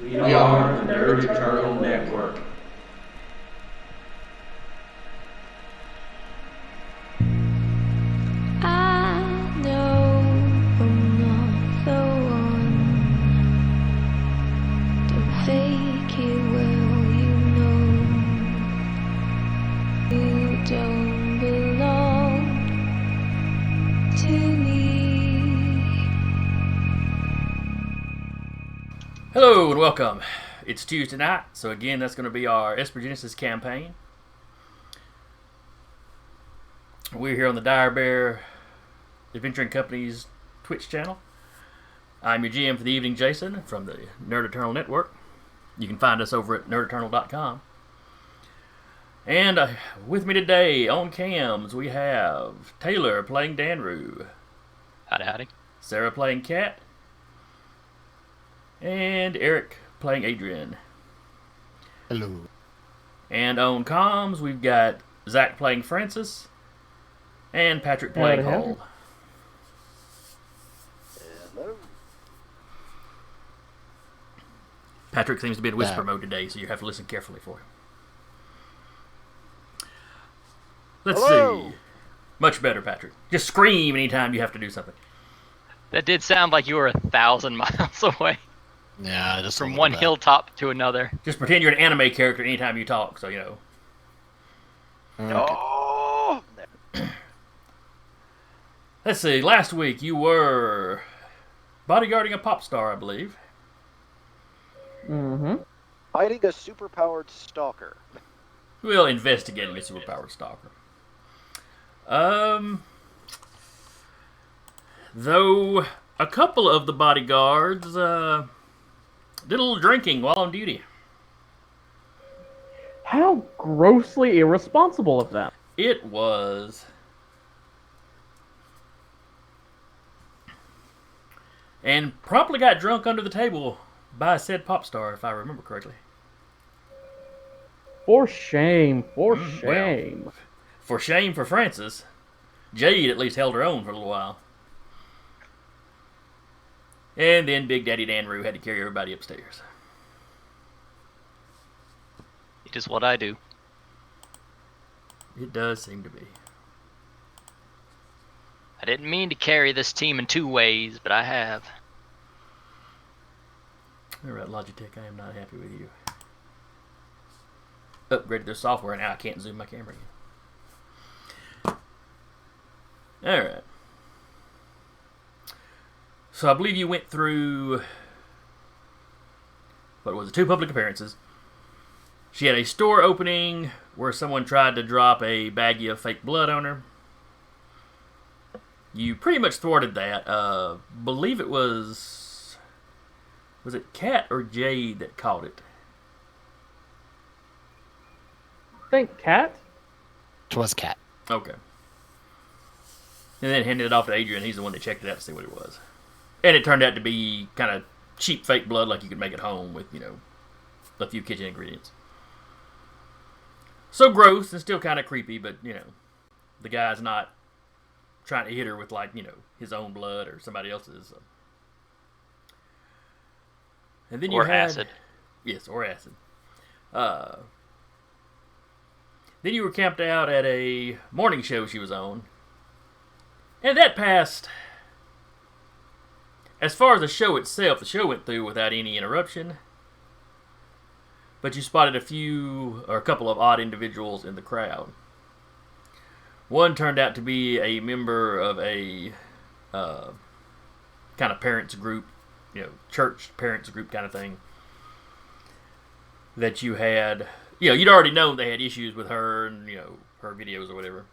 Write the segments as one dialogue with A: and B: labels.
A: We are the Nerd Eternal Network.
B: I know I'm not the one. Don't fake it well, you don't belong to me.
C: Hello and welcome. It's Tuesday night, so again that's going to be our Esper Genesis campaign. We're here on the Dire Bear Adventuring Company's Twitch channel. I'm your GM for the evening, Jason, from the Nerd Eternal Network. You can find us over at nerdeternal.com. And with me today on cams we have Taylor playing Danru.
D: Howdy, howdy.
C: Sarah playing Kat. And Eric playing Adrian.
E: Hello.
C: And on comms, we've got Zach playing Francis. And Patrick playing Hull.
E: Hello.
C: Patrick seems to be in whisper mode today, so you have to listen carefully for him. Let's see. Much better, Patrick. Just scream anytime you have to do something.
D: That did sound like you were 1,000 miles away.
E: Yeah, just
D: from one hilltop to another.
C: Just pretend you're an anime character anytime you talk, so you know.
E: Okay.
D: Oh!
C: Let's see. Last week you were bodyguarding a pop star, I believe.
F: Mm-hmm.
G: Fighting a superpowered stalker.
C: Well, investigating a superpowered stalker. Though a couple of the bodyguards did a little drinking while on duty.
F: How grossly irresponsible of them.
C: It was. And promptly got drunk under the table by said pop star, if I remember correctly.
F: For shame. For
C: Well,
F: shame.
C: for shame for Francis, Jade at least held her own for a little while. And then Big Daddy Danru had to carry everybody upstairs.
D: It is what I do.
C: It does seem to be.
D: I didn't mean to carry this team in two ways, but I have.
C: Alright, Logitech, I am not happy with you. Upgraded their software and now I can't zoom my camera again. Alright. So I believe you went through, what was it, 2 public appearances. She had a store opening where someone tried to drop a baggie of fake blood on her. You pretty much thwarted that. Believe it was it Kat or Jade that caught it?
F: I think Cat?
E: It was Cat.
C: Okay. And then handed it off to Adrian. He's the one that checked it out to see what it was. And it turned out to be kind of cheap fake blood like you could make at home with, a few kitchen ingredients. So gross and still kind of creepy, but, the guy's not trying to hit her with, his own blood or somebody else's. And then
D: Or
C: you had...
D: acid.
C: Yes, or acid. Then you were camped out at a morning show she was on. And that passed... As far as the show itself, the show went through without any interruption. But you spotted a couple of odd individuals in the crowd. One turned out to be a member of a kind of parents group, church parents group kind of thing. That you had, you'd already known they had issues with her and, her videos or whatever.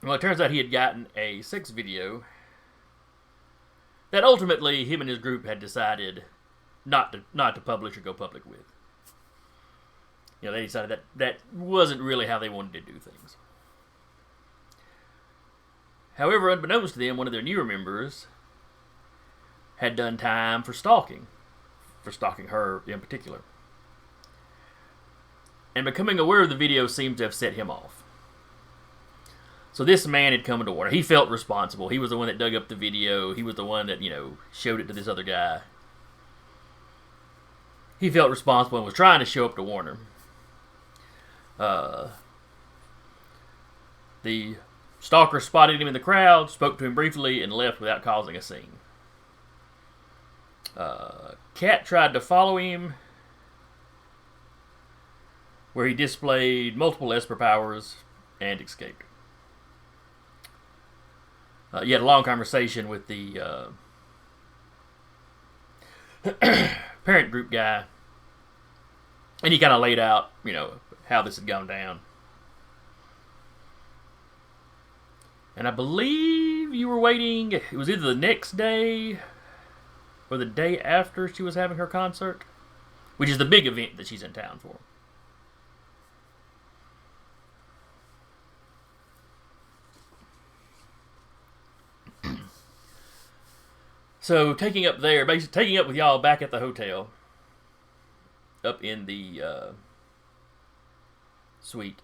C: Well, it turns out he had gotten a sex video that ultimately him and his group had decided not to publish or go public with. They decided that wasn't really how they wanted to do things. However, unbeknownst to them, one of their newer members had done time for stalking her in particular. And becoming aware of the video seems to have set him off. So this man had come into order. He felt responsible. He was the one that dug up the video. He was the one that, showed it to this other guy. he felt responsible and was trying to show up to warn her. The stalker spotted him in the crowd, spoke to him briefly, and left without causing a scene. Cat tried to follow him, where he displayed multiple Esper powers and escaped. He had a long conversation with the parent group guy, and he kind of laid out, how this had gone down. And I believe you were waiting, it was either the next day or the day after she was having her concert, which is the big event that she's in town for. So taking up with y'all back at the hotel, up in the suite.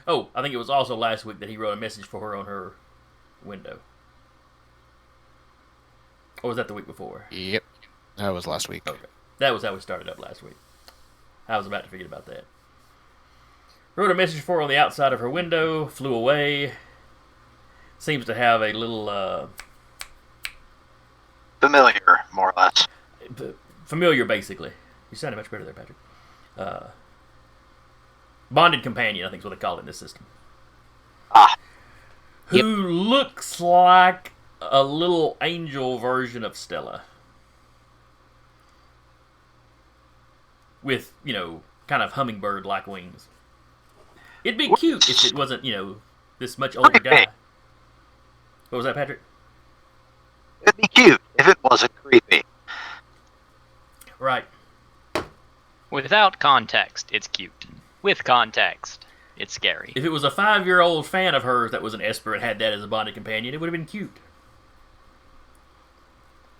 C: Oh, I think it was also last week that he wrote a message for her on her window. Or was that the week before?
E: Yep. That was last week.
C: Okay. That was how we started up last week. I was about to forget about that. Wrote a message for her on the outside of her window, flew away. Seems to have a little...
H: familiar, more or less.
C: familiar, basically. You sounded much better there, Patrick. Bonded companion, I think is what they call it in this system. Who looks like a little angel version of Stella. With, kind of hummingbird-like wings. It'd be cute if it wasn't, this much older guy. What was that, Patrick?
H: It'd be cute if it wasn't creepy.
C: Right.
D: Without context, it's cute. With context, it's scary.
C: If it was a 5-year-old fan of hers that was an Esper and had that as a bonded companion, it would have been cute.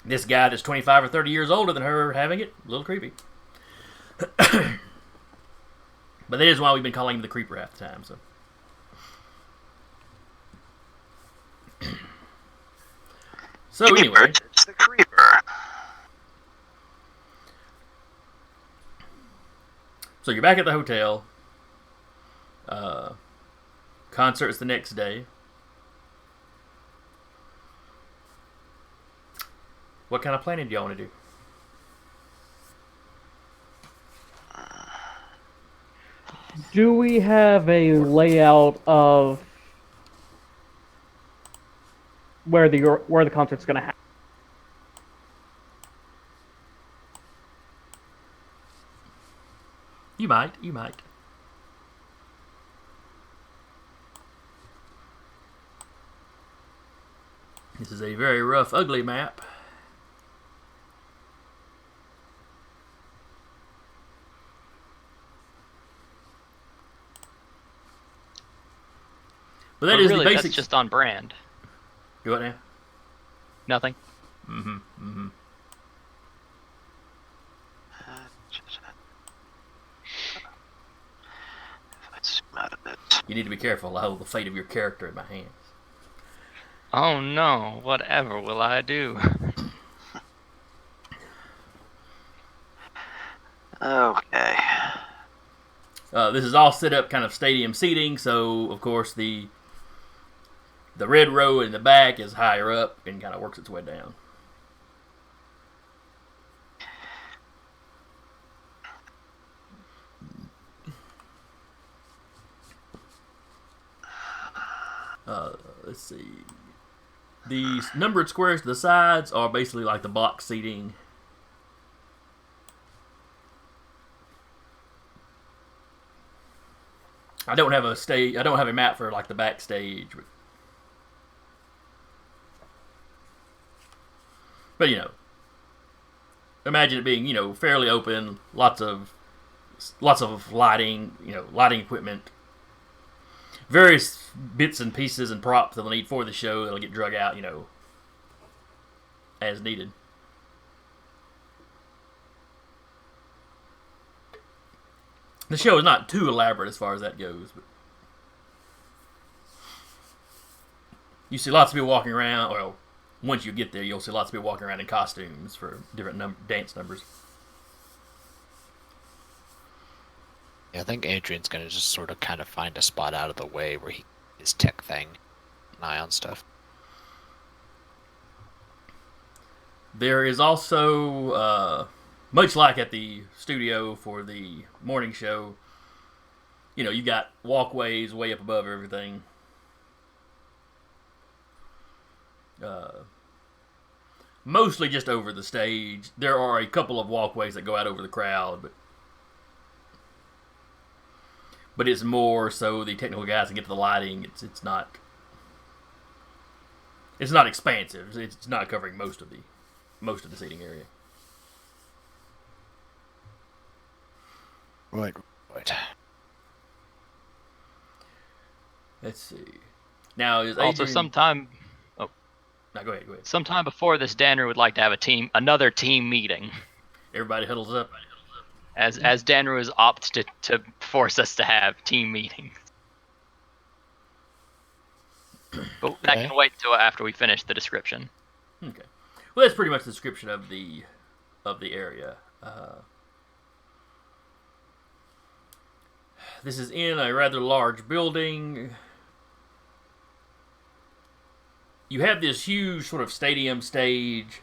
C: This guy that's 25 or 30 years older than her having it, a little creepy. But that is why we've been calling him the creeper half the time, so. So anyway.
H: It's the creeper.
C: So you're back at the hotel. Concert's the next day. What kind of planning do y'all want to do?
F: Do we have a layout of where the concert's going to happen?
C: You might. This is a very rough, ugly map. But that is
D: really,
C: the basic.
D: that's just on brand.
C: You what now?
D: Nothing.
C: Mm-hmm.
H: Let's zoom out a bit.
C: You need to be careful. I hold the fate of your character in my hands.
D: Oh no, whatever will I do?
H: Okay.
C: This is all set up kind of stadium seating, so of course the red row in the back is higher up and kind of works its way down. Let's see. The numbered squares to the sides are basically like the box seating. I don't have a map for like the backstage, but imagine it being fairly open, lots of lighting, lighting equipment, various bits and pieces and props they'll need for the show that'll get drug out, as needed. The show is not too elaborate as far as that goes, but you see lots of people walking around. Well, once you get there, you'll see lots of people walking around in costumes for different dance numbers.
E: Yeah, I think Adrian's gonna just sort of kind of find a spot out of the way where his tech thing, an eye on stuff.
C: There is also, much like at the studio for the morning show, you got walkways way up above everything. Mostly just over the stage. There are a couple of walkways that go out over the crowd, but it's more so the technical guys can get to the lighting. It's not expansive. It's not covering most of the seating area.
E: Right.
C: Let's see. Now is
D: Also,
C: Adrian...
D: sometime. Oh,
C: No, go ahead.
D: sometime before this, Danner would like to have another team meeting.
C: Everybody huddles up.
D: As Danner was opt to force us to have team meetings. But that can wait until after we finish the description.
C: Okay. Well, that's pretty much the description of the area. This is in a rather large building. You have this huge sort of stadium stage,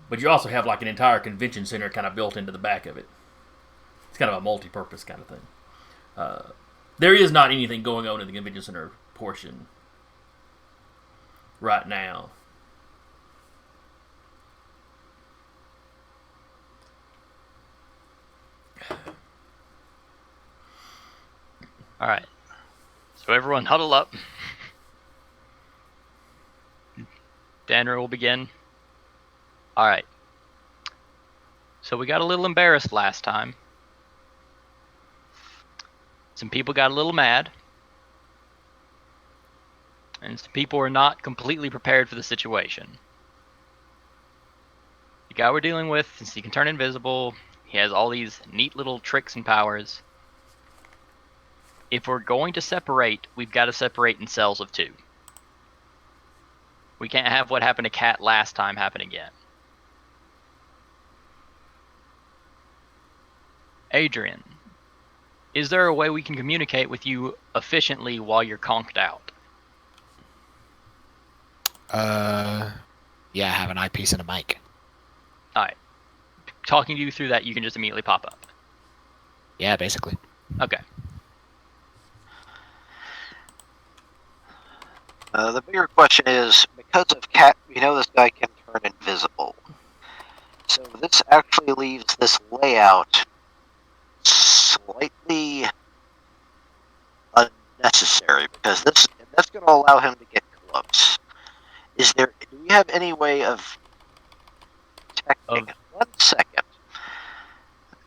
C: but you also have like an entire convention center kind of built into the back of it. It's kind of a multi-purpose kind of thing. There is not anything going on in the convention center portion right now.
D: All right. So everyone huddle up. Danner will begin. All right. So we got a little embarrassed last time. Some people got a little mad. And some people were not completely prepared for the situation. The guy we're dealing with, since he can turn invisible, he has all these neat little tricks and powers. If we're going to separate, we've got to separate in cells of 2. We can't have what happened to Cat last time happen again. Adrian, is there a way we can communicate with you efficiently while you're conked out?
E: Yeah, I have an eyepiece and a mic.
D: Alright. Talking to you through that, you can just immediately pop up.
E: Yeah, basically.
D: Okay.
H: The bigger question is, because of Cat, we know this guy can turn invisible. So this actually leaves this layout slightly unnecessary, because that's going to allow him to get close. Do we have any way of detecting 1 second?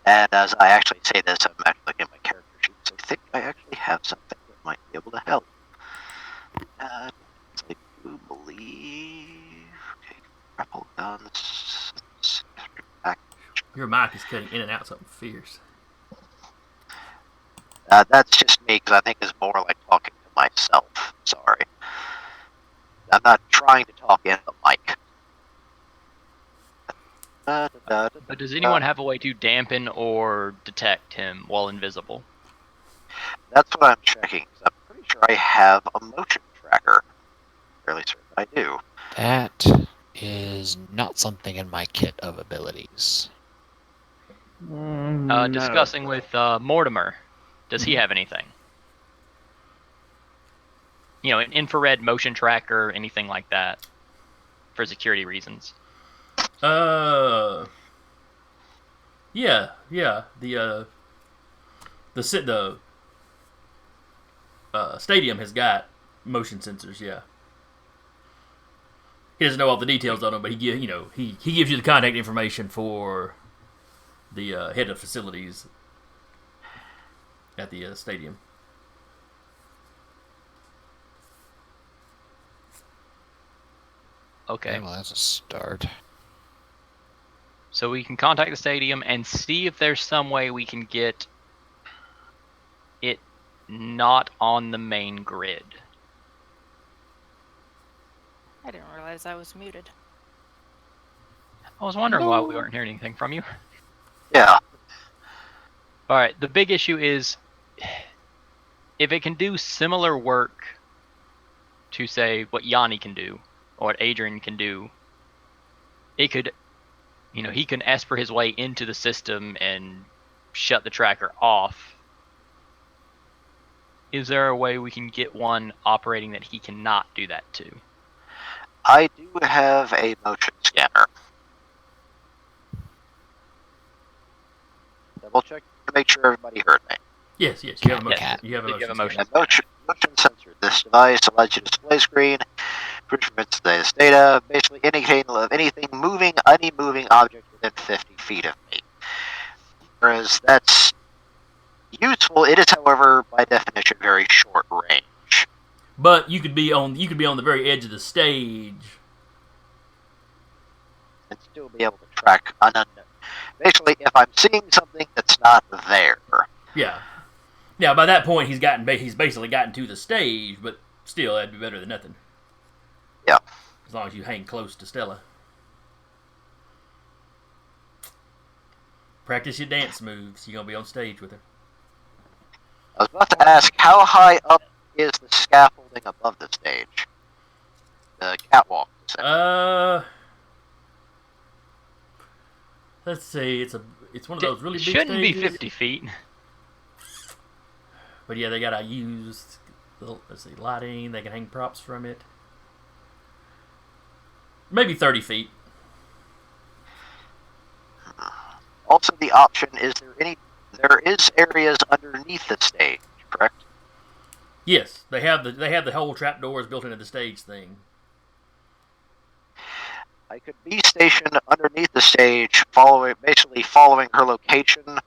H: And as I actually say this, I'm actually looking at my character sheet, so I think I actually have something that might be able to help. I do believe. Okay, grapple guns.
C: Your mic is cutting in and out something fierce.
H: That's just me, because I think it's more like talking to myself. Sorry. I'm not trying to talk in the mic.
D: But does anyone have a way to dampen or detect him while invisible?
H: That's what I'm checking, because I'm pretty sure I have a motion tracker. Fairly certain I do.
E: That is not something in my kit of abilities.
D: Discussing with Mortimer, does he have anything? An infrared motion tracker, anything like that, for security reasons.
C: Yeah. The stadium has got motion sensors. Yeah. He doesn't know all the details on them, but he gives you the contact information for the head of facilities at the stadium.
D: Okay.
E: Well, that's a start.
D: So we can contact the stadium and see if there's some way we can get it not on the main grid.
I: I didn't realize I was muted.
D: I was wondering why we weren't hearing anything from you.
H: Yeah.
D: Alright, the big issue is if it can do similar work to, say, what Yanni can do, or what Adrian can do, it could, he can Esper his way into the system and shut the tracker off. Is there a way we can get one operating that he cannot do that to?
H: I do have a motion scanner. Double check to make sure everybody heard me.
C: Yes, you have a motion.
E: Cat.
C: You have a
D: You have a
C: motion.
D: motion.
H: Motion sensor. This device allows you to display screen, instruments the data, basically indicating of anything moving, any moving object within 50 feet of me. Whereas that's useful, it is, however, by definition, very short range.
C: But you could be on the very edge of the stage.
H: And still be able to track an unknown. Basically, if I'm seeing something that's not there.
C: Yeah. Now, by that point, he's basically gotten to the stage, but still, that'd be better than nothing.
H: Yeah.
C: As long as you hang close to Stella. Practice your dance moves. You're going to be on stage with her.
H: I was about to ask, how high up is the scaffolding above the stage? The catwalk.
C: Let's see. It's one of those really big
D: Shouldn't be
C: stages.
D: 50 feet.
C: But yeah, they gotta use lighting. They can hang props from it. Maybe 30 feet.
H: Also, the option is there is areas underneath the stage, correct?
C: Yes, they have the whole trapdoors built into the stage thing.
H: I could be stationed underneath the stage, basically following her location.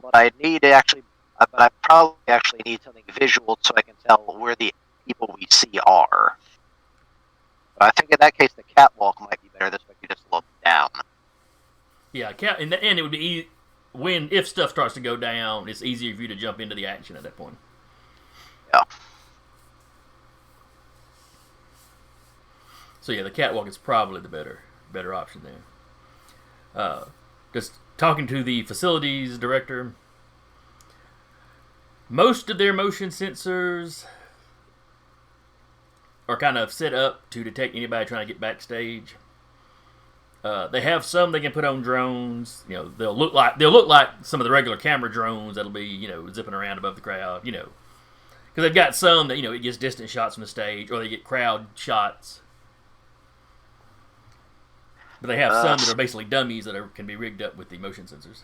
H: But I probably actually need something visual so I can tell where the people we see are. But I think in that case, the catwalk might be better. This way, you just look down.
C: Yeah, and it would be if stuff starts to go down, it's easier for you to jump into the action at that point.
H: Yeah.
C: So yeah, the catwalk is probably the better option there. Just talking to the facilities director, most of their motion sensors are kind of set up to detect anybody trying to get backstage. They have some they can put on drones. They'll look like some of the regular camera drones that'll be zipping around above the crowd. Because they've got some that it gets distant shots from the stage, or they get crowd shots. But they have some that are basically dummies that can be rigged up with the motion sensors.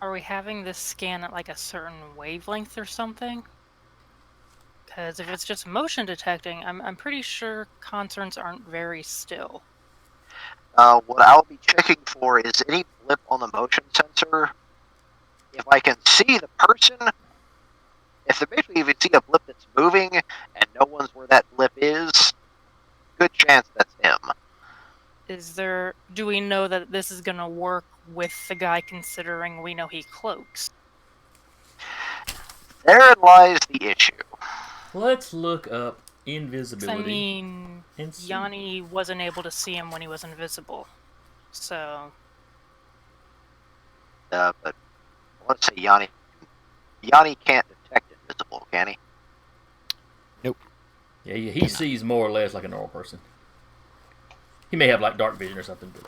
I: Are we having this scan at like a certain wavelength or something? Because if it's just motion detecting, I'm pretty sure concerts aren't very still.
H: What I'll be checking for is any blip on the motion sensor. If I can see the person, if you see a blip that's moving and no one's where that blip is, good chance that's him.
I: Do we know that this is going to work with the guy, considering we know he cloaks?
H: Therein lies the issue.
C: Let's look up invisibility.
I: I mean,
C: and see.
I: Yanni wasn't able to see him when he was invisible, so...
H: But I want to say Yanni can't detect invisible, can he?
E: Nope.
C: Yeah, he sees more or less like a normal person. He may have like dark vision or something, but...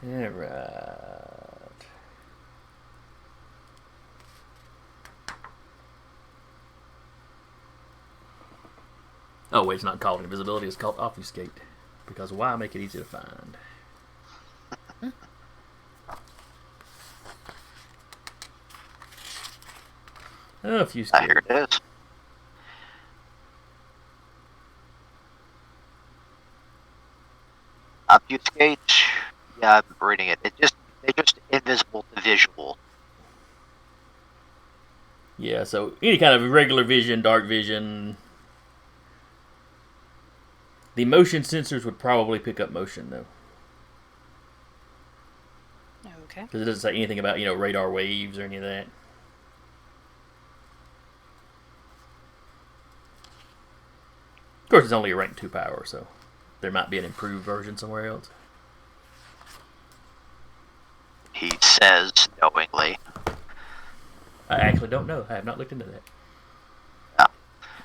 C: Alright. Oh wait, it's not called invisibility, it's called obfuscate. Because why make it easy to find? Obfuscate.
H: Here it is. Obfuscate. Yeah, I'm reading it. They're just invisible to visual.
C: Yeah, so any kind of regular vision, dark vision. The motion sensors would probably pick up motion, though.
I: Okay.
C: Because it doesn't say anything about, radar waves or any of that. Of course, it's only a rank 2 power, so there might be an improved version somewhere else.
H: says knowingly.
C: I actually don't know. I have not looked into that.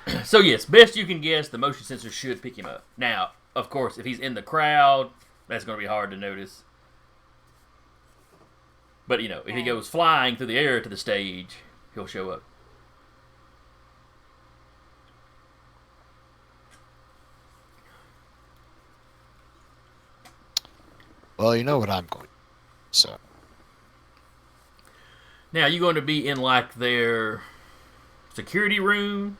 H: Yeah.
C: So yes, best you can guess, the motion sensor should pick him up. Now, of course, if he's in the crowd, that's going to be hard to notice. But, you know, if he goes flying through the air to the stage, he'll show up.
E: Well, you know what I'm going to do, so.
C: Now, you going to be in, like, their security room?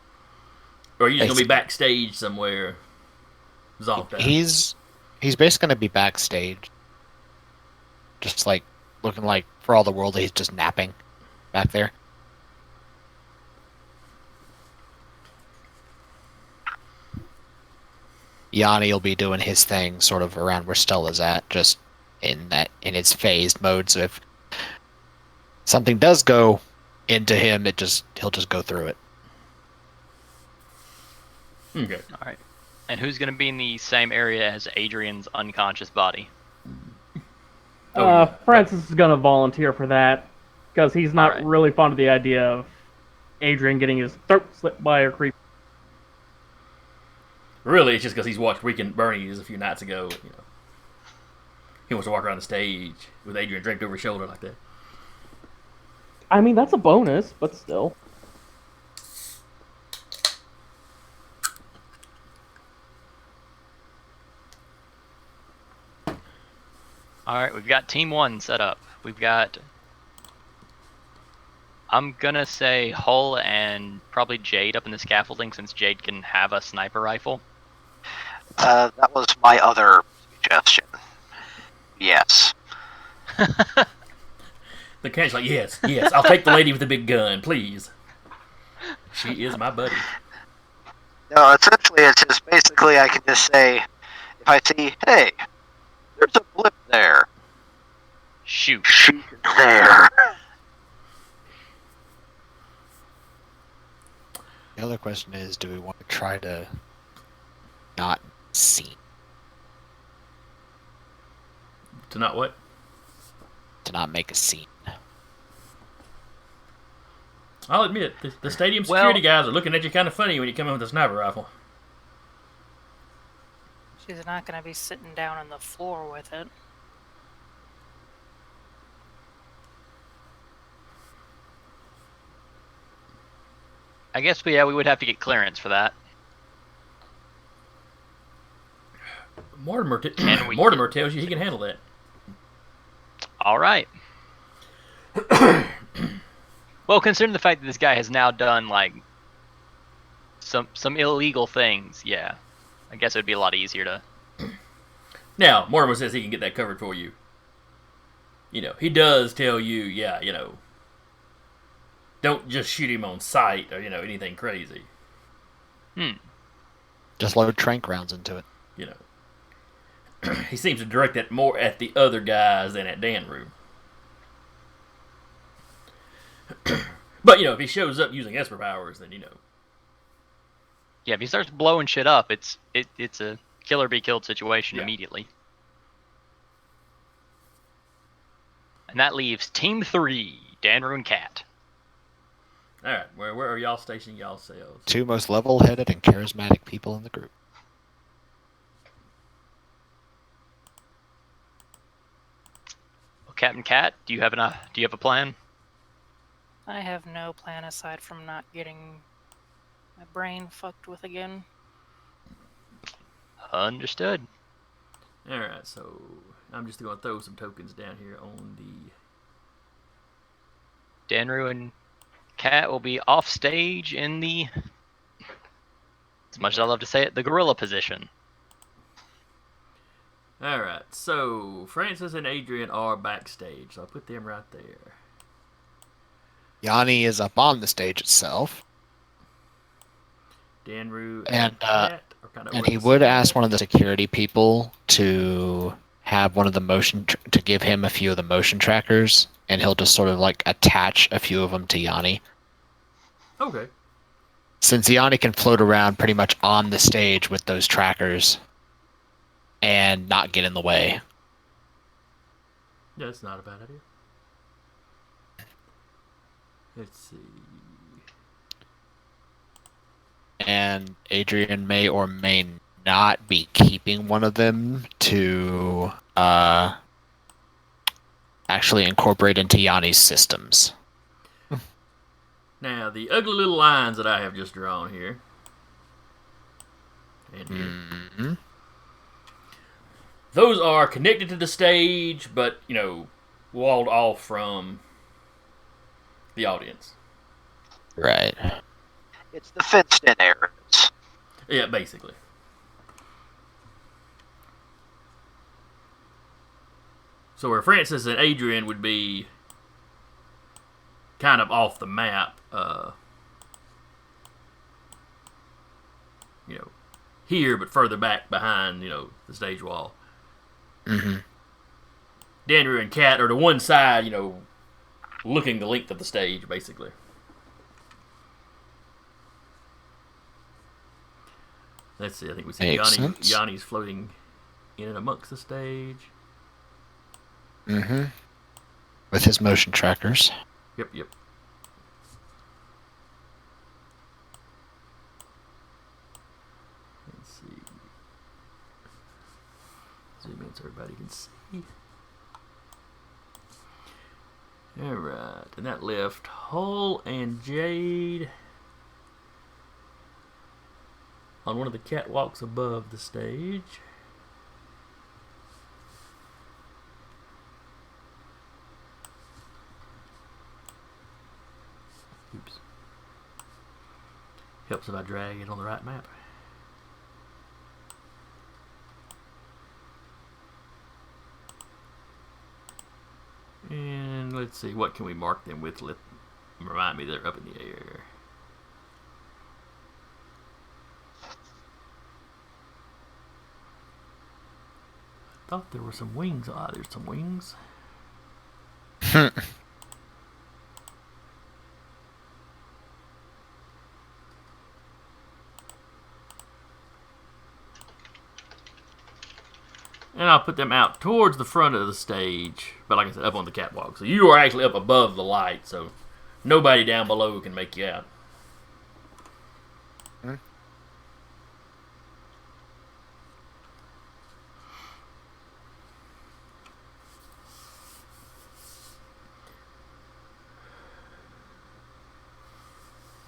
C: Or are you just going to be backstage somewhere? Zonked out?
E: He's basically going to be backstage. Just, like, looking like, for all the world, he's just napping back there. Yanni will be doing his thing sort of around where Stella's at, just in its phased mode, so if something does go into him, he'll just go through it.
C: Okay.
D: All right. And who's going to be in the same area as Adrian's unconscious body?
F: Francis is gonna volunteer for that because he's not
D: Alright.
F: really fond of the idea of Adrian getting his throat slit by a creep.
C: Really, it's just because he's watched Weekend at Bernie's a few nights ago. You know, he wants to walk around the stage with Adrian draped over his shoulder like that.
F: I mean, that's a bonus, but still.
D: All right, we've got Team 1 set up. We've got... I'm going to say Hull and probably Jade up in the scaffolding since Jade can have a sniper rifle.
H: That was my other suggestion. Yes.
C: The cat's like, yes, I'll take the lady with the big gun, please. She is my buddy.
H: No, essentially it's just basically I can just say, if I see, hey, there's a blip there.
D: Shoot.
H: Shoot there.
E: The other question is, do we want to try to not see?
C: To not what?
E: To not make a scene.
C: I'll admit, the stadium security guys are looking at you kind of funny when you come in with a sniper rifle.
I: She's not going to be sitting down on the floor with it.
D: I guess we would have to get clearance for that.
C: Mortimer
D: we-
C: Mortimer tells you he can handle that.
D: All right. Well, considering the fact that this guy has now done like some illegal things, yeah, I guess it would be a lot easier to.
C: Now, Mortimer says he can get that covered for you. You know, he does tell you, yeah, you know, don't just shoot him on sight or, you know, anything crazy.
E: Just load tranq rounds into it.
C: You know. He seems to direct that more at the other guys than at Danru. But, you know, if he shows up using Esper powers, then, you know.
D: Yeah, if he starts blowing shit up, it's a killer be killed situation
C: Yeah.
D: immediately. And that leaves Team 3, Danru and Cat.
C: Alright, where are y'all stationing y'all selves?
E: Two most level-headed and charismatic people in the group.
D: Well, Captain Cat, do you have a plan?
I: I have no plan aside from not getting my brain fucked with again.
D: Understood.
C: Alright, so I'm just going to throw some tokens down here on the...
D: Danru and Cat will be off stage in the, as much as I love to say it, the gorilla position.
C: Alright, so Francis and Adrian are backstage, so I'll put them right there.
E: Yanni is up on the stage itself.
C: Danru
E: And,
C: Cat are kind of
E: And he would ask one of the security people to have one of the to give him a few of the motion trackers, and he'll just sort of like attach a few of them to Yanni.
C: Okay.
E: Since Yanni can float around pretty much on the stage with those trackers and not get in the way.
C: Yeah, that's not a bad idea. Let's see.
E: And Adrian may or may not be keeping one of them to actually incorporate into Yanni's systems.
C: Now, the ugly little lines that I have just drawn here. And here.
E: Mm-hmm.
C: Those are connected to the stage, but, walled off from the audience.
E: Right.
H: It's the fenced-in areas.
C: Yeah, basically. So where Francis and Adrian would be kind of off the map, here, but further back behind, the stage wall.
E: Mm-hmm.
C: Daniel and Kat are to one side, looking the length of the stage, basically. Let's see, I think we see Yanni's floating in and amongst the stage.
E: Mm-hmm. With his motion trackers.
C: Yep. Let's see. Zoom in so everybody can see. Alright, and that left Hull and Jade on one of the catwalks above the stage. Oops. Helps if I drag it on the right map. And let's see, what can we mark them with? Remind me they're up in the air. I thought there were some wings. Ah, there's some wings. And I'll put them out towards the front of the stage, but like I said, up on the catwalk. So you are actually up above the light, so nobody down below can make you out.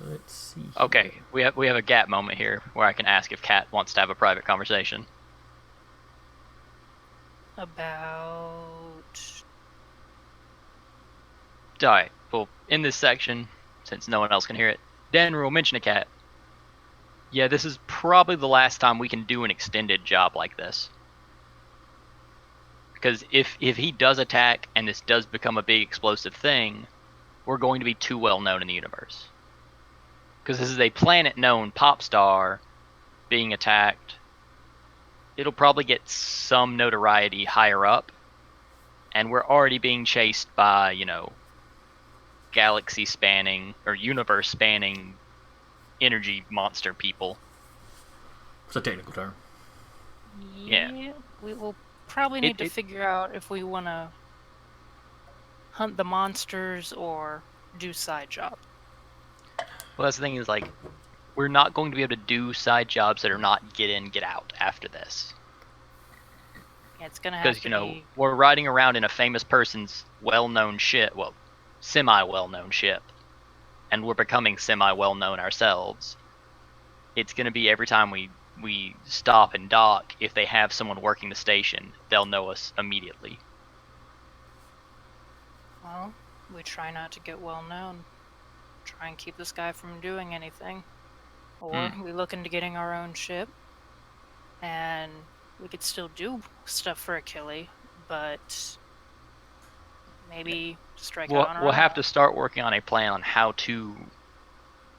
C: Let's see.
D: Okay, we have a gap moment here where I can ask if Kat wants to have a private conversation.
I: About...
D: Alright, well, in this section, since no one else can hear it, Dan will mention to Kat, yeah, this is probably the last time we can do an extended job like this. Because if he does attack and this does become a big explosive thing, we're going to be too well known in the universe. Because this is a planet-known pop star being attacked. It'll probably get some notoriety higher up. And we're already being chased by, galaxy-spanning or universe-spanning energy monster people.
C: It's a technical term.
D: Yeah.
I: We will probably need to figure out if we want to hunt the monsters or do side job.
D: Well, that's the thing is, we're not going to be able to do side jobs that are not get in, get out after this.
I: Yeah, it's going to have to be...
D: Because, we're riding around in a famous person's well-known ship, well, semi-well-known ship, and we're becoming semi-well-known ourselves. It's going to be every time we stop and dock, if they have someone working the station, they'll know us immediately.
I: Well, we try not to get well known. Try and keep this guy from doing anything. Or we look into getting our own ship, and we could still do stuff for Achille, but maybe strike out on our
D: We'll
I: own.
D: have to start working on a plan on how to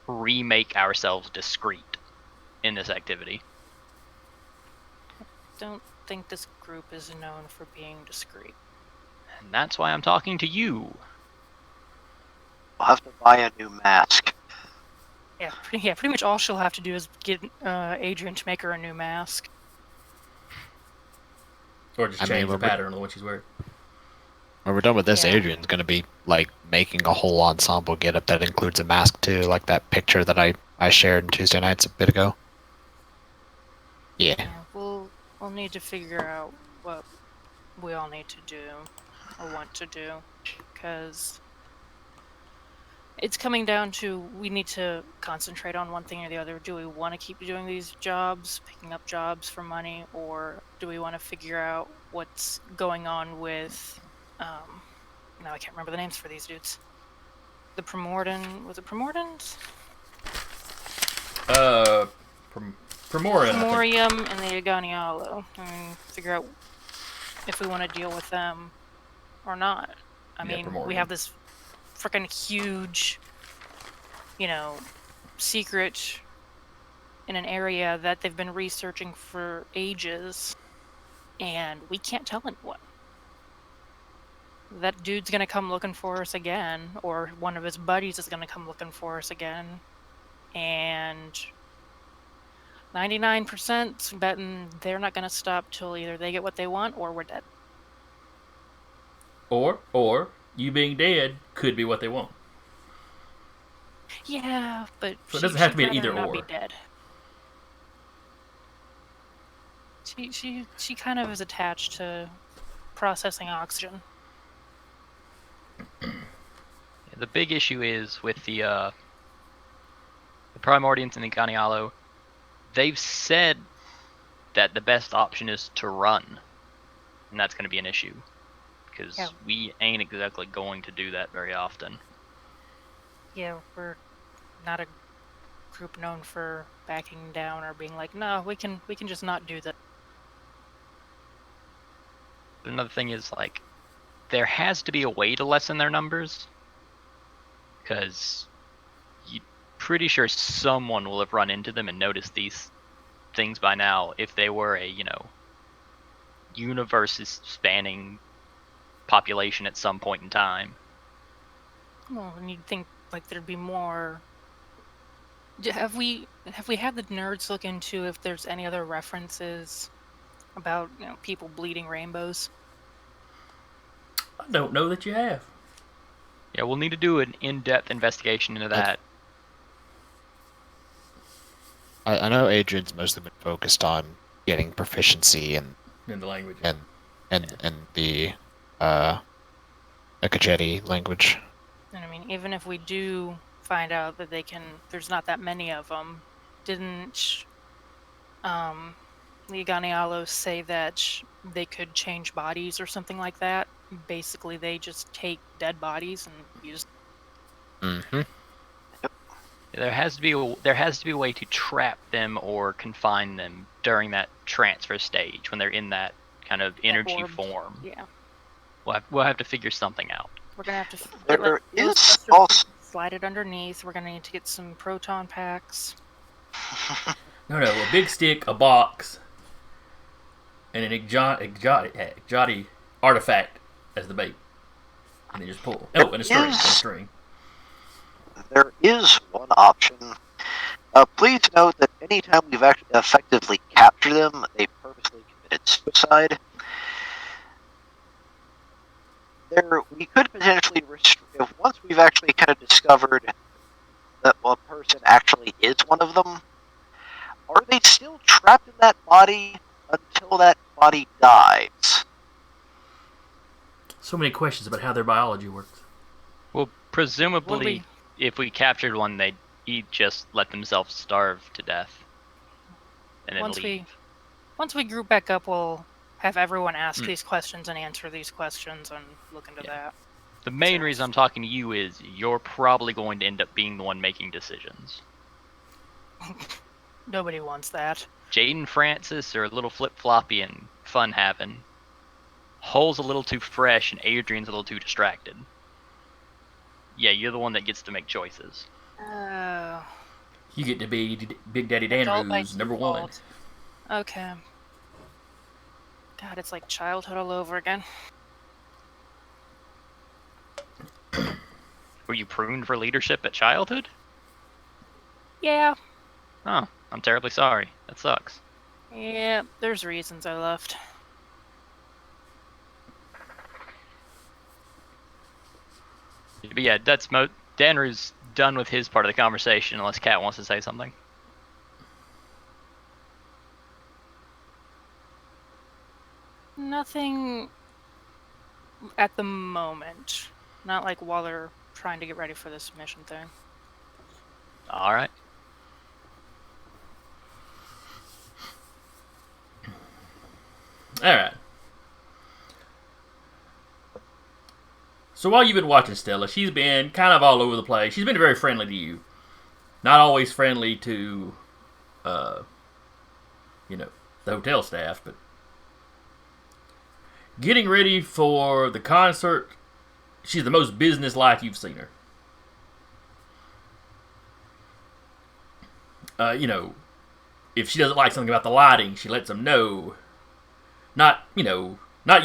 D: remake ourselves discreet in this activity.
I: I don't think this group is known for being discreet.
D: And that's why I'm talking to you.
H: We'll have to buy a new mask.
I: Yeah, pretty much all she'll have to do is get Adrian to make her a new mask.
C: Or just change the pattern on the one she's wearing.
E: When we're done with this,
I: Yeah.
E: Adrian's gonna be like making a whole ensemble getup that includes a mask too, like that picture that I shared Tuesday nights a bit ago. Yeah.
I: Yeah, we'll need to figure out what we all need to do or want to do, because it's coming down to we need to concentrate on one thing or the other. Do we want to keep doing these jobs, picking up jobs for money, or do we want to figure out what's going on with now I can't remember the names for these dudes. The Primordian, was it Primordians?
C: Primoria.
I: Primorium and the Aganialo, and figure out if we want to deal with them or not. I mean, we
C: Primorium.
I: have this freaking huge, secret in an area that they've been researching for ages, and we can't tell anyone. That dude's gonna come looking for us again, or one of his buddies is gonna come looking for us again, and 99% betting they're not gonna stop till either they get what they want or we're dead.
C: Or you being dead could be what they want.
I: Yeah, but
C: So it doesn't have to be an
I: she'd rather
C: either
I: not
C: or.
I: be dead. She kind of is attached to processing oxygen.
D: The big issue is with the Primordians and the Ganialo. They've said that the best option is to run, and that's going to be an issue because
I: Yeah.
D: we ain't exactly going to do that very often.
I: Yeah, we're not a group known for backing down or being like, no, we can just not do that.
D: Another thing is like, there has to be a way to lessen their numbers, because you're pretty sure someone will have run into them and noticed these things by now if they were a, universe spanning population at some point in time.
I: Well, and you'd think like there'd be more. Have we had the nerds look into if there's any other references about people bleeding rainbows?
C: I don't know that you have.
D: Yeah, we'll need to do an in-depth investigation into that.
E: I know Adrian's mostly been focused on getting proficiency
C: In the language.
E: and the Ekajati language.
I: And I mean, even if we do find out that there's not that many of them, didn't Liganialo say that they could change bodies or something like that? Basically, they just take dead bodies and use.
E: Mm-hmm.
D: There has to be a way to trap them or confine them during that transfer stage when they're in that kind of energy
I: orb.
D: form.
I: Yeah,
D: We'll have to figure something out.
I: we're gonna have to.
H: There is
I: Ghostbusters
H: also
I: slide it underneath. We're gonna need to get some proton packs.
C: No, a big stick, a box, and an Ekajati artifact as the bait. And then just pull. Oh, and a string.
H: Yes. There is one option. Please note that anytime we've actually effectively captured them, they purposely committed suicide. We could potentially once we've actually kind of discovered that one person actually is one of them, are they still trapped in that body until that body dies?
C: So many questions about how their biology works.
D: Well, presumably,
I: Would we-
D: if we captured one, he'd just let themselves starve to death, and then leave.
I: Once we group back up, we'll have everyone ask these questions and answer these questions and look into that.
D: The main reason I'm talking to you is you're probably going to end up being the one making decisions.
I: Nobody wants that.
D: Jaden Francis are a little flip-floppy and fun-having. Hull's a little too fresh, and Adrian's a little too distracted. Yeah, you're the one that gets to make choices.
C: You get to be Big Daddy
I: Adult by
C: Danru's number one.
I: default. Okay. God, it's like childhood all over again.
D: Were you pruned for leadership at childhood?
I: Yeah.
D: Oh, I'm terribly sorry. That sucks.
I: Yeah, there's reasons I left.
D: But yeah, Danru's done with his part of the conversation, unless Kat wants to say something.
I: Nothing at the moment. Not like while they're trying to get ready for this mission thing.
D: All right.
C: All right. So while you've been watching Stella, she's been kind of all over the place. She's been very friendly to you. Not always friendly to, the hotel staff, but getting ready for the concert, she's the most business-like you've seen her. If she doesn't like something about the lighting, she lets them know. Not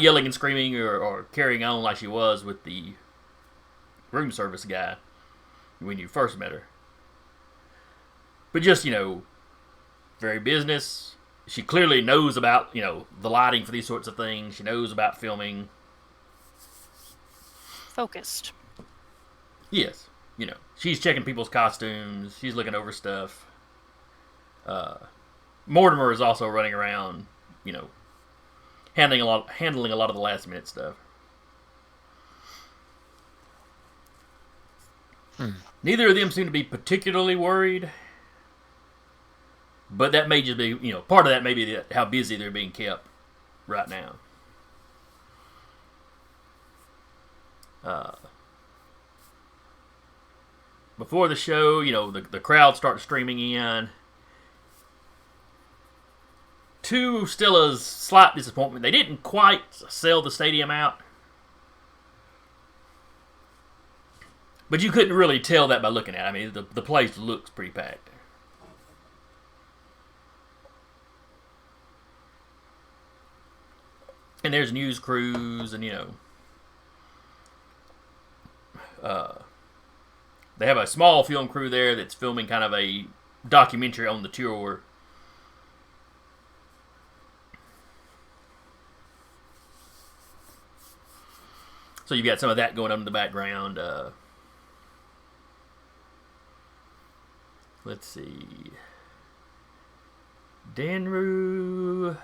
C: yelling and screaming or carrying on like she was with the room service guy when you first met her. But just, very business. She clearly knows about, the lighting for these sorts of things. She knows about filming.
I: Focused.
C: Yes. She's checking people's costumes. She's looking over stuff. Mortimer is also running around, handling a lot of the last minute stuff. Neither of them seem to be particularly worried, but that may just be, part of that may be how busy they're being kept right now. Before the show, the crowd starts streaming in. To Stella's slight disappointment, they didn't quite sell the stadium out. But you couldn't really tell that by looking at it. I mean, the place looks pretty packed. And there's news crews and, they have a small film crew there that's filming kind of a documentary on the tour. So you've got some of that going on in the background. Let's see. Danru.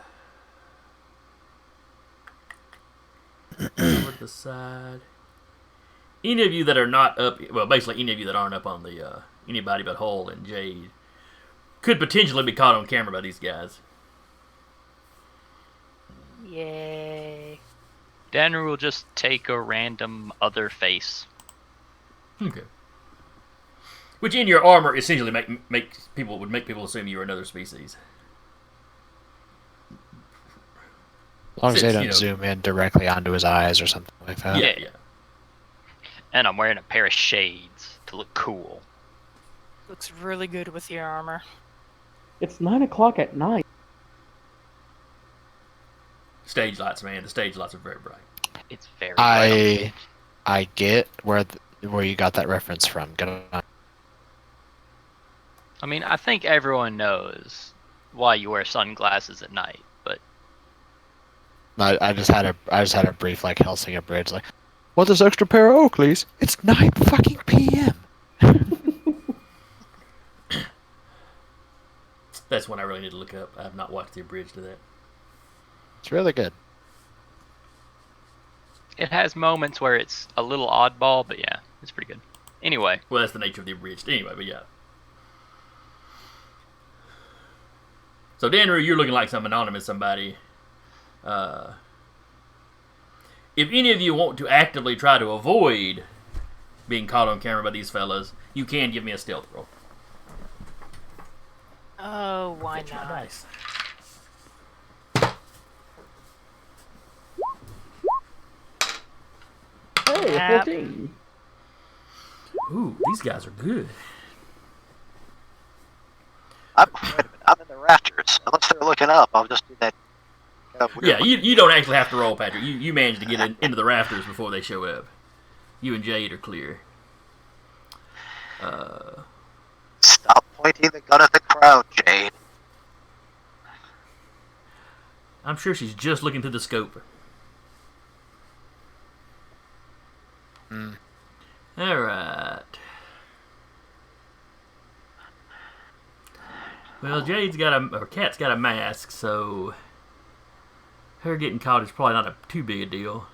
C: Over to the side. Any of you that are not up, well, basically any of you that aren't up on the anybody but Hull and Jade could potentially be caught on camera by these guys.
I: Yay.
D: Danru will just take a random other face.
C: Okay. Which in your armor essentially would make people assume you were another species.
E: As long as they
C: Since,
E: don't zoom in directly onto his eyes or something like that.
C: Yeah.
D: And I'm wearing a pair of shades to look cool.
I: Looks really good with your armor.
F: It's 9 o'clock at night.
C: Stage lights, man. The stage lights are very bright.
D: It's very bright.
E: I get where you got that reference from.
D: I mean, I think everyone knows why you wear sunglasses at night, but
E: I just had a brief like Helsinger bridge like, want this extra pair of Oakleys? It's 9 fucking p.m.
C: That's one I really need to look up. I have not watched the abridged to that.
E: It's really good.
D: it has moments where it's a little oddball, but yeah, it's pretty good. Anyway.
C: Well, that's the nature of the abridged. Anyway, but yeah. So, Danru, you're looking like some anonymous somebody. If any of you want to actively try to avoid being caught on camera by these fellas, you can give me a stealth roll.
I: Oh, why
C: Fetch my
I: not?
C: dice.
F: Hey,
I: Yep.
F: 14.
C: Ooh, these guys are good.
H: Wait a minute, I'm in the rafters. Unless they're looking up, I'll just do that.
C: Yeah, you don't actually have to roll, Patrick. You managed to get into the rafters before they show up. You and Jade are clear.
H: Stop pointing the gun at the crowd, Jade.
C: I'm sure she's just looking through the scope. All Well, Cat's got a mask, so her getting caught is probably not too big a deal.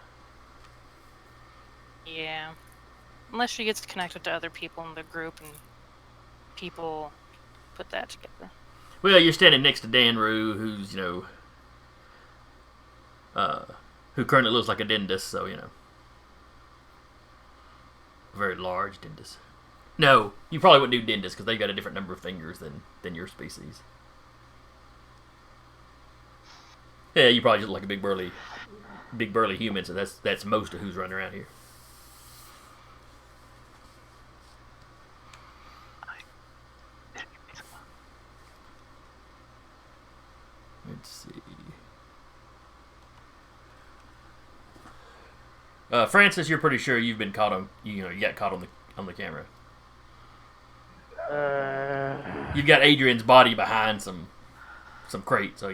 I: Yeah. Unless she gets connected to other people in the group and people put that together.
C: Well, you're standing next to Dan Rue, who's, who currently looks like a dentist, so, a very large dentist. No, you probably wouldn't do dentist because they've got a different number of fingers than your species. Yeah, you probably just look like a big burly human, so that's most of who's running around here. Let's see. Francis, you're pretty sure you've been caught on. You got caught on the camera. You've got Adrian's body behind some crate, so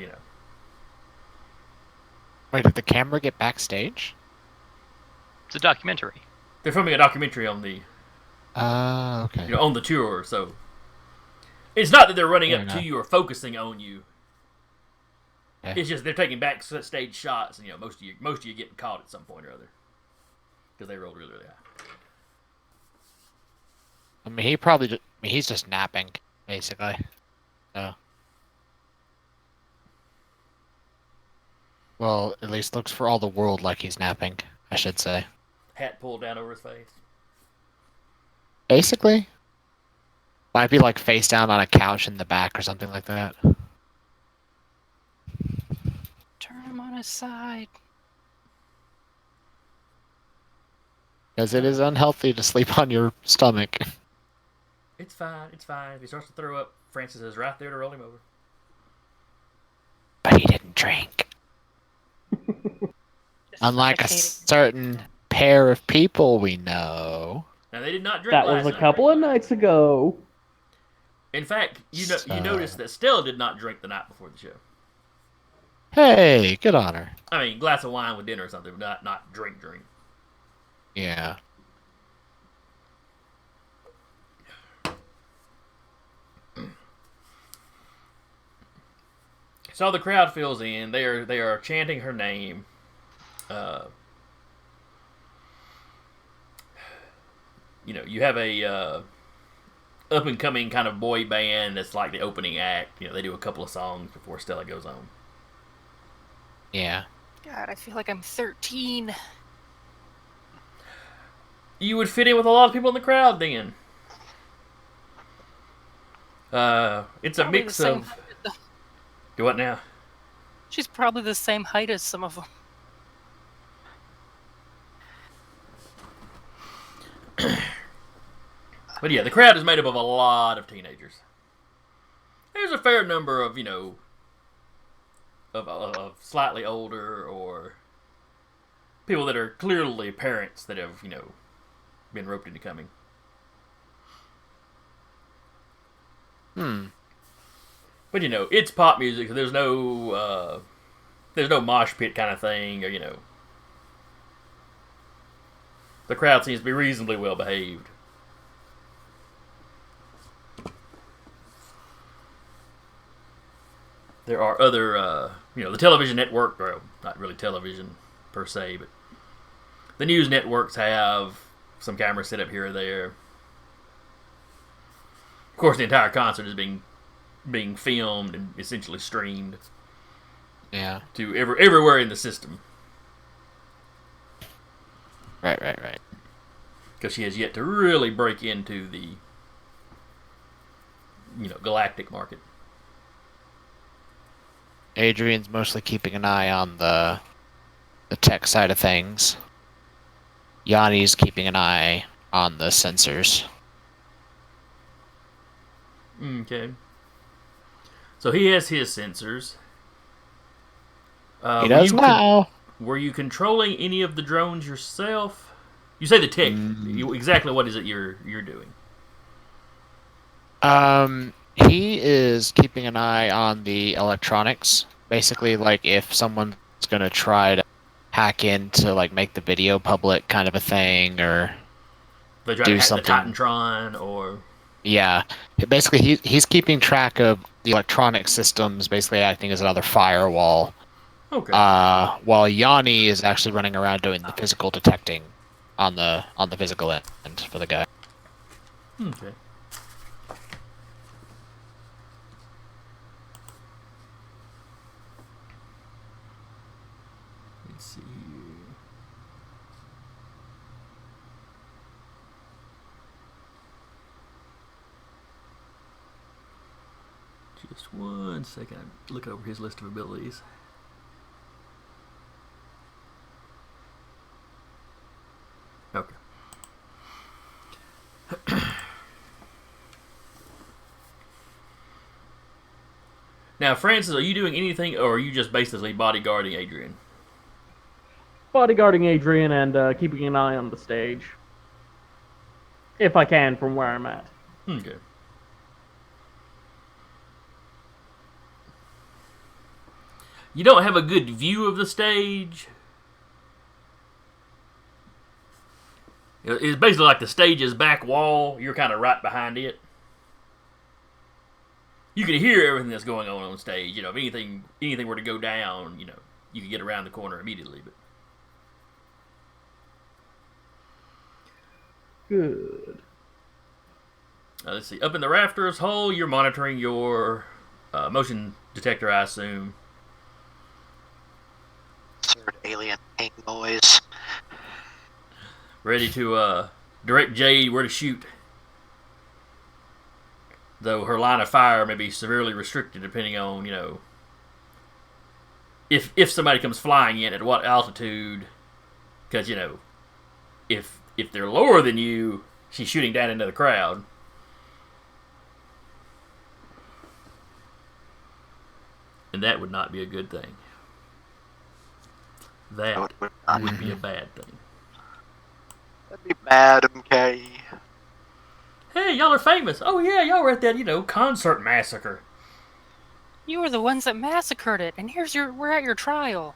E: Wait, did the camera get backstage?
D: It's a documentary.
C: They're filming a documentary on the.
E: Okay.
C: On the tour, so it's not that they're running
E: Fair
C: up
E: enough.
C: to you or focusing on you.
E: Yeah.
C: It's just they're taking backstage shots, and most of you getting caught at some point or other because they rolled really, really high.
E: I mean, he's just napping, basically. So. Well, at least looks for all the world like he's napping, I should say.
C: Hat pulled down over his face.
E: Basically. Might be like face down on a couch in the back or something like that.
I: Turn him on his side.
E: Because it is unhealthy to sleep on your stomach.
C: It's fine. It's fine. If he starts to throw up, Francis is right there to roll him over.
E: But he didn't drink. Unlike a certain pair of people we know.
C: Now they did not drink.
F: That
C: last
F: was a
C: night.
F: couple of nights ago.
C: In fact, you noticed that Stella did not drink the night before the show.
E: Hey, good on her.
C: I mean, glass of wine with dinner or something, but not drink.
E: Yeah.
C: So the crowd fills in. They are chanting her name. You have a up and coming kind of boy band that's like the opening act. They do a couple of songs before Stella goes on.
E: Yeah.
I: God, I feel like I'm 13.
C: You would fit in with a lot of people in the crowd then. It's a
I: Probably
C: mix
I: the same
C: of.
I: height as
C: Do what now?
I: She's probably the same height as some of them.
C: But yeah, the crowd is made up of a lot of teenagers. There's a fair number of, of slightly older or people that are clearly parents that have, been roped into coming. But it's pop music, so there's no mosh pit kind of thing, or the crowd seems to be reasonably well behaved. There are other, the television network, or not really television per se, but the news networks have some cameras set up here or there. Of course, the entire concert is being filmed and essentially streamed.
E: Yeah.
C: To everywhere in the system.
E: Right.
C: Because she has yet to really break into the, galactic market.
E: Adrian's mostly keeping an eye on the tech side of things. Yanni's keeping an eye on the sensors.
C: Okay. So he has his sensors.
E: He does now.
C: Were you controlling any of the drones yourself? You say the tech. Exactly what is it you're doing?
E: He is keeping an eye on the electronics. Basically, like if someone's gonna try to hack into like make the video public kind of a thing, or
C: They try
E: do
C: to hack
E: something.
C: the Titantron or
E: Yeah, basically he's keeping track of the electronic systems, basically acting as another firewall.
C: Okay.
E: While Yanni is actually running around doing the physical detecting on the physical end for the guy.
C: Okay. Let's see here. Just 1 second. I'm looking over his list of abilities. Okay. Now, Francis, are you doing anything, or are you just basically bodyguarding Adrian?
F: Bodyguarding Adrian and keeping an eye on the stage. If I can, from where I'm at.
C: Okay. You don't have a good view of the stage. It's basically like the stage's back wall. You're kind of right behind it. You can hear everything that's going on stage. You know, if anything were to go down, you know, you could get around the corner immediately. But
F: Good.
C: let's see. Up in the rafters hole, you're monitoring your motion detector, I assume.
H: Third alien pain noise.
C: Ready to direct Jade where to shoot. Though her line of fire may be severely restricted depending on, you know, if somebody comes flying in, at what altitude. Because, you know, if they're lower than you, she's shooting down into the crowd. And that would not be a good thing. That would be a bad thing.
H: That'd be bad, MK.
C: Hey, y'all are famous. Oh, yeah, y'all were at that, you know, concert massacre.
I: You were the ones that massacred it, and we're at your trial.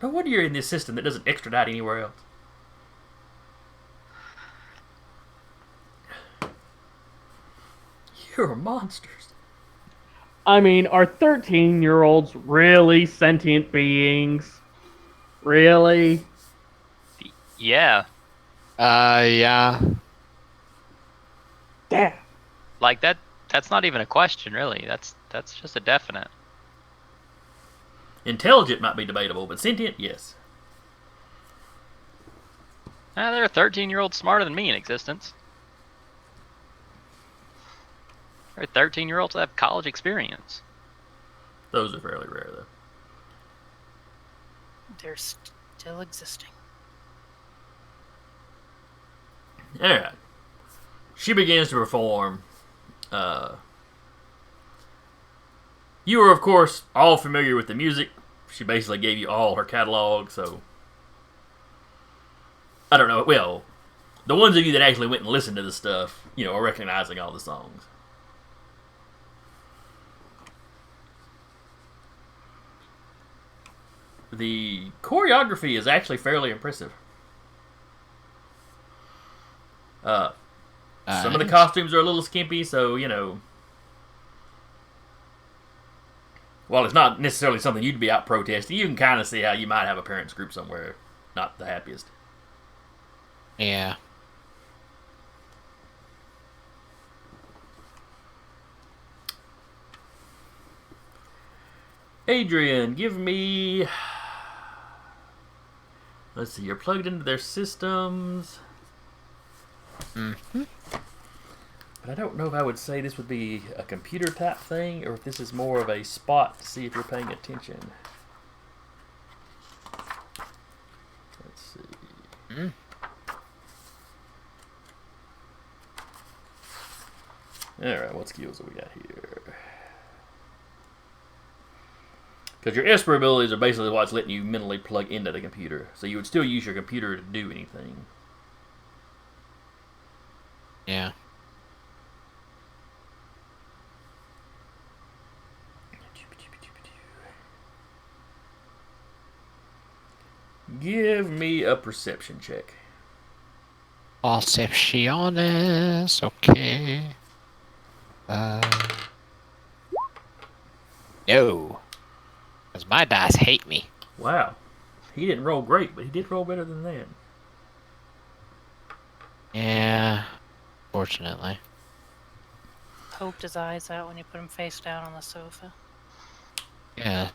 C: No wonder you're in this system that doesn't extradite anywhere else. You're monsters.
F: I mean, are 13-year-olds really sentient beings? Really?
D: Yeah,
E: Yeah.
F: Damn.
D: like that's not even a question, really. That's just a definite.
C: Intelligent might be debatable, but sentient, yes.
D: There are 13-year-olds smarter than me in existence. There are 13-year-olds that have college experience.
C: Those are fairly rare, though.
I: They're still existing.
C: Alright. She begins to perform. You are, of course, all familiar with the music. She basically gave you all her catalog, so... I don't know. Well, the ones of you that actually went and listened to the stuff, you know, are recognizing all the songs. The choreography is actually fairly impressive. Some of the costumes are a little skimpy, so, you know... While it's not necessarily something you'd be out protesting, you can kind of see how you might have a parents group somewhere not the happiest.
E: Yeah.
C: Adrian, give me... Let's see, you're plugged into their systems.
E: Mm-hmm.
C: But I don't know if I would say this would be a computer type thing or if this is more of a spot to see if you're paying attention. Let's see.
E: Mm.
C: Alright, what skills do we got here? Because your Esper abilities are basically what's letting you mentally plug into the computer. So you would still use your computer to do anything.
E: Yeah.
C: Give me a perception check.
E: Percepciones. Okay. No. Because my dice hate me.
C: Wow. He didn't roll great, but he did roll better than that.
E: Yeah. Fortunately.
I: Poked his eyes out when you put him face down on the sofa.
E: Yeah.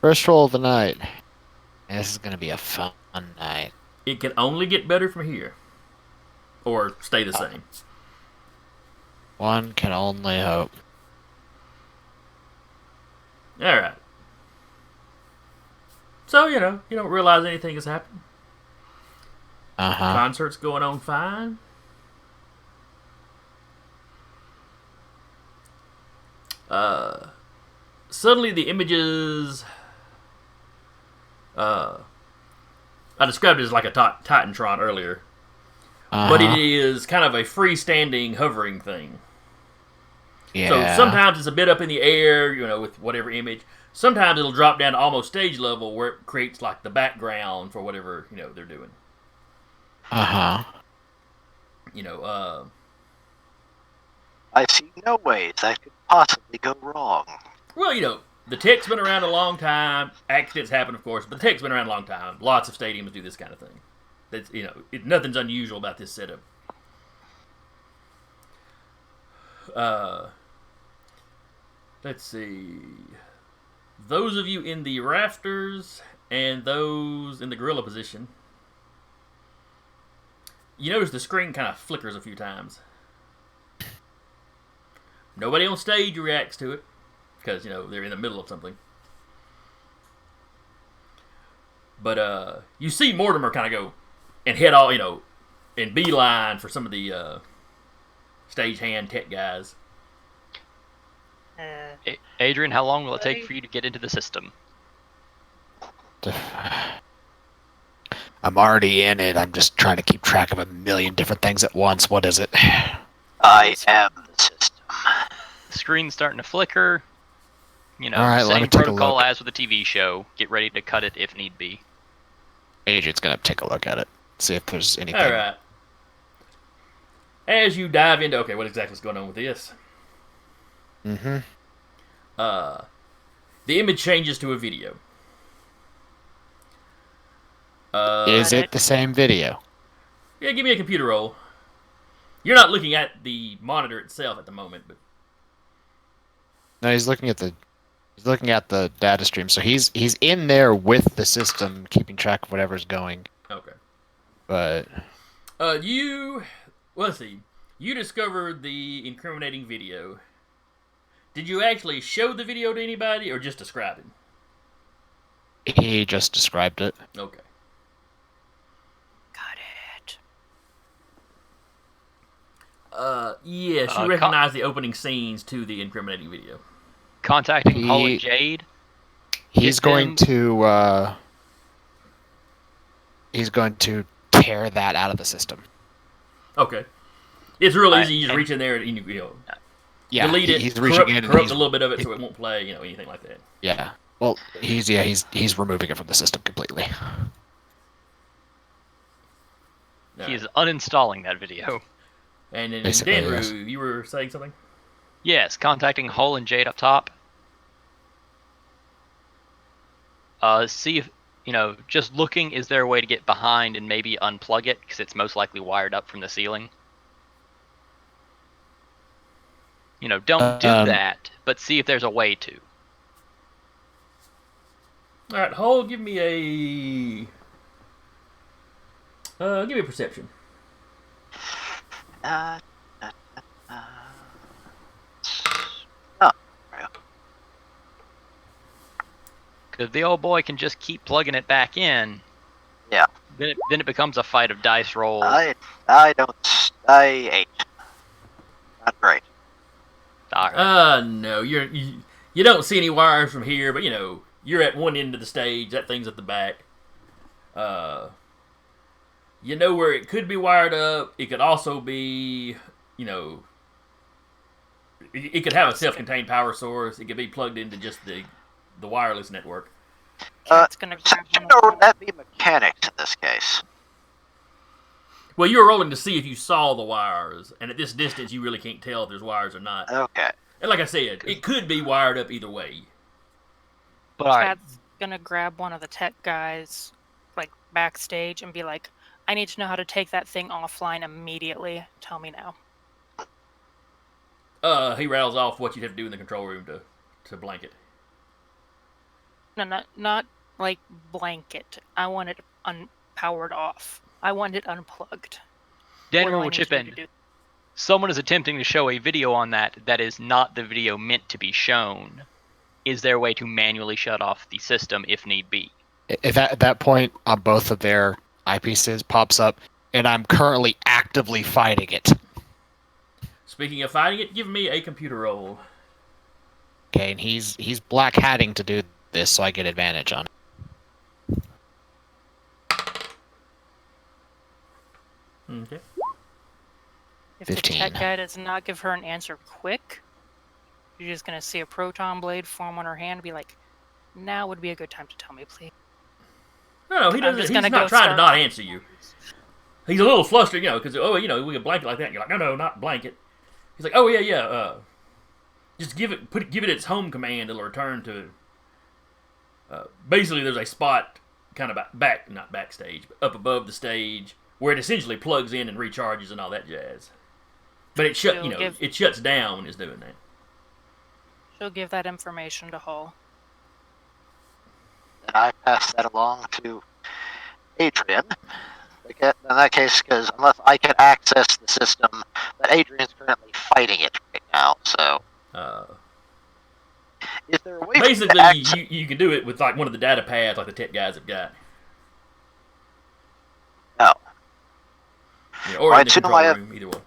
E: First roll of the night. This is gonna be a fun night.
C: It can only get better from here. Or stay the same.
E: One can only hope.
C: Alright. So, you don't realize anything has happened.
E: Uh-huh.
C: Concert's going on fine. Suddenly the images... I described it as like a Titantron earlier. But it is kind of a freestanding hovering thing.
E: Yeah.
C: So sometimes it's a bit up in the air, with whatever image. Sometimes it'll drop down to almost stage level where it creates like the background for whatever, they're doing.
E: Uh-huh.
H: I see no ways that could possibly go wrong.
C: Well, the tech's been around a long time. Accidents happen, of course, but the tech's been around a long time. Lots of stadiums do this kind of thing. That's, nothing's unusual about this setup. Let's see. Those of you in the rafters and those in the gorilla position, you notice the screen kind of flickers a few times. Nobody on stage reacts to it because, they're in the middle of something. But you see Mortimer kind of go and head all, and beeline for some of the stagehand tech guys.
D: Adrian, how long will it take for you to get into the system?
E: I'm already in it. I'm just trying to keep track of a million different things at once. What is it?
H: I am the system.
D: The screen's starting to flicker.
E: All right, let
D: same
E: me take a
D: protocol
E: look.
D: as with a TV show. Get ready to cut it if need be.
E: Agent's gonna take a look at it. See if there's anything.
C: All right. As you dive into, okay, what exactly is going on with this?
E: Mm-hmm.
C: The image changes to a video.
E: Is it the same video?
C: Yeah, give me a computer roll. You're not looking at the monitor itself at the moment, but
E: No, he's looking at the data stream. So he's in there with the system, keeping track of whatever's going.
C: okay.
E: But
C: let's see. You discovered the incriminating video. Did you actually show the video to anybody, or just describe it?
E: he just described it.
C: Okay.
I: Got it.
C: Yes, you recognize the opening scenes to the incriminating video.
D: Contacting Hull and Jade.
E: He's
D: Get
E: going
D: them-
E: to tear that out of the system.
C: Okay. It's real easy. You just reach in there and
E: Yeah,
C: delete it.
E: he's reaching
C: corrupt,
E: in and
C: corrupt
E: he's,
C: a little bit of it so it won't play. Anything like that.
E: yeah. Well, he's removing it from the system completely.
D: He is uninstalling that video.
C: And then
E: Basically,
C: Danru,
E: yes.
C: you were saying something?
D: Yes, contacting Hull and Jade up top. See if, just looking, is there a way to get behind and maybe unplug it? Because it's most likely wired up from the ceiling. Don't do that, but see if there's a way to.
C: All right, Hull, give me a perception.
H: Oh,
D: Because the old boy can just keep plugging it back in.
H: Yeah.
D: Then it becomes a fight of dice rolls.
H: I ain't. Not great.
D: Alright.
C: No, you don't see any wires from here, but you're at one end of the stage. That thing's at the back. You know where it could be wired up. It could also be, it could have a self-contained power source. It could be plugged into just the wireless network.
I: Cat's gonna grab
H: Section,
I: one
H: or
I: of
H: would that be mechanics in this case?
C: Well, you're rolling to see if you saw the wires, and at this distance, you really can't tell if there's wires or not.
H: Okay.
C: And like I said, it could be wired up either way.
D: But all right,
I: Cat's gonna grab one of the tech guys, like backstage, and be like, "I need to know how to take that thing offline immediately. Tell me now."
C: He rattles off what you'd have to do in the control room to blank it.
I: No, not like blanket. I want it unpowered off. I want it unplugged. What
D: Denver
I: do I
D: will
I: need
D: chip
I: to do
D: in.
I: to do-
D: Someone is attempting to show a video on that is not the video meant to be shown. Is there a way to manually shut off the system if need be?
E: If at that point on both of their eyepieces pops up, and I'm currently actively fighting it.
C: Speaking of fighting it, give me a computer roll.
E: Okay, and he's black hatting to do this, so I get advantage on it.
C: Okay.
I: If the
E: 15.
I: tech guy does not give her an answer quick, you're just gonna see a proton blade form on her hand and be like, "Now would be a good time to tell me, please."
C: No, he
I: I'm
C: doesn't.
I: just
C: He's
I: gonna
C: not
I: go
C: trying to
I: start-
C: not answer you. He's a little flustered, because we can blanket like that. And you're like, no, not blanket. He's like, oh yeah. Just give it its home command. It'll return to. Basically, there's a spot kind of not backstage, but up above the stage where it essentially plugs in and recharges and all that jazz. But it it shuts down when it's doing that.
I: She'll give that information to Hall.
H: And I pass that along to Adrian. In that case, because unless I can access the system, but Adrian's currently fighting it right now, so. Is there a way
C: Basically,
H: to access...
C: you can do it with like one of the data pads, like the tech guys have got.
H: No.
C: Yeah, or
H: I
C: in the
H: assume
C: control room, either one.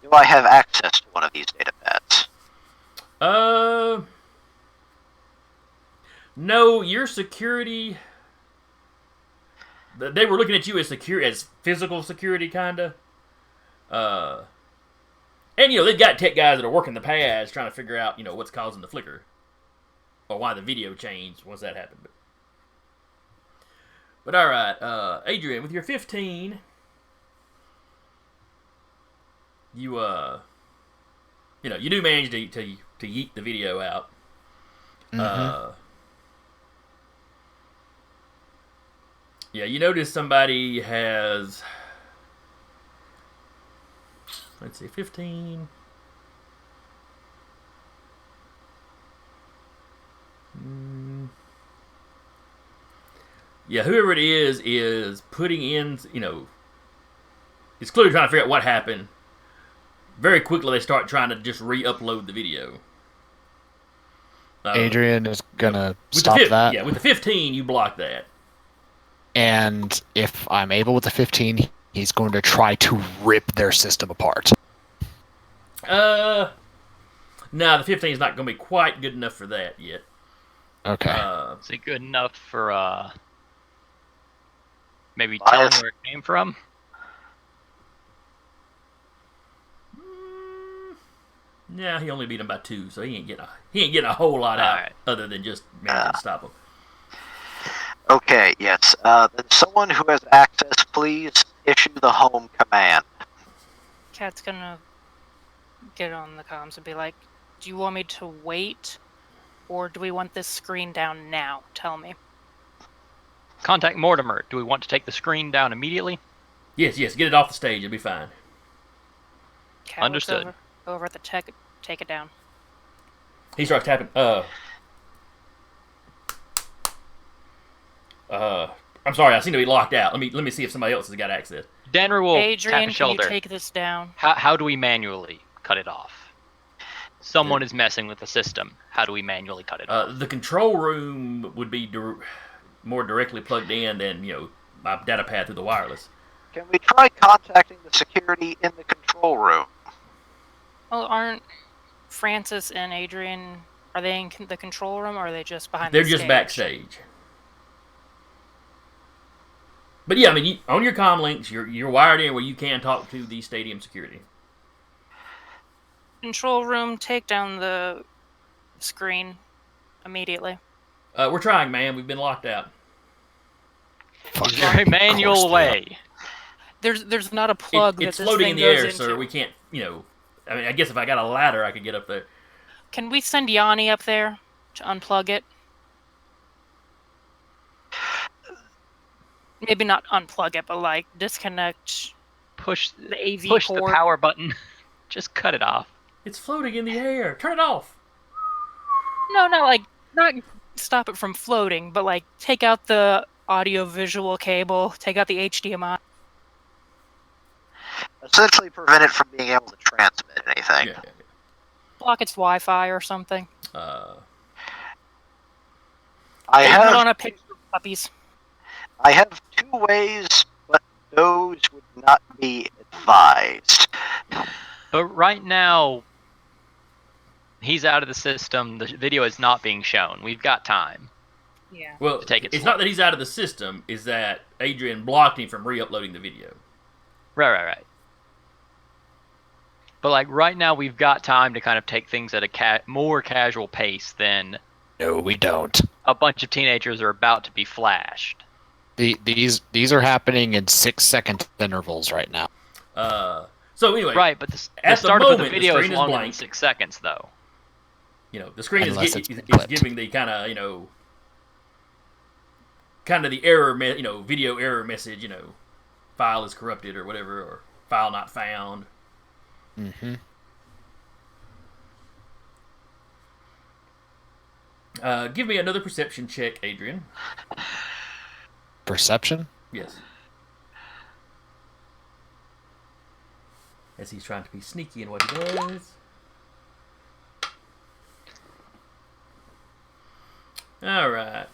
H: Do I have access to one of these data pads?
C: No, your security. They were looking at you as physical security, kinda. And they've got tech guys that are working the pads, trying to figure out what's causing the flicker, or why the video changed once that happened. But all right, Adrian, with your 15, you do manage to yeet the video out.
E: Mm-hmm.
C: Yeah, you notice somebody has, let's see, 15. Yeah, whoever it is putting in, it's clearly trying to figure out what happened. Very quickly, they start trying to just re-upload the video.
E: Adrian is gonna
C: with
E: stop that.
C: Yeah, with the 15, you block that.
E: And if I'm able with the 15, he's going to try to rip their system apart.
C: No, the 15 is not going to be quite good enough for that yet.
E: Okay.
D: Is it good enough for maybe telling where it came from?
C: Yeah, he only beat him by 2, so he ain't getting a whole lot out
D: right.
C: other than just managing to stop him.
H: Okay, yes. Then someone who has access, please issue the home command.
I: Cat's gonna get on the comms and be like, "Do you want me to wait, or do we want this screen down now? Tell me."
D: Contact Mortimer. Do we want to take the screen down immediately?
C: Yes, get it off the stage. It'll be fine.
I: Cat looks
D: Understood.
I: over at the tech. Take it down.
C: He starts tapping. I'm sorry, I seem to be locked out. Let me see if somebody else has got access.
D: Danner will tap
I: Adrian,
D: his
I: can you
D: shoulder.
I: take this down?
D: How do we manually cut it off? Someone is messing with the system. How do we manually cut it off?
C: The control room would be more directly plugged in than my data pad through the wireless.
H: Can we try contacting the security in the control room?
I: Well, aren't Francis and Adrian, are they in the control room, or are they just behind
C: They're
I: the
C: just
I: stage?
C: backstage. But yeah, I mean, on your comm links, you're wired in where you can talk to the stadium security.
I: Control room, take down the screen immediately.
C: We're trying, ma'am. We've been locked out.
E: Fuck,
D: Is there a manual
E: course they are.
D: way?
I: There's not a plug
C: It's
I: that this
C: floating
I: thing
C: in the
I: goes
C: air,
I: into.
C: sir. We can't, I mean, I guess if I got a ladder, I could get up there.
I: Can we send Yanni up there to unplug it? Maybe not unplug it, but like disconnect
D: Push
I: the AV
D: push the
I: port.
D: power button. Just cut it off.
C: It's floating in the air. Turn it off.
I: No, not stop it from floating, but like take out the audio-visual cable, take out the HDMI.
H: Essentially prevent it from being able to transmit anything.
C: Yeah.
I: Block its Wi-Fi or something.
H: I
I: Put
H: have
I: on a picture of puppies.
H: I have 2 ways, but those would not be advised.
D: But right now, he's out of the system. The video is not being shown. We've got time.
I: Yeah.
C: Well,
D: To take it
C: it's
D: slow.
C: not that he's out of the system. Is that Adrian blocked him from re-uploading the video.
D: Right. But like right now, we've got time to kind of take things at a more casual pace than
E: No, we don't.
D: a bunch of teenagers are about to be flashed.
E: These are happening in 6-second intervals right now.
C: So anyway,
D: Right, but the
C: at the
D: start of the
C: moment, the
D: video is
C: screen is
D: longer than
C: blank.
D: 6 seconds, though.
C: The screen
E: Unless
C: is
E: it's clipped.
C: giving the kind of kind of the error, video error message. File is corrupted or whatever, or file not found.
E: Mm-hmm.
C: Give me another perception check, Adrian.
E: Perception?
C: Yes. As he's trying to be sneaky in what he does. All right.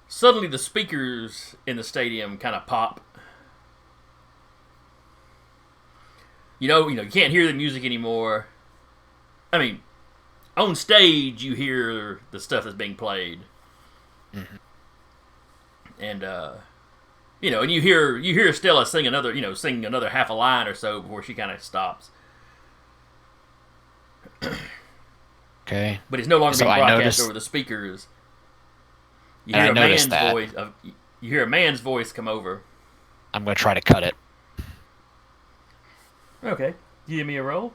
C: Suddenly, the speakers in the stadium kind of pop. You can't hear the music anymore. I mean, on stage, you hear the stuff that's being played, and and you hear Stella sing another half a line or so before she kind of stops.
E: Okay.
C: But it's no longer
E: So
C: being
E: I
C: broadcast
E: noticed-
C: over the speakers. You
E: And
C: hear
E: I
C: a man's
E: noticed that.
C: voice. You hear a man's voice come over.
E: I'm going to try to cut it.
C: Okay, give me a roll.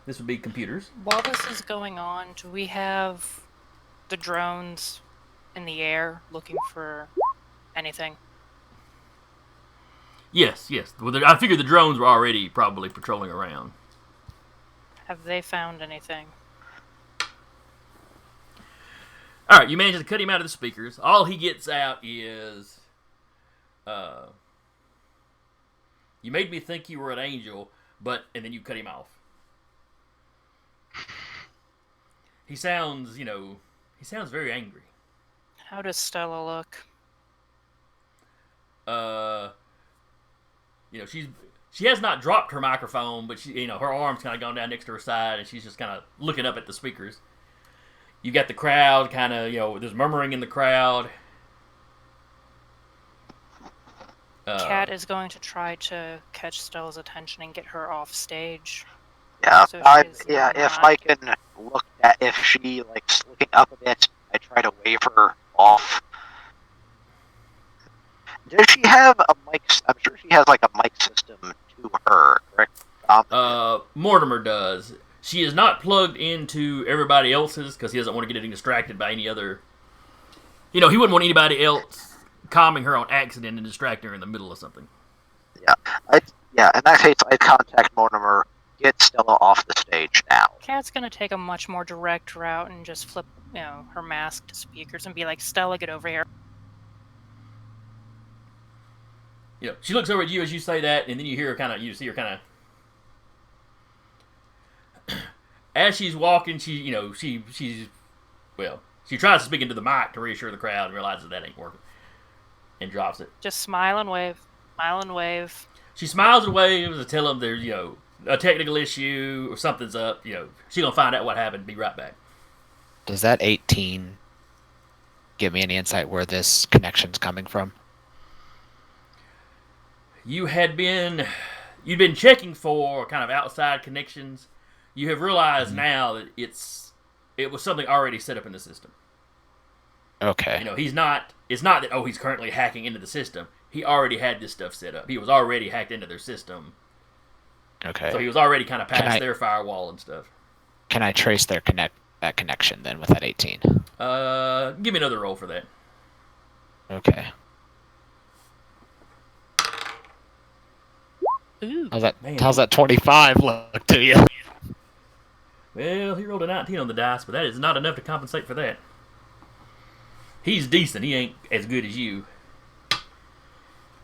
C: This would be computers.
I: While this is going on, do we have the drones in the air looking for anything?
C: Yes. Well, I figured the drones were already probably patrolling around.
I: Have they found anything?
C: All right, you managed to cut him out of the speakers. All he gets out is, "You made me think you were an angel, and then you cut him off." He sounds very angry.
I: How does Stella look?
C: She has not dropped her microphone, but her arm's kind of gone down next to her side, and she's just kind of looking up at the speakers. You got the crowd kind of, there's murmuring in the crowd.
I: Kat is going to try to catch Stella's attention and get her off stage.
H: Yeah,
I: So she's
H: if
I: not-
H: I can look at if she likes looking up a bit, I try to wave her off. Does she have a mic? I'm sure she has like a mic system to her, correct?
C: Mortimer does. She is not plugged into everybody else's because he doesn't want to get getting distracted by any other. He wouldn't want anybody else calming her on accident and distracting her in the middle of something.
H: Yeah. In that case, I contact Mortimer. Get Stella off the stage now.
I: Kat's going to take a much more direct route and just flip, her mask to speakers and be like, Stella, get over here.
C: She looks over at you as you say that, and then you see her kind of. As she's walking, she tries to speak into the mic to reassure the crowd and realizes that ain't working, and drops it.
I: Just smile and wave. Smile and wave.
C: She smiles and waves to tell them there's a technical issue or something's up. She's gonna find out what happened. Be right back.
E: Does that 18 give me any insight where this connection's coming from?
C: you'd been checking for kind of outside connections. You have realized now that it was something already set up in the system.
E: Okay.
C: You know, it's not that he's currently hacking into the system. He already had this stuff set up. He was already hacked into their system.
E: Okay.
C: So he was already kind of past their firewall and stuff.
E: Can I trace that connection then with that 18?
C: Give me another roll for that.
E: Okay.
I: Ooh.
E: How's that 25 look to you?
C: Well, he rolled a 19 on the dice, but that is not enough to compensate for that. He's decent. He ain't as good as you.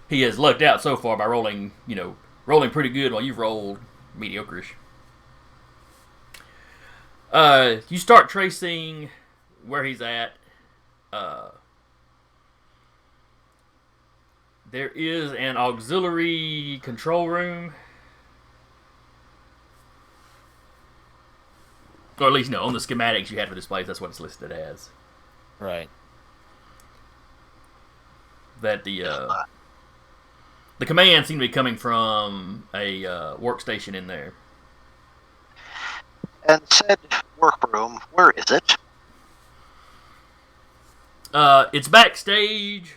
C: He has lucked out so far by rolling pretty good while you've rolled mediocre-ish. You start tracing where he's at. There is an auxiliary control room. Or at least, no, on the schematics you had for this place, that's what it's listed as.
E: Right.
C: That the command seemed to be coming from a workstation in there.
H: And said workroom, where is it?
C: It's backstage.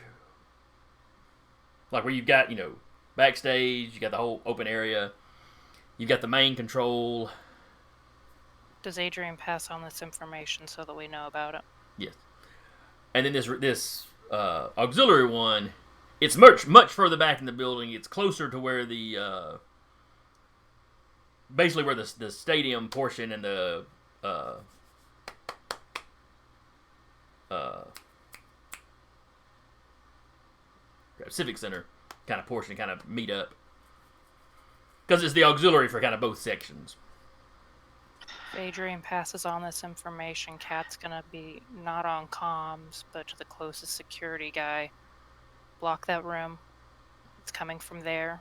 C: Like where you've got, backstage, you got the whole open area. You've got the main control.
I: Does Adrian pass on this information so that we know about it?
C: Yes. And then this auxiliary one, it's much further back in the building. It's closer to where basically where the stadium portion and the Civic Center kind of portion kind of meet up. Because it's the auxiliary for kind of both sections.
I: If Adrian passes on this information, Kat's gonna be not on comms, but to the closest security guy. Block that room. It's coming from there.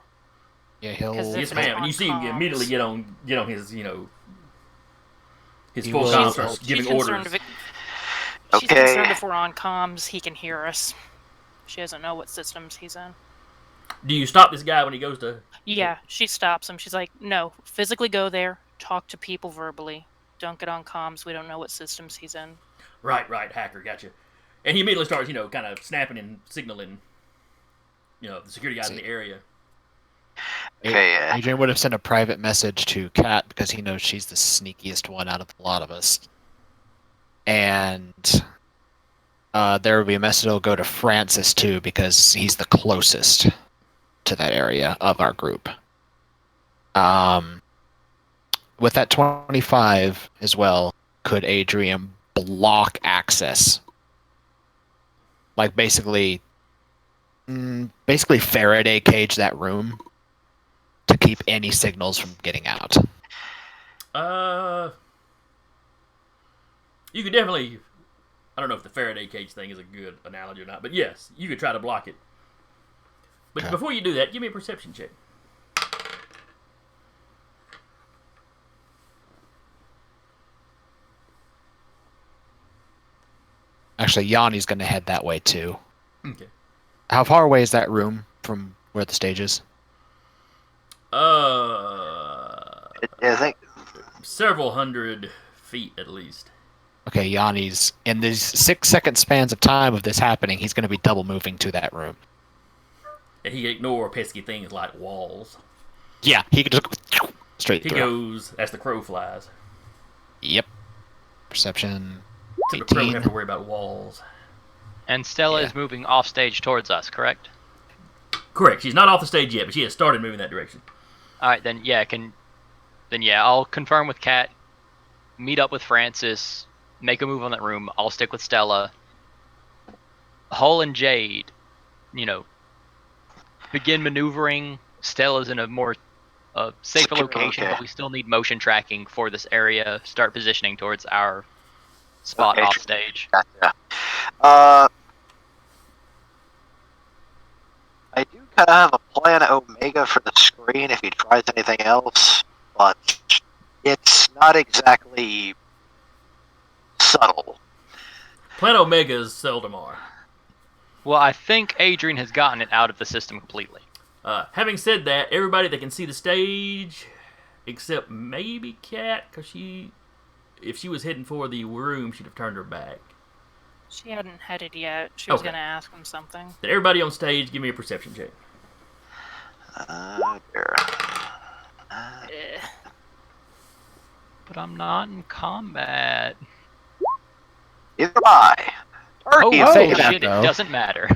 E: Yeah, he'll.
C: Yes, ma'am. And you see him immediately get on his his
E: He
C: full
E: will-
C: comms, starts giving orders.
I: She's
H: Okay.
I: concerned if we're on comms, he can hear us. She doesn't know what systems he's in.
C: Do you stop this guy when he goes to?
I: Yeah, she stops him. She's like, no, physically go there, talk to people verbally. Don't get on comms. We don't know what systems he's in.
C: Right, hacker, gotcha. And he immediately starts, kind of snapping and signaling, the security guys in the area.
H: Okay,
E: Adrian would have sent a private message to Kat because he knows she's the sneakiest one out of a lot of us. And there will be a message that will go to Francis too because he's the closest to that area of our group. With that 25 as well, could Adrian block access? Like basically Faraday cage that room to keep any signals from getting out.
C: You could definitely. I don't know if the Faraday cage thing is a good analogy or not, but yes, you could try to block it. But
E: Okay.
C: before you do that, give me a perception check.
E: Actually, Yanni's going to head that way too.
C: Okay.
E: How far away is that room from where the stage is?
H: I think
C: Several hundred feet at least.
E: Okay, Yanni's in these 6-second spans of time of this happening, he's going to be double moving to that room.
C: And he can ignore pesky things like walls.
E: Yeah, he could just go straight
C: He
E: through.
C: goes as the crow flies.
E: Yep. Perception.
C: Except the crow would
E: 18.
C: have to worry about walls.
D: And Stella
E: Yeah.
D: is moving off stage towards us, correct?
C: Correct. She's not off the stage yet, but she has started moving that direction.
D: All right, then I'll confirm with Kat, meet up with Francis, make a move on that room. I'll stick with Stella. Hull and Jade, begin maneuvering. Stella's in a more safer
H: Secure,
D: location,
H: okay.
D: but we still need motion tracking for this area. Start positioning towards our spot
H: Okay,
D: off
H: sure.
D: stage.
H: Gotcha. I do kind of have a plan Omega for the screen if he tries anything else, but it's not exactly subtle.
C: Plan Omegas seldom are.
D: Well, I think Adrian has gotten it out of the system completely.
C: Having said that, everybody that can see the stage, except maybe Kat, because if she was heading for the room, she'd have turned her back.
I: She hadn't headed yet. She was
C: Okay.
I: gonna ask him something.
C: Then everybody on stage, give me a perception check.
H: There.
I: Eh.
D: But I'm not in combat.
H: Either am I.
D: Oh,
H: Turkey,
E: say that,
D: shit,
E: though.
D: it doesn't matter.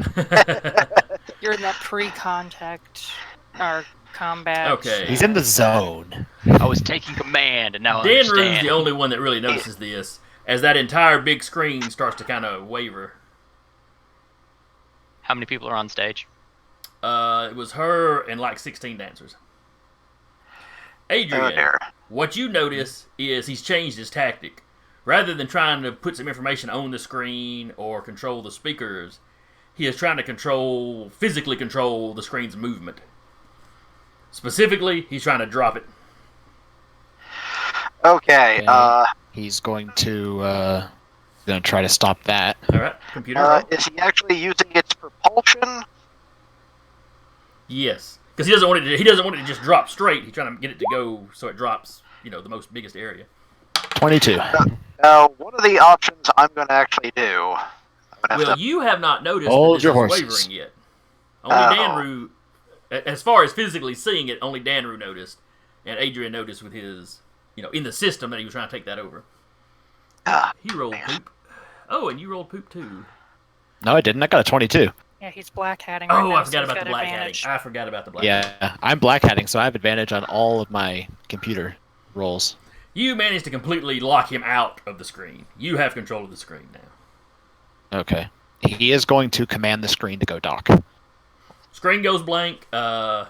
I: You're in that pre-contact or combat.
C: Okay.
E: He's in the zone.
D: I was taking command, and now I
C: Danru's
D: understand.
C: the only one that really notices this, as that entire big screen starts to kind of waver.
D: How many people are on stage?
C: It was her and like 16 dancers. Adrian,
H: Oh, dear.
C: what you notice is he's changed his tactic. Rather than trying to put some information on the screen or control the speakers, he is trying to physically control the screen's movement. Specifically, he's trying to drop it.
H: Okay.
E: He's going to try to stop that.
C: All right, computer. roll.
H: Is he actually using its propulsion?
C: Yes, because he doesn't want it to just drop straight. He's trying to get it to go so it drops, the most biggest area.
E: 22.
H: One of the options I'm going to actually do. I'm gonna
C: Well,
H: have to,
C: you have not noticed
E: Hold
C: that
E: your
C: this is
E: horses.
C: wavering yet. Only Danru, as far as physically seeing it, only Danru noticed, and Adrian noticed with his, in the system that he was trying to take that over. He rolled poop. Oh, and you rolled poop too.
E: No, I didn't. I got a 22.
I: Yeah, he's black hatting. Right
C: Oh,
I: now,
C: I
I: so
C: forgot
I: he's
C: about the
I: got
C: black hatting.
I: advantage.
C: I forgot about the black hatting.
E: Yeah, I'm black hatting, so I have advantage on all of my computer rolls.
C: You managed to completely lock him out of the screen. You have control of the screen now.
E: Okay. He is going to command the screen to go dock.
C: Screen goes blank, and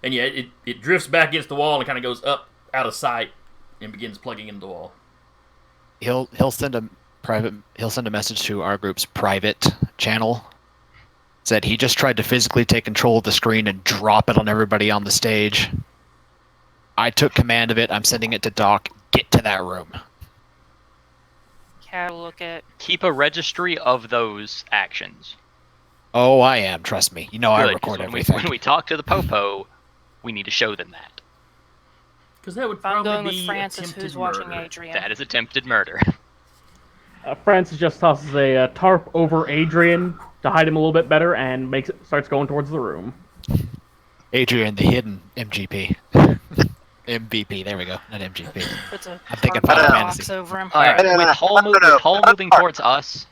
C: yeah, it drifts back against the wall and kind of goes up out of sight and begins plugging into the wall.
E: He'll send a message to our group's private channel. Said he just tried to physically take control of the screen and drop it on everybody on the stage. I took command of it. I'm sending it to Doc. Get to that room.
I: Cat will look at.
D: Keep a registry of those actions.
E: Oh, I am. Trust me. I
D: Good, 'cause
E: record
D: when
E: everything.
D: when we talk to the Popo, we need to show them that.
C: Because that would
I: If I'm going
C: probably
I: with
C: be
I: Francis,
C: attempted
I: who's watching
C: murder.
I: Adrian.
D: That is attempted murder.
F: Francis just tosses a tarp over Adrian to hide him a little bit better and starts going towards the room.
E: Adrian, the hidden MGP. MVP. There we go. Not MGP.
I: Puts a
E: I'm thinking
I: tarp
E: Final
I: box
E: Fantasy.
I: over him.
D: All right,
H: No, no,
D: with
H: no,
D: Hull,
H: no,
D: with
H: no,
D: Hull
H: no,
D: moving
H: no.
D: towards us,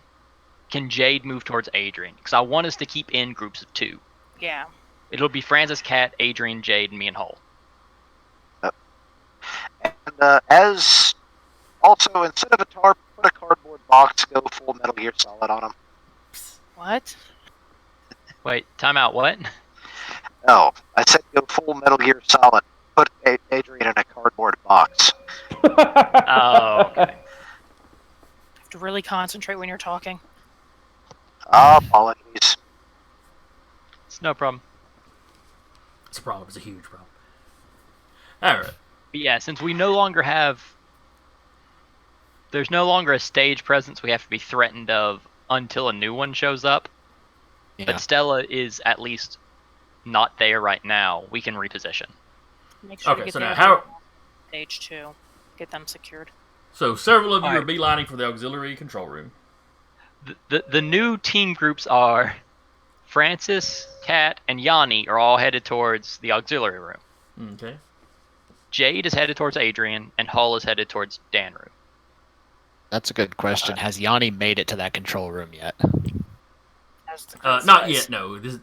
D: can Jade move towards Adrian? Because I want us to keep in groups of 2.
I: Yeah.
D: It'll be Francis, Cat, Adrian, Jade, and me and Hull.
H: And as also, instead of a tarp, put a cardboard box, go full Metal Gear Solid on him.
I: What?
D: Wait, time out. What?
H: No, I said go full Metal Gear Solid. Put Adrian in a cardboard box.
D: Oh, okay.
I: Have to really concentrate when you're talking.
H: Apologies.
D: It's no problem.
C: It's a problem. It's a huge problem. All right.
D: But yeah, since we no longer have... There's no longer a stage presence we have to be threatened of until a new one shows up.
E: Yeah.
D: But Stella is at least not there right now. We can reposition.
I: Make sure
C: Okay,
I: you get
C: so
I: the
C: now
I: other
C: how?
I: stage 2. Get them secured.
C: So several of you are
D: Alright.
C: beelining for the auxiliary control room.
D: The new team groups are Francis, Kat, and Yanni are all headed towards the auxiliary room.
C: Okay.
D: Jade is headed towards Adrian, and Hull is headed towards Danru.
E: That's a good question. Has Yanni made it to that control room yet?
I: As the group
C: Not
I: says.
C: yet. No. This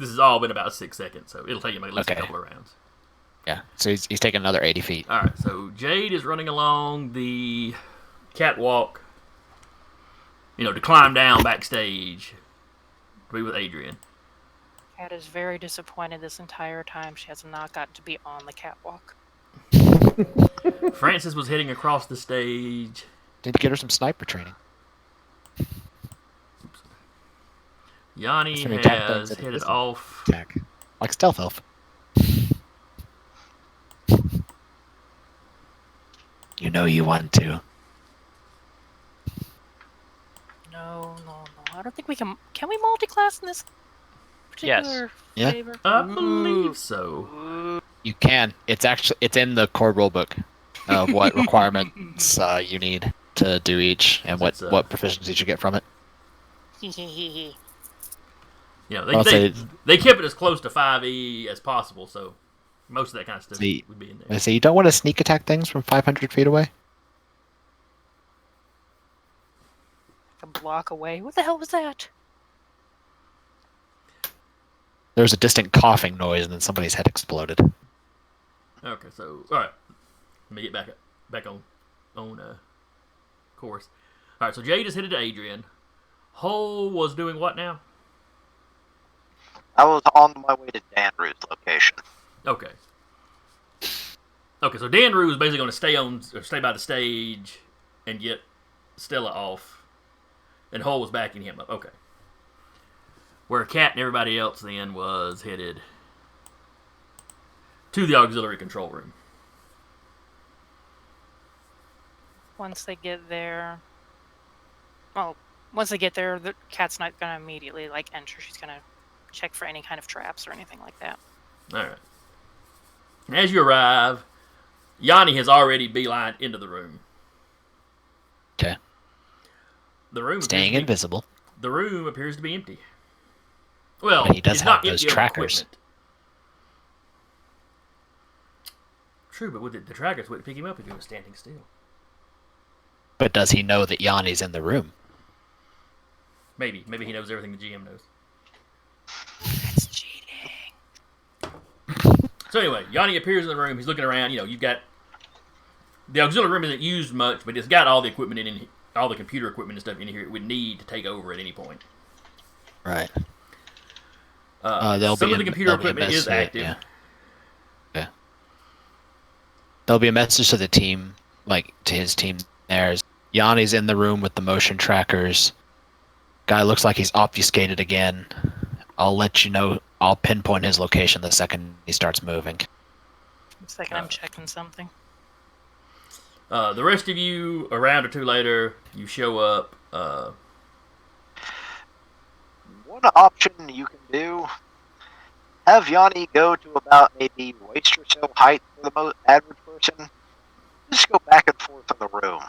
C: has all been about 6 seconds, so it'll take him at least a
E: Okay.
C: couple of rounds.
E: Yeah. So he's taking another 80 feet.
C: All right. So Jade is running along the catwalk, to climb down backstage to be with Adrian.
I: Cat is very disappointed this entire time she has not gotten to be on the catwalk.
C: Francis was heading across the stage.
E: Did get her some sniper training.
C: Yanni
E: That's when you attack
C: has
E: things at a
C: headed
E: distance.
C: off.
E: Attack. Like Stealth Elf. You know you want to.
I: No. I don't think we can. Can we multi-class in this particular
E: Yeah.
I: flavor?
C: I believe so.
E: You can. It's in the core rulebook of what requirements you need to do each and what proficiencies you get from it.
C: You know,
E: I'll say-
C: they kept it as close to 5e as possible, so most of that kind of stuff
E: See-
C: would be in
E: I
C: there.
E: say you don't want to sneak attack things from 500 feet away.
I: A block away. What the hell was that?
E: There was a distant coughing noise, and then somebody's head exploded.
C: Okay, so all right, let me get back on course. All right, so Jade is headed to Adrian. Hole was doing what now?
H: I was on my way to Danru's location.
C: Okay. Okay, so Danru is basically going to stay by the stage and get Stella off, and Hole was backing him up. Okay. Where Cat and everybody else then was headed to the auxiliary control room.
I: Once they get there, the Cat's not gonna immediately enter. She's gonna check for any kind of traps or anything like that.
C: All right. And as you arrive, Yanni has already beelined into the room.
E: Okay.
C: The room
E: Staying invisible.
C: The room appears to be empty. Well,
E: But he does
C: it's
E: have
C: not
E: those
C: empty of
E: trackers.
C: equipment. True, but the trackers wouldn't pick him up if he was standing still.
E: But does he know that Yanni's in the room?
C: Maybe he knows everything the GM knows.
I: That's cheating.
C: So anyway, Yanni appears in the room. He's looking around. You know, you've got the auxiliary room isn't used much, but it's got all the equipment in all the computer equipment and stuff in here it would need to take over at any point.
E: Right.
C: Some of the computer equipment is active.
E: Yeah. Okay. There'll be a message to the team, to his team. There's Yanni's in the room with the motion trackers. Guy looks like he's obfuscated again. I'll let you know. I'll pinpoint his location the second he starts moving.
I: The second I'm checking something.
C: The rest of you, a round or two later, you show up.
H: One option you can do, have Yanni go to about maybe waist or so height for the average person. Just go back and forth in the room.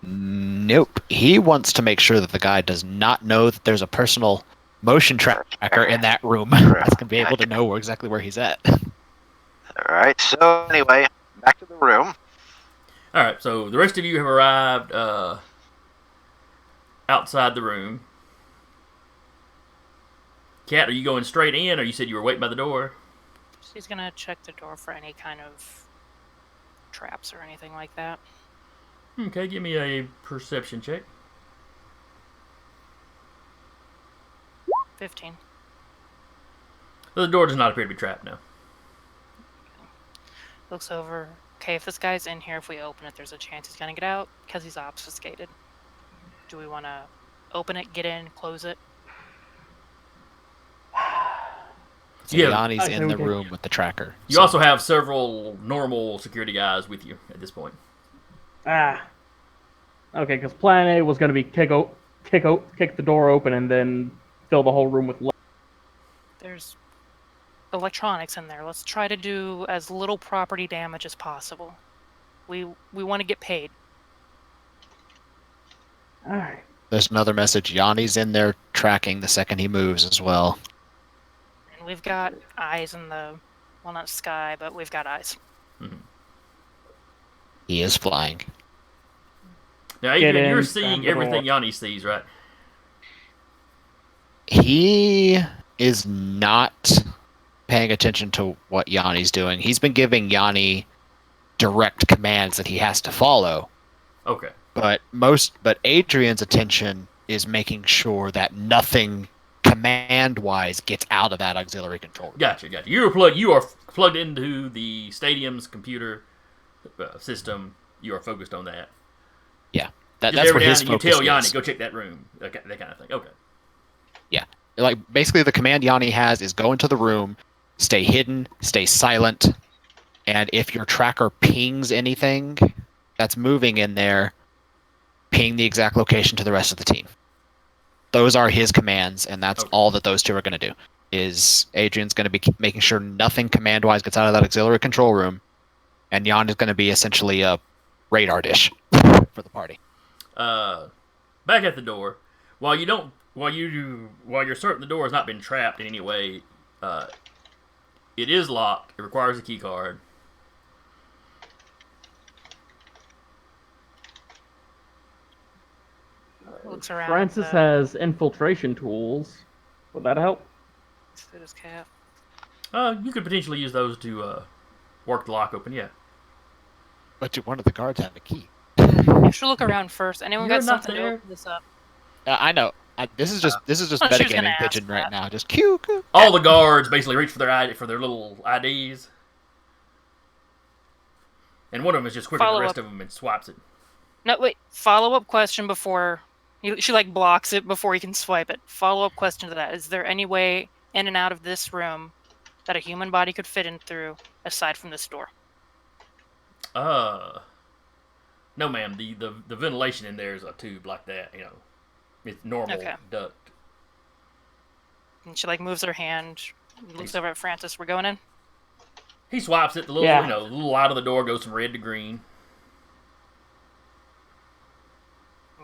E: Nope. He wants to make sure that the guy does not know that there's a personal motion tracker in that room. He's going to be able to know exactly where he's at.
H: Alright, so anyway, back to the room.
C: Alright, so the rest of you have arrived outside the room. Kat, are you going straight in, or you said you were waiting by the door?
I: She's gonna check the door for any kind of traps or anything like that.
C: Okay, give me a perception check.
I: 15.
C: The door does not appear to be trapped now.
I: Looks over. Okay, if this guy's in here, if we open it, there's a chance he's gonna get out because he's obfuscated. Do we want to open it, get in, close it?
E: So
C: Yeah,
E: Yanni's in the room with the tracker.
C: You also have several normal security guys with you at this point.
F: Okay, because plan A was going to be kick the door open and then fill the whole room with light.
I: There's electronics in there. Let's try to do as little property damage as possible. We want to get paid.
F: Alright.
E: There's another message. Yanni's in there tracking the second he moves as well.
I: And we've got eyes in the, well, not sky, but we've got eyes.
C: Mm-hmm.
E: He is flying.
C: Now, Adrian, you're seeing everything Yanni sees, right?
E: He is not paying attention to what Yanni's doing. He's been giving Yanni direct commands that he has to follow.
C: Okay.
E: But Adrian's attention is making sure that nothing command-wise gets out of that auxiliary control room.
C: Gotcha. You are plugged into the stadium's computer system. You are focused on that.
E: Yeah,
C: Just
E: that's
C: every
E: where
C: now
E: his
C: and then
E: focus
C: you tell Yanni,
E: is.
C: go check that room. Okay, that kind of thing. Okay.
E: Yeah, basically the command Yanni has is go into the room, stay hidden, stay silent, and if your tracker pings anything that's moving in there, ping the exact location to the rest of the team. those are his commands, and that's
C: Okay.
E: all that those two are going to do. Is Adrian's going to be making sure nothing command-wise gets out of that auxiliary control room, and Jan is going to be essentially a radar dish for the party.
C: Back at the door, while you're certain the door has not been trapped in any way, it is locked. It requires a key card.
I: Looks around.
F: Francis has infiltration tools. Would that help?
I: So does Cap.
C: You could potentially use those to work the lock open. Yeah.
E: But one of the guards have a key.
I: You should look around first. Anyone
C: You're
I: got
C: not
I: something to
C: there.
I: open this up?
E: I know. This is just
I: Oh, she was gonna
E: metagaming
I: ask
E: pigeon right
I: that.
E: now. Just cue.
C: All the guards basically reach for their little IDs, and one of them is just quicker than
I: Follow
C: the rest
I: up.
C: of them and swipes it.
I: No, wait. Follow-up question before... She, like, blocks it before he can swipe it. Follow-up question to that. Is there any way in and out of this room that a human body could fit in through, aside from this door?
C: No, ma'am. The ventilation in there is a tube like that. You know, it's normal
I: Okay.
C: duct.
I: And she, like, moves her hand, looks over at Francis. We're going in?
C: He swipes it. The little
F: Yeah.
C: the little light of the door goes from red to green.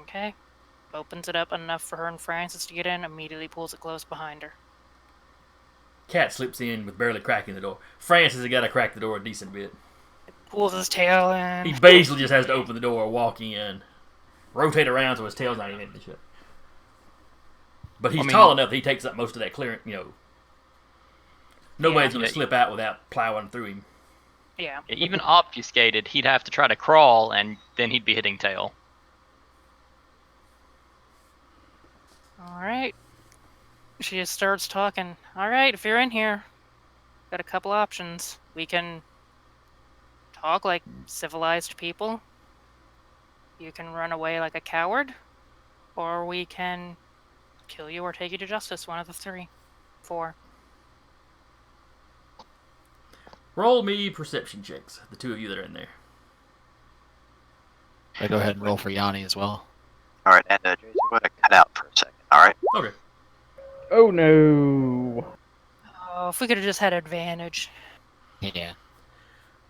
I: Okay. Opens it up enough for her and Francis to get in, immediately pulls it closed behind her.
C: Cat slips in with barely cracking the door. Francis has got to crack the door a decent bit.
I: Pulls his tail in.
C: He basically just has to open the door, walk in, rotate around so his tail's not even in the shut. But he's tall enough that he takes up most of that clearance, Nobody's going to slip out without plowing through him.
I: Yeah.
D: Even obfuscated, he'd have to try to crawl, and then he'd be hitting tail.
I: Alright. She just starts talking. Alright, if you're in here, got a couple options. We can talk like civilized people. You can run away like a coward. Or we can kill you or take you to justice. One of the 3. 4.
C: Roll me perception checks, the two of you that are in there.
E: I go ahead and roll for Yanni as well.
H: All right, and Jason, I'm going to cut out for a second. All right.
C: Okay.
F: Oh no.
I: Oh, if we could have just had advantage.
E: Yeah.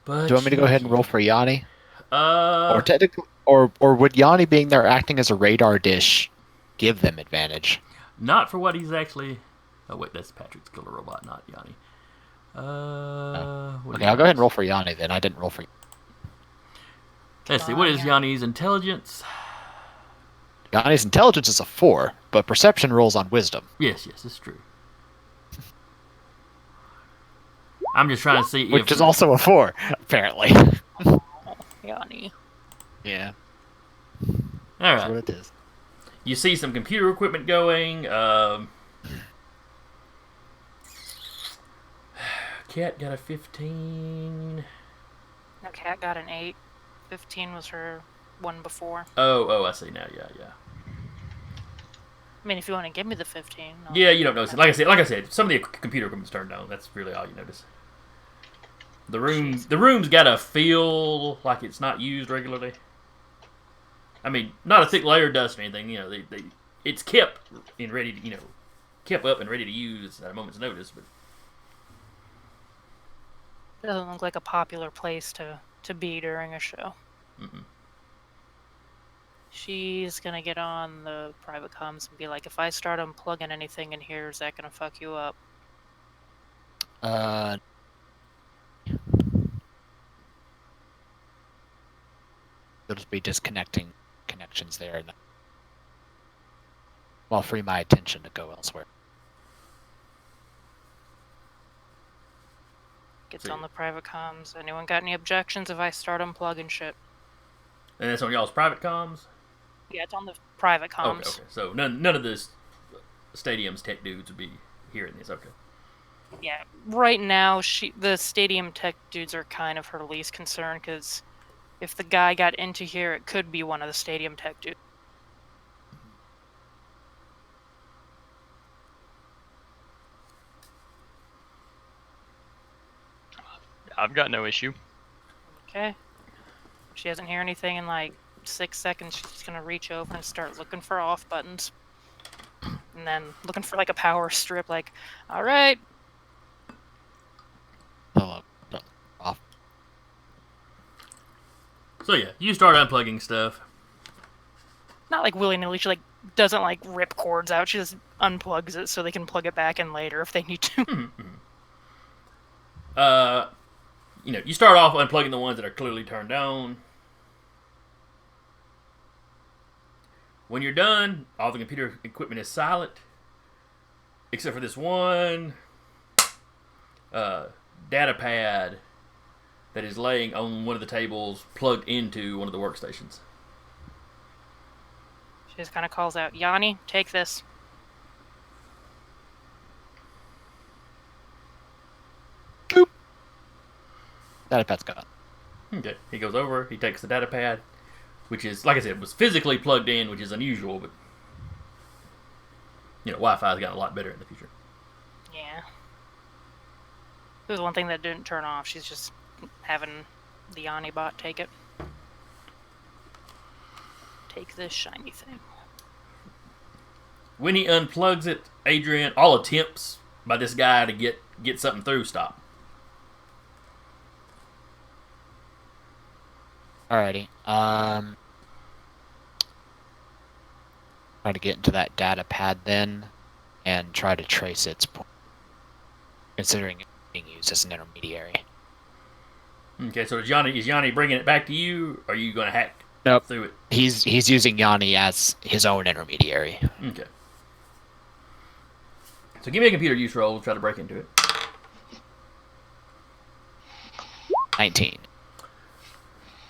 C: But
E: Do you want me to go ahead and roll for Yanni?
C: Uh,
E: Or technically, or would Yanni being there acting as a radar dish give them advantage?
C: not for what he's actually. Oh wait, that's Patrick's killer robot, not Yanni.
E: Okay, I'll go ahead and roll for Yanni then. I didn't roll for.
C: Let's see. What is Yanni's intelligence?
E: Yanni's intelligence is a 4, but perception rolls on wisdom.
C: Yes, it's true. I'm just trying to see if...
E: Which is also a 4, apparently.
I: Yanni.
E: Yeah,
C: All
E: that's
C: right.
E: what it is.
C: You see some computer equipment going. Cat got a 15.
I: No, Cat got an 8. 15 was her one before.
C: Oh, I see now. Yeah.
I: I mean, if you want to give me the 15. I'll-
C: Yeah, you don't notice it. Like I said, some of the computer equipment's turned on. That's really all you notice. The room's got a feel like it's not used regularly. I mean, not a thick layer of dust or anything. It's kept and ready to, kept up and ready to use at a moment's notice. But
I: Doesn't look like a popular place to be during a show.
C: mm-mm.
I: She's gonna get on the private comms and be like, if I start unplugging anything in here, is that gonna fuck you up?
E: There'll just be disconnecting connections there, and I'll free my attention to go elsewhere.
I: Gets on the private comms. Anyone got any objections if I start unplugging shit?
C: And that's on y'all's private comms?
I: Yeah, it's on the private comms.
C: Okay. So none of the stadium's tech dudes would be hearing this. Okay.
I: Yeah, right now, the stadium tech dudes are kind of her least concern, because if the guy got into here, it could be one of the stadium tech dudes.
D: I've got no issue.
I: Okay. If she doesn't hear anything in like 6 seconds, she's just gonna reach over and start looking for off buttons. And then looking for like a power strip, like, all right,
E: Oh, off.
C: So yeah, you start unplugging stuff.
I: not like willy-nilly. She like doesn't like rip cords out. She just unplugs it so they can plug it back in later if they need to.
C: You start off unplugging the ones that are clearly turned on. When you're done, all the computer equipment is silent, except for this one data pad that is laying on one of the tables plugged into one of the workstations.
I: She just kind of calls out, Yanni, take this.
E: Data pad's gone.
C: Okay. He goes over, he takes the data pad, which is, like I said, was physically plugged in, which is unusual, but Wi-Fi's gotten a lot better in the future.
I: Yeah. There's one thing that didn't turn off. She's just having the Yanni bot take it. Take this shiny thing.
C: When he unplugs it, Adrian, all attempts by this guy to get something through stop.
E: Alrighty. Try to get into that data pad then, and try to trace its point, considering it being used as an intermediary.
C: Okay, so is Yanni bringing it back to you, or are you going to hack
E: Nope.
C: through it?
E: He's using Yanni as his own intermediary.
C: Okay. So give me a computer use roll. We'll try to break into it.
E: 19.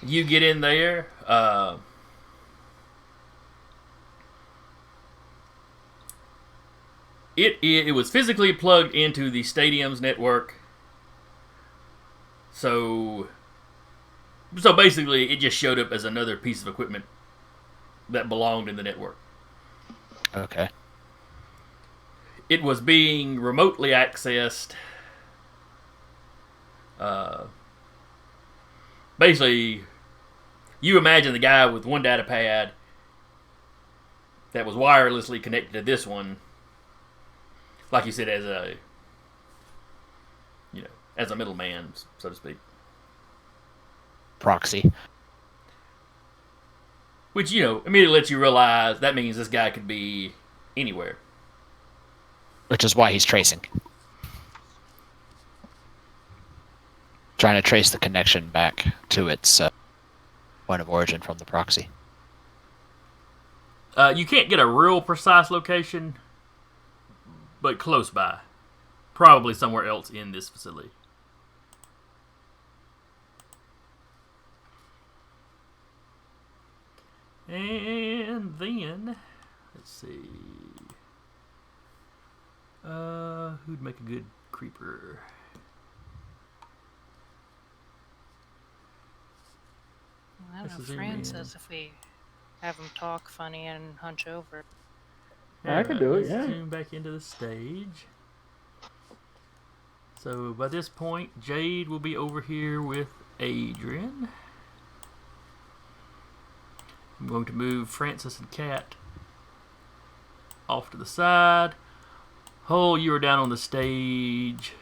C: You get in there. It was physically plugged into the stadium's network. So basically, it just showed up as another piece of equipment that belonged in the network.
E: Okay.
C: It was being remotely accessed. Basically, you imagine the guy with one data pad that was wirelessly connected to this one, like you said, as a middleman, so to speak.
E: Proxy.
C: Which, immediately lets you realize that means this guy could be anywhere.
E: Which is why he's tracing. Trying to trace the connection back to its point of origin from the proxy.
C: You can't get a real precise location, but close by. Probably somewhere else in this facility. And then, let's see. Who'd make a good creeper?
I: I don't know. Fran says if we have him talk funny and hunch over.
F: I can do it,
C: Let's
F: yeah.
C: zoom back into the stage. So by this point, Jade will be over here with Adrian. I'm going to move Francis and Kat off to the side. Hull, you are down on the stage.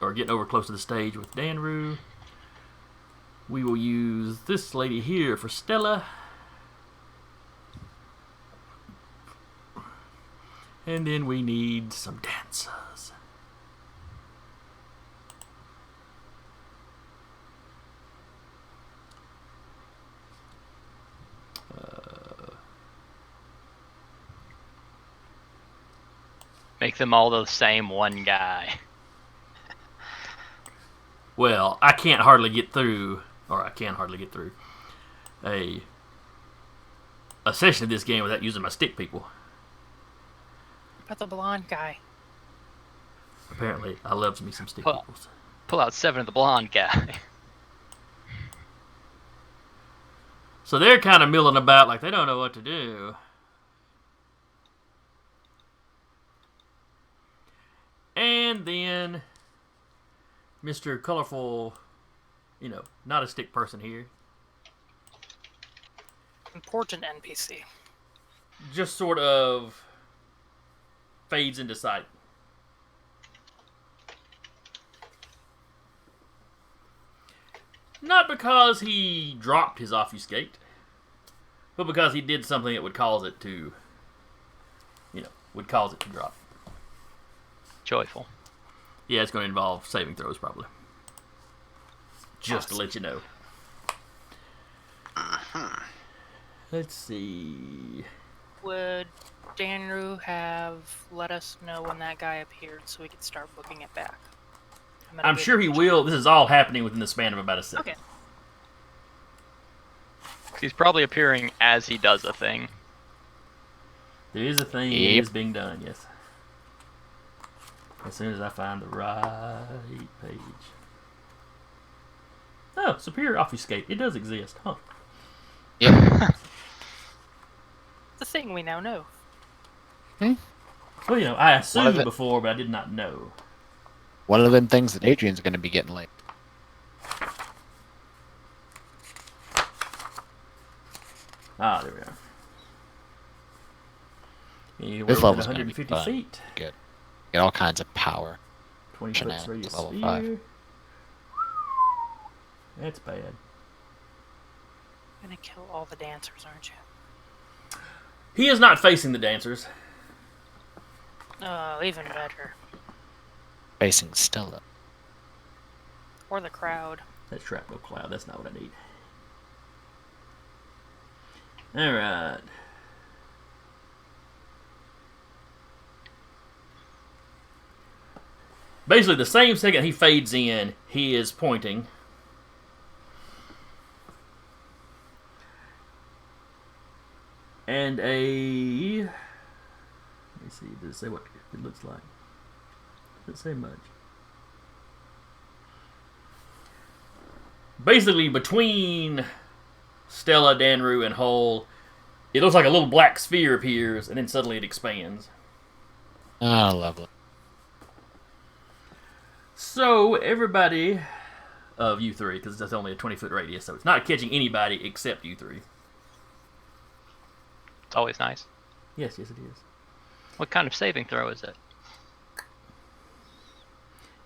C: Or getting over close to the stage with Danru. We will use this lady here for Stella. And then we need some dancers.
D: Make them all the same one guy.
C: Well, I can hardly get through a session of this game without using my stick people.
I: About the blonde guy.
C: Apparently, I loves me some stick
D: Well-
C: peoples.
D: Pull out 7 of the blonde guy.
C: So they're kind of milling about like they don't know what to do. And then Mr. Colorful, not a stick person here.
I: Important NPC.
C: just sort of fades into sight. Not because he dropped his obfuscate, but because he did something that would cause it to, would cause it to drop.
D: Joyful.
C: Yeah, it's going to involve saving throws, probably. Just to let you know. Let's see.
I: Would Danru have let us know when that guy appeared so we could start booking it back?
C: I'm sure he will. This is all happening within the span of about a second.
I: Okay.
D: He's probably appearing as he does a thing.
C: There is a thing that is being done, yes. As soon as I find the right page. Oh, Superior Obfuscate. It does exist, huh?
E: Yep.
I: The thing we now know.
C: Well, I assumed before, but I did not know.
E: One of them things that Adrian's going to be getting late.
C: Ah, there we are.
E: This
C: We're
E: level's
C: at
E: going to be
C: 150
E: fun.
C: feet.
E: Good. Get all kinds of power.
C: 20
E: Pushing
C: foot
E: out
C: radius
E: to level
C: sphere.
E: 5.
C: That's bad.
I: Gonna kill all the dancers, aren't you?
C: He is not facing the dancers.
I: Oh, even better.
E: Facing Stella.
I: Or the crowd.
C: That's Shrapnel Cloud. That's not what I need. Alright. Basically, the same second he fades in, he is pointing. And a... Let me see, does it say what it looks like? Doesn't say much. Basically, between Stella, Danru, and Hull, it looks like a little black sphere appears, and then suddenly it expands.
E: Oh, lovely.
C: So, everybody of you three, because that's only a 20-foot radius, so it's not catching anybody except you three.
D: It's always nice.
C: Yes, yes, it is.
D: What kind of saving throw is it?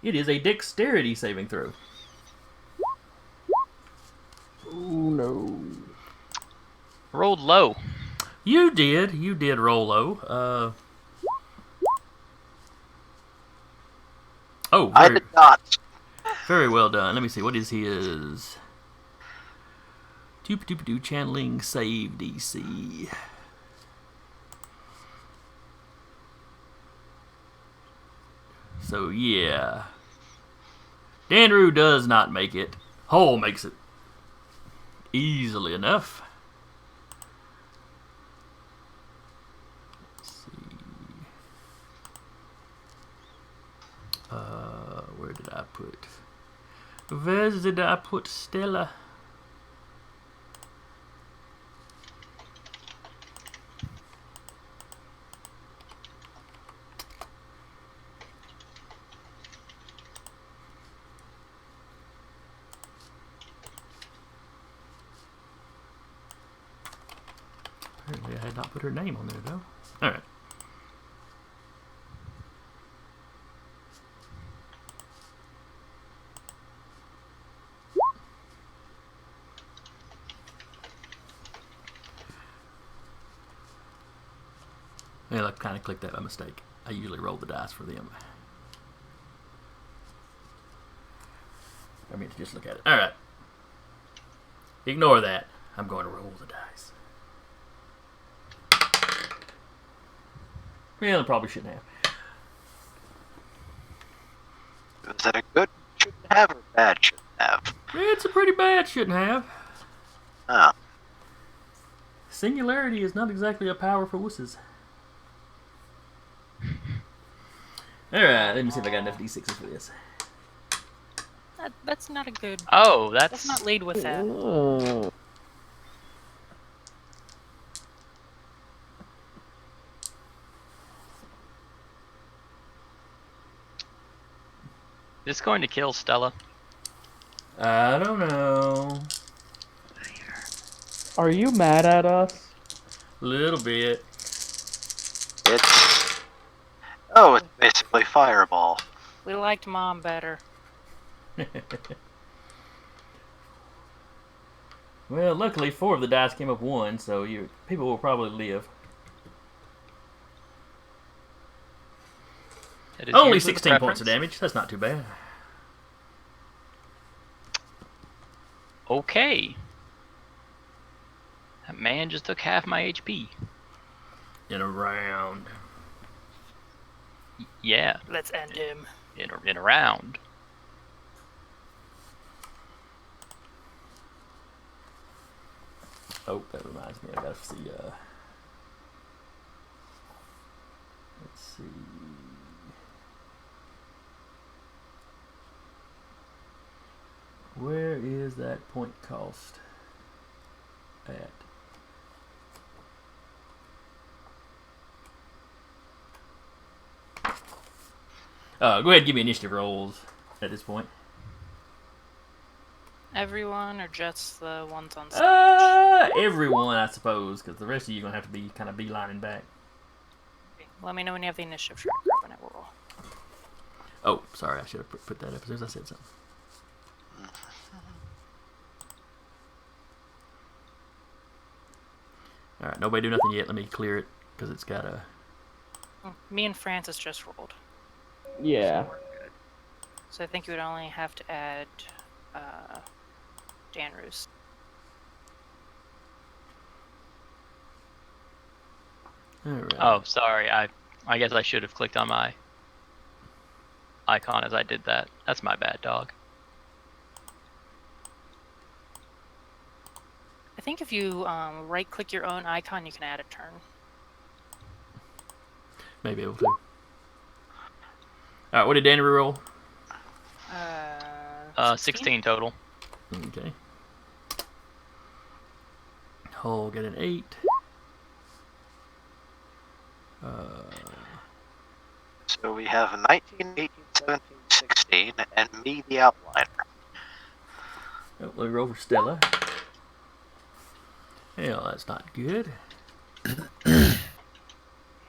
C: It is a dexterity saving throw.
F: Oh no.
D: Rolled low.
C: You did roll low. Oh,
H: I did not.
C: very well done. Let me see, what is his... Doop-a-doop-a-doo, channeling save DC. So, yeah. Danru does not make it. Hull makes it easily enough. Let's see. Where did I put? Where did I put Stella? Apparently I had not put her name on there, though. Alright. Well, I kind of clicked that by mistake. I usually roll the dice for them. I mean to just look at it. Alright. Ignore that. I'm going to roll the dice. Well, I probably shouldn't have.
H: Is that a good shouldn't have or bad shouldn't have?
C: It's a pretty bad shouldn't have.
H: Oh.
C: Singularity is not exactly a power for wusses. Alright, let me see if I got enough d6s for this.
I: That's not a good...
D: Oh,
I: Let's not lead with that.
F: Oh.
D: Is this going to kill Stella?
C: I don't know.
F: Are you mad at us?
C: A little bit.
H: It's it's basically Fireball.
I: We liked Mom better.
C: Well, luckily 4 of the dice came up 1, so people will probably live.
D: It is
C: Only
D: usually the
C: 16 points of
D: preference.
C: damage. That's not too bad.
D: Okay. That man just took half my HP.
C: In a round.
D: Yeah,
I: Let's end him.
D: in a round.
C: Oh, that reminds me. I gotta see. Let's see. Where is that point cost at? Go ahead and give me initiative rolls at this point.
I: Everyone or just the ones on stage?
C: Everyone, I suppose, because the rest of you are going to have to be kind of beelining back.
I: Let me know when you have the initiative tracker when I roll.
C: Oh, sorry, I should have put that up as soon as I said something. Alright, nobody do nothing yet. Let me clear it, because it's got a...
I: Me and Francis just rolled.
F: Yeah.
I: So I think you would only have to add Dan Roos.
C: Alright.
D: Oh, sorry. I guess I should have clicked on my icon as I did that. That's my bad, dog.
I: I think if you right-click your own icon, you can add a turn.
C: Maybe able to. Alright, what did Danny roll?
D: 16 total.
C: Okay. Hull get an 8.
H: So we have 19, 18, 17, 16, and me, the outliner.
C: Oh, let me roll for Stella. Hell, that's not good.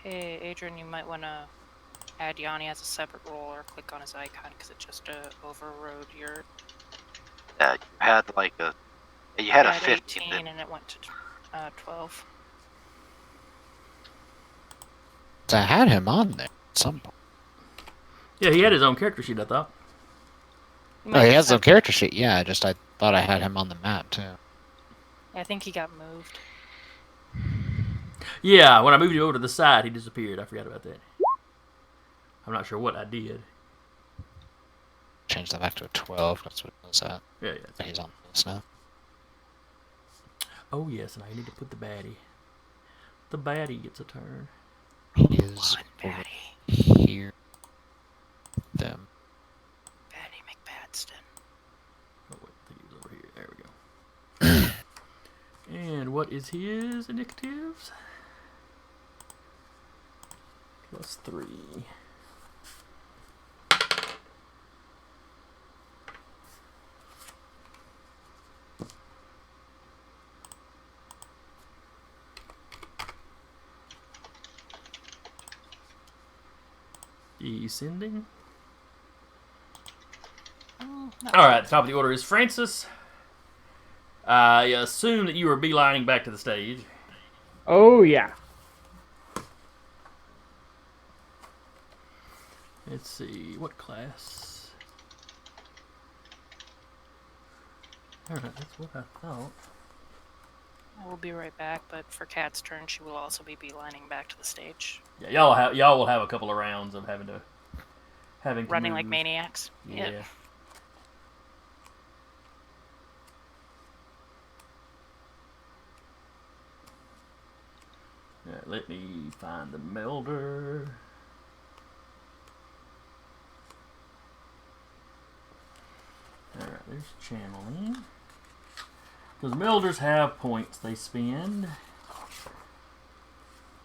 I: Hey, Adrian, you might want to add Yanni as a separate role or click on his icon because it just overrode your...
H: You had like a... You had a 15.
I: 18 and it went to 12.
E: So I had him on there at some point.
C: Yeah, he had his own character sheet, I thought.
I: You
E: Oh,
I: might
E: he
I: just
E: has no
I: have-
E: character sheet. Yeah, I thought I had him on the map too.
I: I think he got moved.
C: Yeah, when I moved him over to the side, he disappeared. I forgot about that. I'm not sure what I did.
E: Change that back to a 12. That's what it was at.
C: Yeah.
E: He's on this now.
C: Oh, yes, and I need to put the baddie. The baddie gets a turn.
E: He is over here. Them.
I: Patty McPadston.
C: Oh, wait, I think he was over here. There we go. And what is his initiatives? +3. Descending. Alright, the top of the order is Francis. I assume that you are beelining back to the stage.
F: Oh, yeah.
C: Let's see, what class? Alright, that's what I thought.
I: I will be right back, but for Kat's turn, she will also be beelining back to the stage.
C: Yeah, y'all will have a couple of rounds of having to
I: Running like
C: move.
I: maniacs.
C: Yeah.
I: Yep.
C: Alright, let me find the melder. Alright, there's channeling. Because melders have points they spend.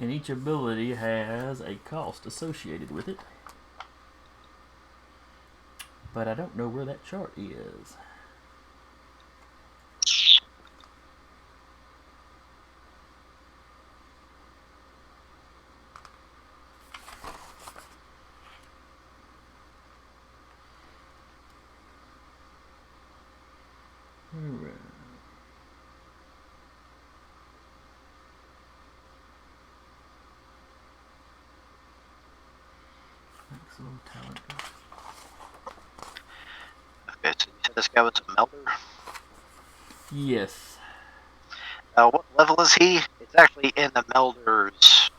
C: And each ability has a cost associated with it. But I don't know where that chart is. Maximum talent.
H: Okay, so you said this guy was a melder?
C: Yes.
H: What level is he? It's actually in the melder's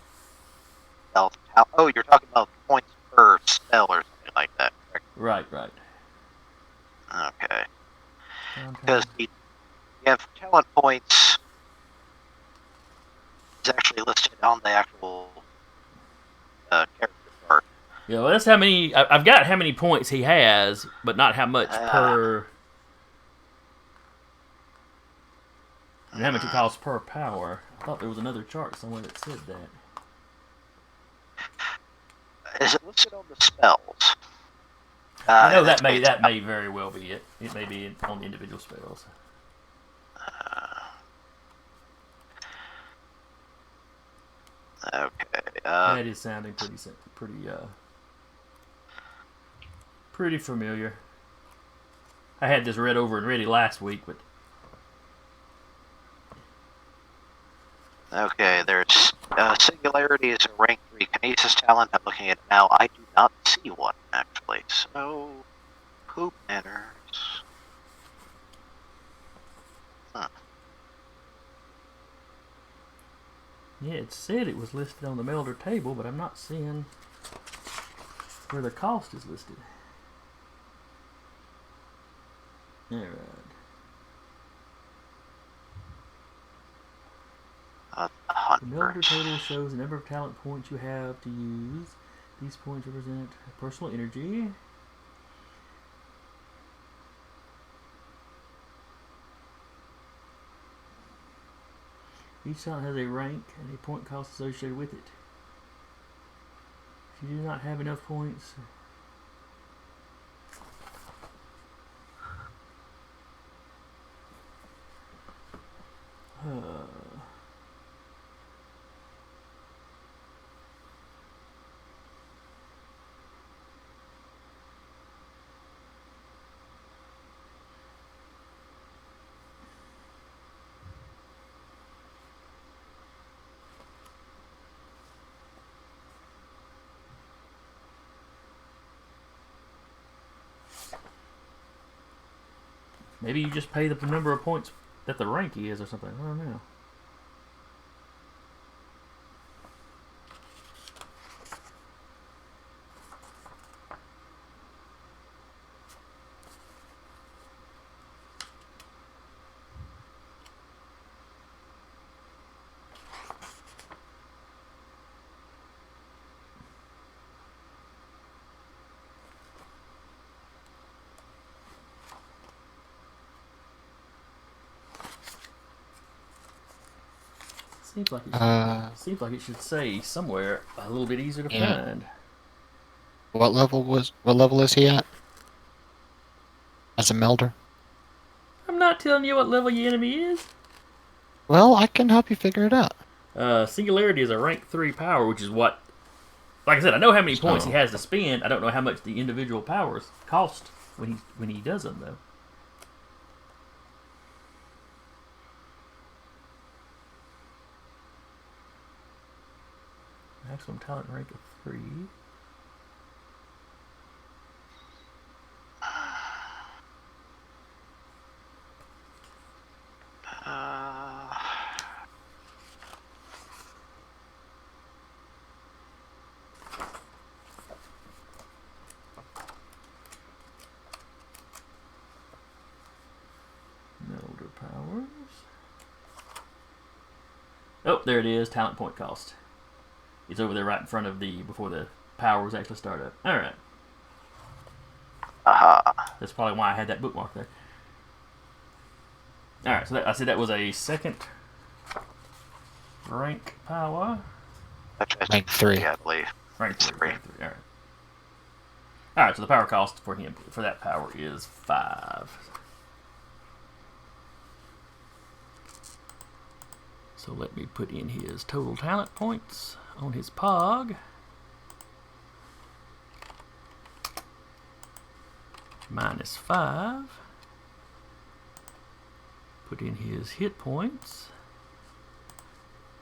H: spell. Oh, you're talking about points per spell or something like that, correct?
C: Right.
H: Okay.
C: Talent.
H: Because you have talent points. It's actually listed on the actual character chart.
C: Yeah, well, that's how many. I've got how many points he has, but not how much per. And how much it costs per power. I thought there was another chart somewhere that said that.
H: Is it listed on the spells?
C: No, that may very well be it. It may be on the individual spells.
H: Okay.
C: That is sounding pretty familiar. I had this read over and ready last week, but
H: Okay, there's Singularity is a rank 3 Kinesis talent. I'm looking at it now. I do not see one, actually. So, who matters? Huh.
C: yeah, it said it was listed on the Melder table, but I'm not seeing where the cost is listed. Alright. The Melder table shows the number of talent points you have to use. These points represent personal energy. Each talent has a rank and a point cost associated with it. If you do not have enough points, maybe you just pay the number of points that the rank is or something. I don't know. Seems like it should say somewhere a little bit easier to find.
E: What level is he at? As a melder?
C: I'm not telling you what level your enemy is.
E: Well, I can help you figure it out.
C: Singularity is a rank 3 power, which is what... Like I said, I know how many points he has to spend. I don't know how much the individual powers cost when he does them, though. Maximum talent rank of 3. Melder powers. Oh, there it is. Talent point cost. It's over there right in front of before the powers actually start up. Alright. That's probably why I had that bookmark there. Alright, so I said that was a second rank power.
E: Rank 3.
H: I believe.
C: Rank 3. Alright. Alright, so the power cost for that power is 5. So let me put in his total talent points on his POG. -5. Put in his hit points.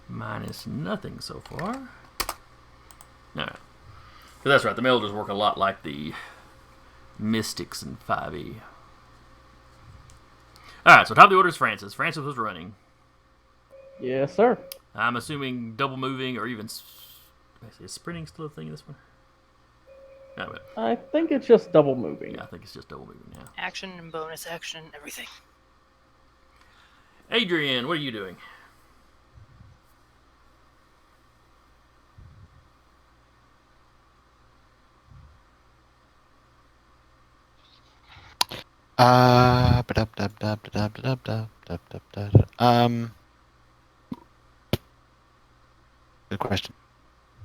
C: Minus nothing so far. Alright. that's right. The Melders work a lot like the Mystics in 5e. All right. So top of the order is Francis. Francis was running.
F: Yes, sir.
C: I'm assuming double moving or even is sprinting still a thing in this one? No, but
F: I think it's just double moving.
C: yeah, I think it's just double moving now.
I: Action and bonus action, everything.
C: Adrian, what are you doing?
E: Good question.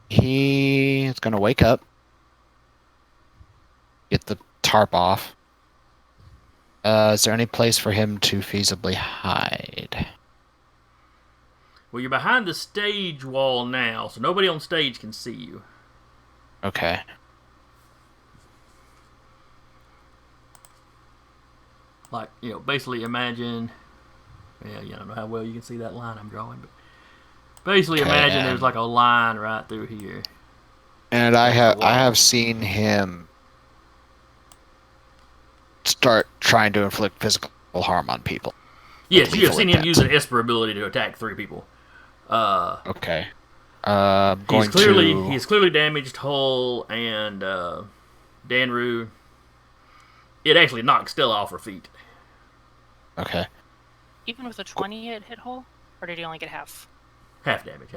E: He is gonna wake up, get the tarp off. Is there any place for him to feasibly hide?
C: Well, you're behind the stage wall now, so nobody on stage can see you.
E: Okay.
C: Like, basically imagine... Yeah, I don't know how well you can see that line I'm drawing, but... Basically imagine there's like a line right through here.
E: And I have seen him start trying to inflict physical harm on people.
C: Yes, you have seen him use an Esper ability to attack 3 people.
E: Okay.
C: He's clearly damaged Hull and Danru. It actually knocked Stella off her feet.
E: Okay.
I: Even with a 20 it hit Hull? Or did he only get half?
C: Half damage.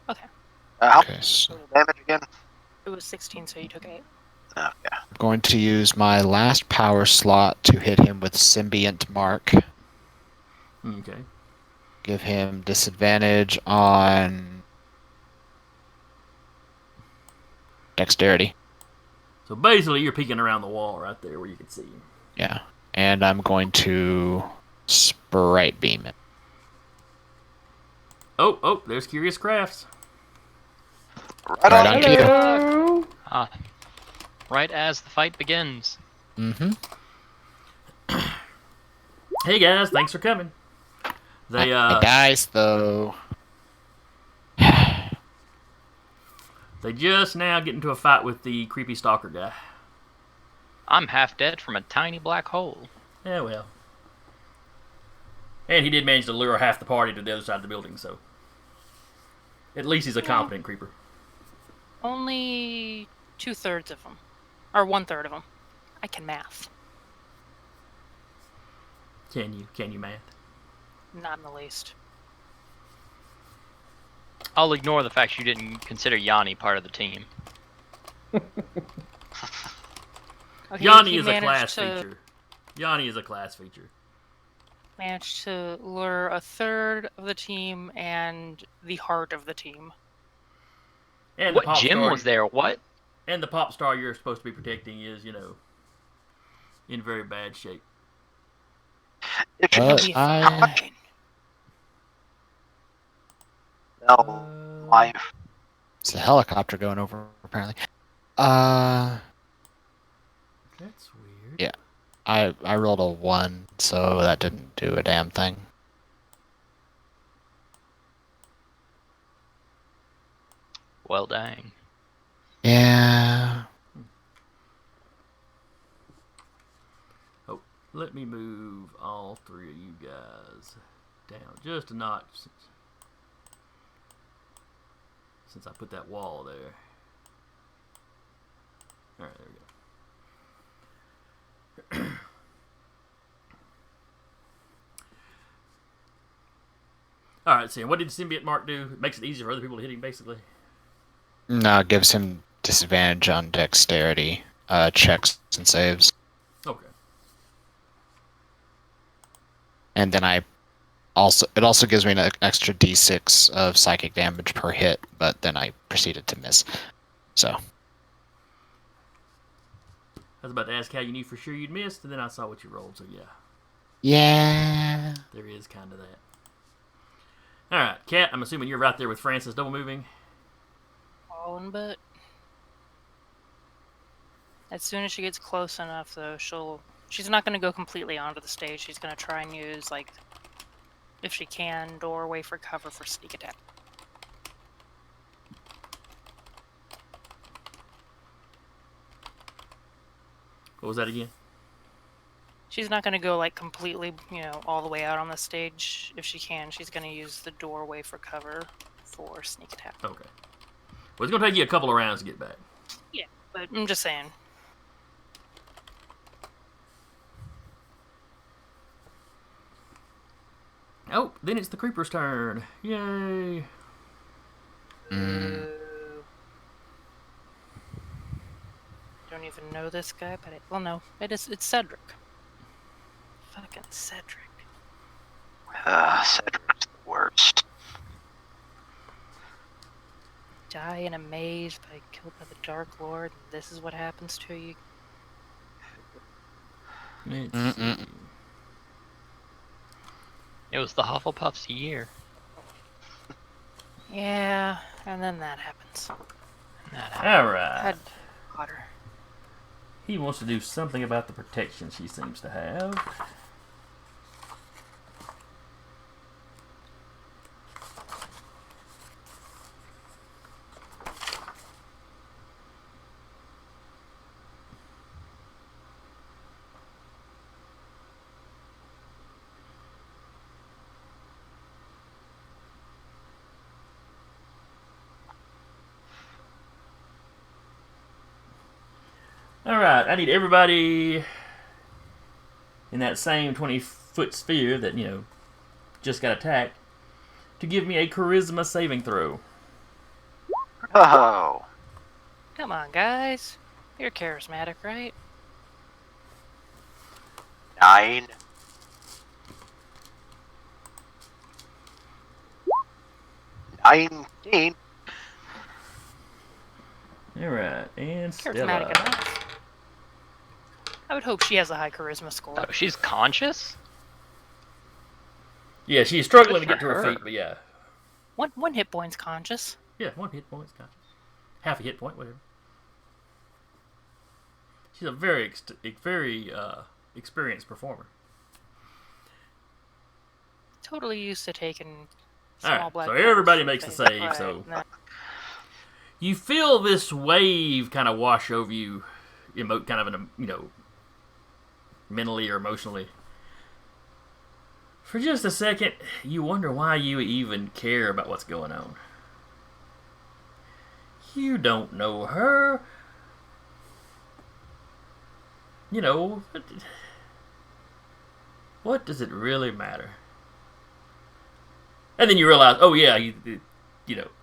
I: Okay.
H: How
E: Okay,
H: much damage again?
I: It was 16, so you took 8.
H: Okay.
E: I'm going to use my last power slot to hit him with Symbiont Mark.
C: Okay.
E: Give him disadvantage on dexterity.
C: So basically you're peeking around the wall right there where you can see him.
E: Yeah. And I'm going to Sprite Beam him.
C: Oh, there's Curious Crafts.
H: Right on
E: cue.
F: Hello.
D: Right as the fight begins.
E: Mm-hmm.
C: Hey guys, thanks for coming. They
E: Hey guys, though.
C: they just now get into a fight with the creepy stalker guy.
D: I'm half dead from a tiny black hole.
C: Yeah, well. And he did manage to lure half the party to the other side of the building, so at least he's a competent creeper.
I: Only 2/3 of them. Or 1/3 of them. I can math.
C: Can you math?
I: Not in the least.
D: I'll ignore the fact you didn't consider Yanni part of the team.
I: Okay,
C: Yanni
I: he
C: is a
I: managed
C: class
I: to-
C: feature. Yanni is a class feature.
I: Managed to lure 1/3 of the team and the heart of the team.
C: And
D: What
C: the pop
D: gym
C: star,
D: was there? What?
C: And the pop star you're supposed to be protecting is, in very bad shape.
H: It should
E: But
H: be
E: I...
H: no, my
E: It's a helicopter going over, apparently.
C: That's weird.
E: Yeah. I rolled a 1, so that didn't do a damn thing.
D: Well, dang.
E: Yeah.
C: Oh, let me move all 3 of you guys down just a notch since I put that wall there. Alright, there we go. Alright, so what did Symbiont Mark do? It makes it easier for other people to hit him, basically.
E: No, it gives him disadvantage on dexterity checks and saves.
C: Okay.
E: And then it also gives me an extra d6 of psychic damage per hit, but then I proceeded to miss. So.
C: I was about to ask how you knew for sure you'd missed, and then I saw what you rolled, so yeah.
E: Yeah.
C: There is kind of that. Alright, Kat, I'm assuming you're right there with Francis double moving.
I: Fallen, but as soon as she gets close enough, though, she's not going to go completely onto the stage. She's going to try and use, like, if she can, doorway for cover for sneak attack.
C: What was that again?
I: She's not going to go like completely, all the way out on the stage. If she can, she's going to use the doorway for cover for sneak attack.
C: Okay. Well, it's going to take you a couple of rounds to get back.
I: Yeah, but I'm just saying.
C: Oh, then it's the creeper's turn. Yay.
I: Don't even know this guy, but it's Cedric. Fucking Cedric.
H: Cedric's the worst.
I: Die in a maze by killed by the Dark Lord, and this is what happens to you.
D: It was the Hufflepuff's year.
I: Yeah, and then that happens.
C: Alright.
I: Had water.
C: He wants to do something about the protection she seems to have. Alright, I need everybody in that same 20-foot sphere that, just got attacked to give me a charisma saving throw.
H: Oh.
I: Come on, guys. You're charismatic, right?
H: 9. $19.
C: Alright, and
I: Charismatic
C: Stella.
I: enough. I would hope she has a high charisma score.
D: Oh, she's conscious?
C: Yeah, she's struggling to
D: Good
C: get to
D: for
C: her
D: her.
C: feet, but yeah.
I: One hit point's conscious.
C: Yeah, 1 hit point's conscious. Half a hit point, whatever. She's a very experienced performer.
I: Totally used to taking small
C: Alright,
I: black
C: so
I: balls
C: everybody
I: to
C: makes the
I: face.
C: save,
I: Right,
C: so...
I: no.
C: You feel this wave kind of wash over you, kind of in a, mentally or emotionally. For just a second, you wonder why you even care about what's going on. You don't know her. What does it really matter? And then you realize, oh yeah,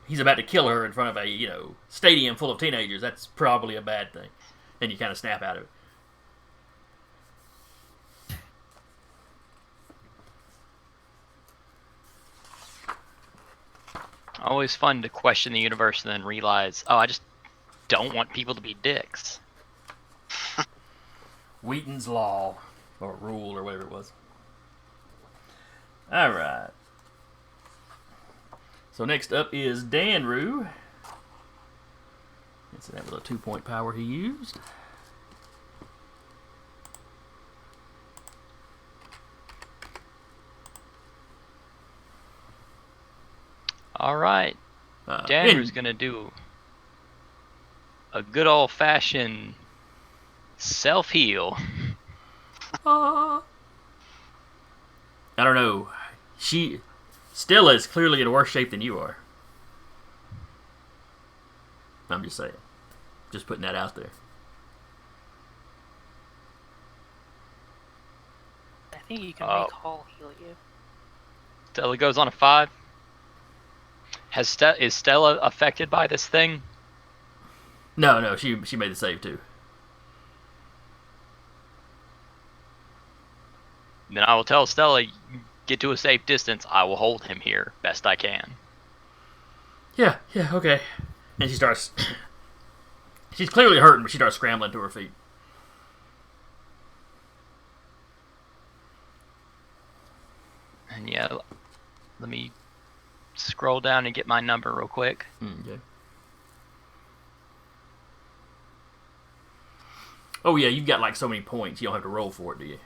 C: he's about to kill her in front of a, stadium full of teenagers. That's probably a bad thing. And you kind of snap out of it.
D: Always fun to question the universe and then realize, oh, I just don't want people to be dicks.
C: Wheaton's Law, or Rule, or whatever it was. Alright. So next up is Danru. So that was a 2-point power he used.
D: Alright. Danru's gonna do a good old-fashioned self-heal.
C: I don't know. Stella is clearly in worse shape than you are. I'm just saying. Just putting that out there.
I: I think you can make Hall heal you.
D: Stella goes on a 5. Is Stella affected by this thing?
C: No, she made the save too.
D: Then I will tell Stella, get to a safe distance. I will hold him here best I can.
C: Yeah, okay. And she starts... She's clearly hurting, but she starts scrambling to her feet.
D: And yeah, let me scroll down and get my number real quick.
C: Okay. Oh yeah, you've got like so many points, you don't have to roll for it, do you?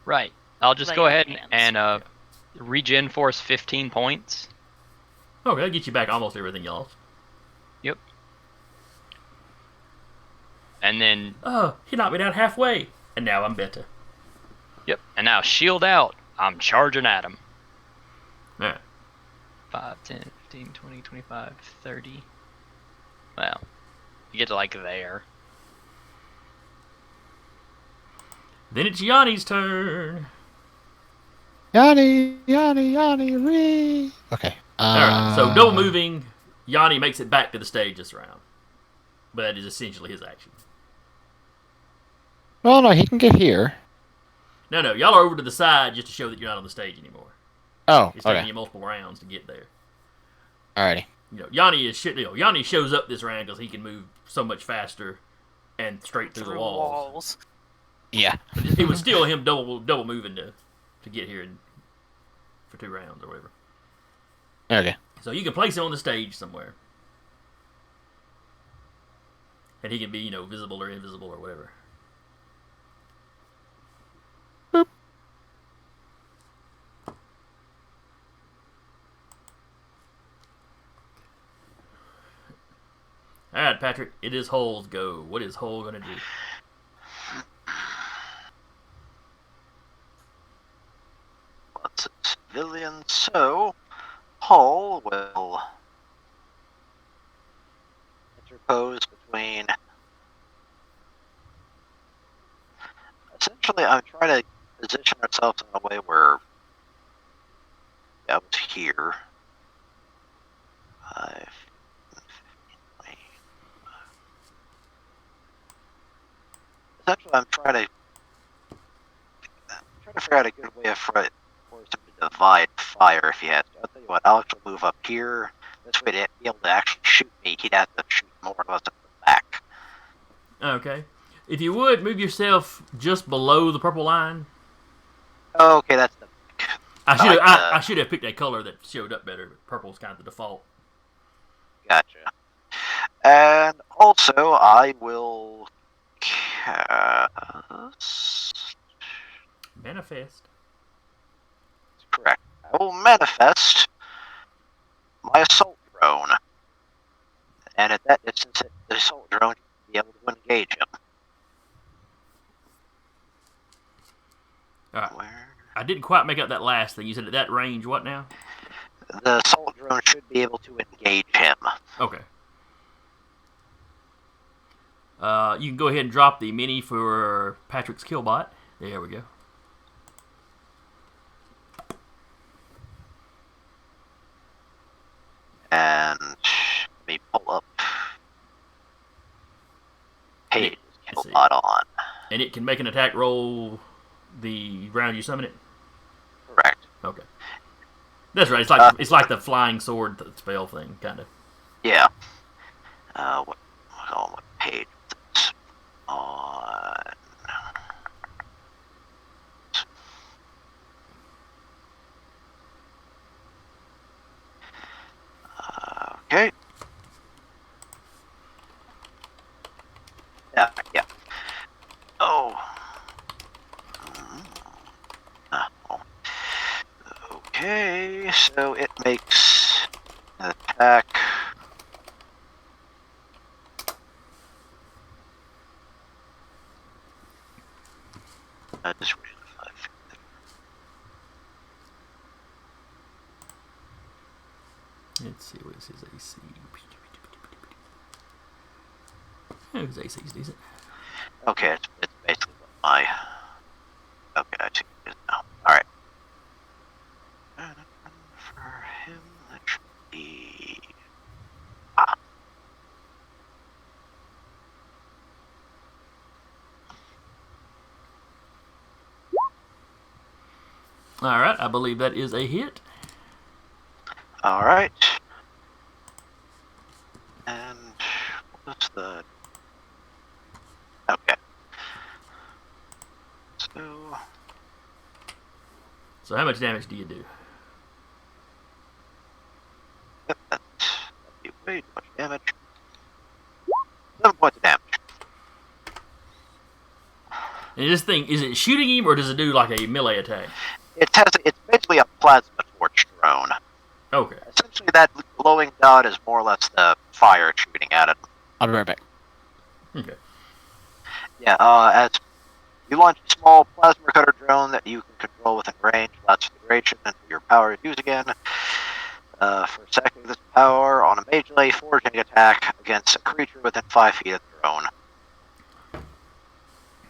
D: Right. I'll just
I: Lay
D: go
I: your
D: ahead
I: hands.
D: and regen force 15 points.
C: Okay, that'll get you back almost everything you lost.
D: Yep. And then,
C: Oh, he knocked me down halfway, and now I'm better.
D: yep. And now shield out. I'm charging at him.
C: All right.
D: 5, 10, 15, 20, 25, 30. Well, you get to like there.
C: Then it's Yanni's turn.
E: Yanni, Ree. Okay.
C: All right. So double moving, Yanni makes it back to the stage this round, but that is essentially his action.
E: Well, no, he can get here.
C: No, y'all are over to the side just to show that you're not on the stage anymore.
E: Oh,
C: It's taking
E: okay.
C: you multiple rounds to get there.
E: Alrighty.
C: Yanni is shit. Yanni shows up this round because he can move so much faster and straight through the walls.
E: Yeah.
C: But it was still him double moving to get here for 2 rounds or whatever.
E: Okay.
C: So you can place him on the stage somewhere, and he can be visible or invisible or whatever.
E: Boop.
C: All right, Patrick. It is Hull's go. What is Hull gonna do?
H: Lots of civilians, so Hull will interpose between. Essentially, I'm trying to position ourselves in a way where I was here. 5, 15, 20. Essentially, I'm trying to figure out a good way for him to divide fire if he has to. I'll tell you what, Alex will move up here. This way to be able to actually shoot me, he'd have to shoot more or less at the back.
C: Okay. If you would, move yourself just below the purple line.
H: Okay, that's the back.
C: I should have picked a color that showed up better. But purple's kind of the default.
H: Gotcha. And also, I will cast.
C: Manifest.
H: Correct. I will manifest my assault drone. And at that distance, the assault drone will be able to engage him.
C: All right.
H: Where?
C: I didn't quite make out that last thing. You said at that range, what now?
H: The assault drone should be able to engage him.
C: Okay. You can go ahead and drop the mini for Patrick's Killbot. There we go.
H: And let me pull up Page's
C: Let's see.
H: Killbot on.
C: And it can make an attack roll the round you summon it?
H: Correct.
C: Okay. That's right. It's like the flying sword spell thing, kind of.
H: Yeah. What page is this on? Okay. Yeah. Oh. Okay, so it makes an attack. Just read the 5.
C: Let's see, what is his AC? Oh, his AC is decent.
H: Okay, it's basically what my. Okay, I see it is now. Alright. For him, that should be.
C: Alright, I believe that is a hit.
H: Alright. And what's the. Okay.
C: So how much damage do you do?
H: That'd be way too much damage. 7 points of damage.
C: And this thing, is it shooting him or does it do like a melee attack?
H: It's basically a plasma torch drone.
C: Okay.
H: Essentially, that glowing dot is more or less the fire shooting at it.
E: I'll be right back.
C: Okay.
H: Yeah, as you launch a small plasma cutter drone that you can control within range, lasts the duration until your power is used again. For a second, this power on a melee forging attack against a creature within 5 feet of the drone.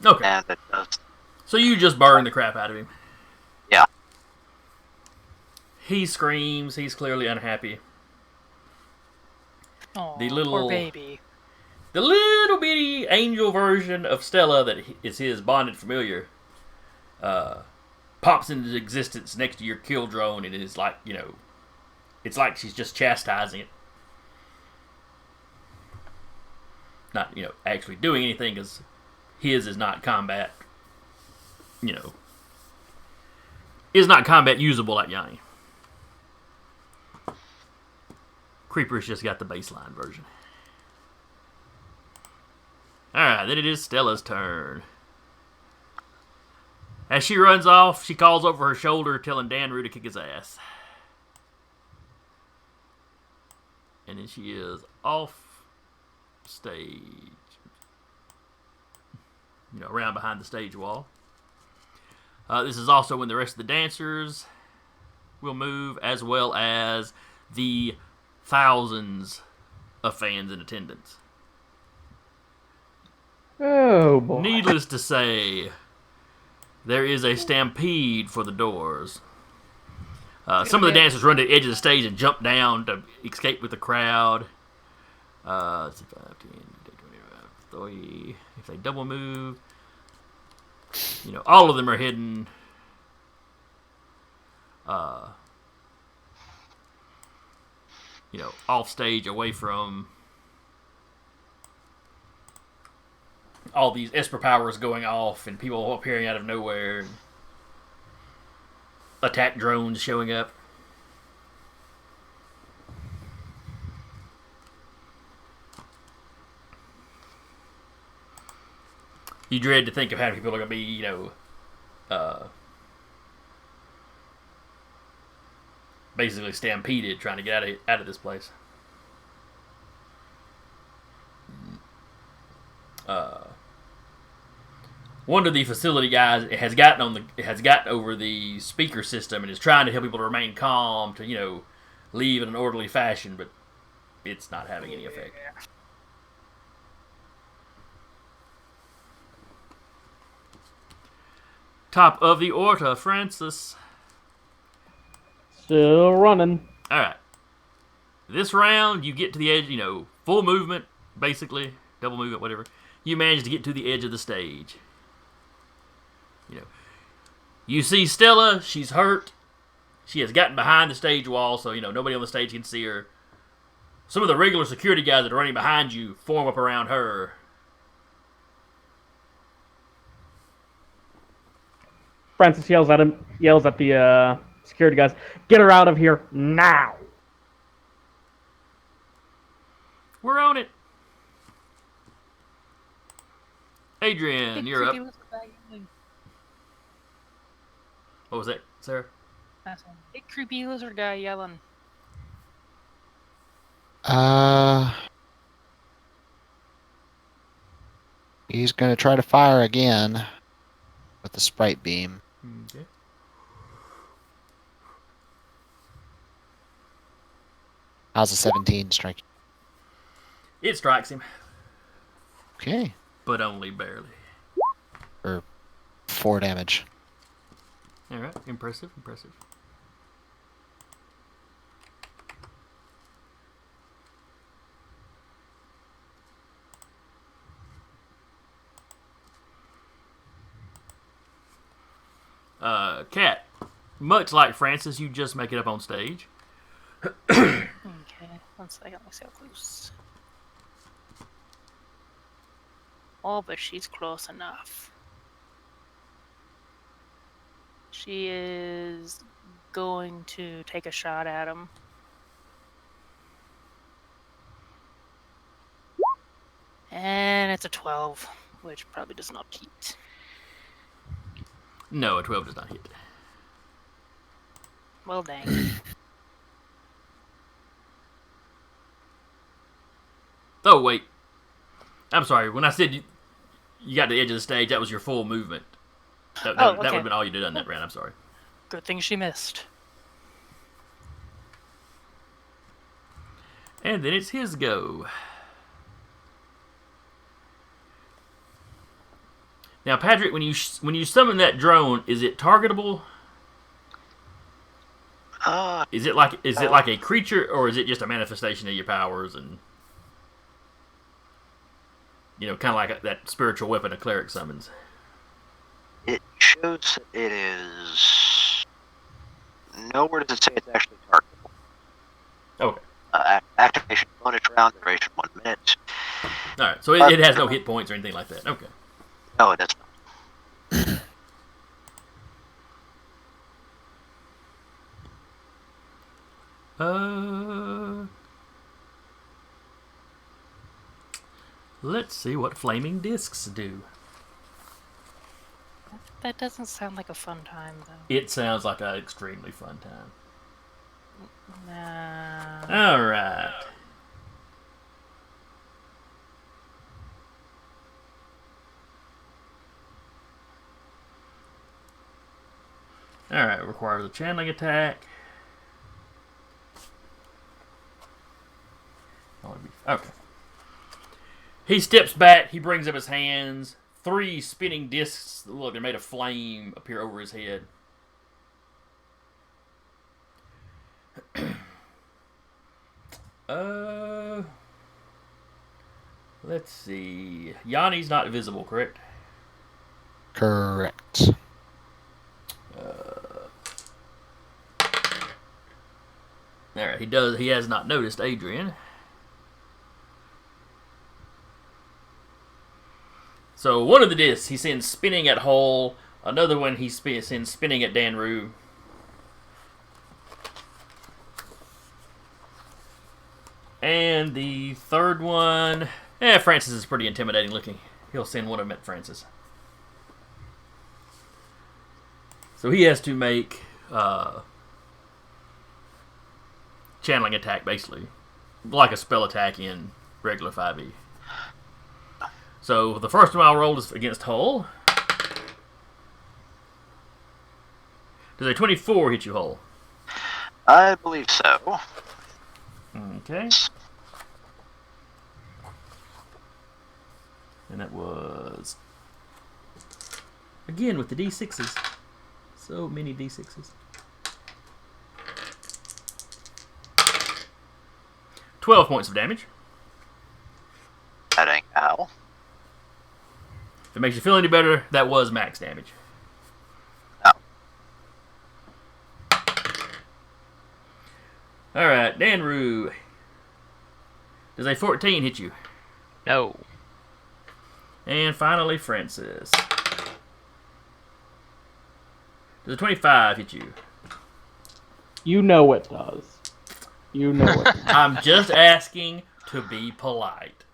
C: Okay.
H: And it does.
C: So you just burn the crap out of him.
H: Yeah.
C: He screams. He's clearly unhappy.
I: Oh,
C: The little
I: poor baby.
C: The little bitty angel version of Stella that is his bonded familiar pops into existence next to your kill drone, and it is like, it's like she's just chastising it. Not, actually doing anything, because his is not combat, is not combat usable like Yanni. Creeper's just got the baseline version. Alright, then it is Stella's turn. As she runs off, she calls over her shoulder, telling Danru to kick his ass. And then she is off stage. Around behind the stage wall. This is also when the rest of the dancers will move, as well as the thousands of fans in attendance.
F: Oh boy.
C: Needless to say, there is a stampede for the doors. Some of the dancers run to the edge of the stage and jump down to escape with the crowd. Let's see, 5, 10, 20, 30. If they double move, all of them are hidden. Off stage, away from all these Esper powers going off and people appearing out of nowhere. Attack drones showing up. You dread to think of how many people are going to be, basically stampeded trying to get out of this place. One of the facility guys has gotten over the speaker system and is trying to help people to remain calm, to leave in an orderly fashion, but it's not having any effect. Top of the Orta, Francis.
F: Still running.
C: All right. This round, you get to the edge, full movement, basically, double movement, whatever. You manage to get to the edge of the stage. You see Stella, she's hurt. She has gotten behind the stage wall, so, nobody on the stage can see her. Some of the regular security guys that are running behind you form up around her.
F: Francis yells at the security guys, "Get her out of here now!"
C: We're on it. Adrian, you're up. What was that, Sarah?
I: Big creepy lizard guy yelling.
E: He's gonna try to fire again with the sprite beam.
C: Okay.
E: How's a 17 strike?
C: It strikes him,
E: Okay.
C: but only barely.
E: For 4 damage.
C: All right, impressive. Cat, much like Francis, you just make it up on stage.
I: Okay, 1 second, let me see how close. Oh, but she's close enough. She is going to take a shot at him. And it's a 12, which probably does not hit.
C: No, a 12 does not hit.
I: Well, dang.
C: Oh, wait. I'm sorry. When I said You got to the edge of the stage. That was your full movement. That
I: Oh,
C: would have
I: okay.
C: been all you did on that round. I'm sorry.
I: Good thing she missed.
C: And then it's his go. Now, Patrick, when you summon that drone, is it targetable? Is it like a creature, or is it just a manifestation of your powers and kind of like that spiritual weapon a cleric summons?
H: It shows that it is. Nowhere does it say it's actually targetable.
C: Okay.
H: Activation bonus round, duration 1 minute.
C: All right. So it has no hit points or anything like that. Okay.
H: No, it does not.
C: Let's see what flaming discs do.
I: That doesn't sound like a fun time, though.
C: It sounds like an extremely fun time.
I: Nah.
C: All right. All right. Requires a channeling attack. Okay. He steps back. He brings up his hands. 3 spinning discs that look, they're made of flame, appear over his head. Let's see. Yanni's not visible, correct?
E: Correct.
C: Alright, he has not noticed Adrian. So one of the discs he sends spinning at Hole. Another one he sends spinning at Danru. And the third one, Francis is pretty intimidating looking. He'll send one of them at Francis. So he has to make channeling attack, basically, like a spell attack in regular 5e. So the first one I'll roll is against Hull. Does a 24 hit you, Hull?
H: I believe so.
C: Okay. And that was again with the D6s. So many D6s. 12 points of damage.
H: That ain't how.
C: If it makes you feel any better, that was max damage.
H: Oh.
C: Alright, Danru. Does a 14 hit you?
D: No.
C: And finally, Francis. Does a 25 hit you?
F: You know it does. You know it.
C: I'm just asking to be polite.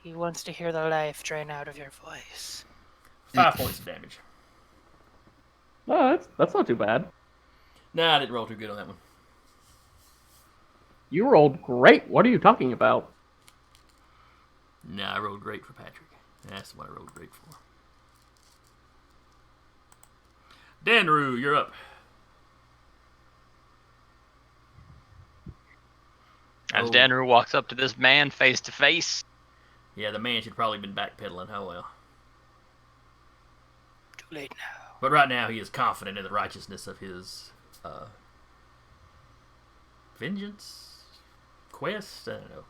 I: He wants to hear the life drain out of your voice.
C: 5 points of damage.
F: Oh, that's not too bad.
C: Nah, I didn't roll too good on that one.
F: You rolled great. What are you talking about?
C: Nah, I rolled great for Patrick. That's what I rolled great for. Danru, you're up.
D: As
C: Oh.
D: Danru walks up to this man face to face.
C: Yeah, the man should probably been backpedaling. Oh well.
I: Too late now.
C: But right now he is confident in the righteousness of his vengeance quest. I don't know.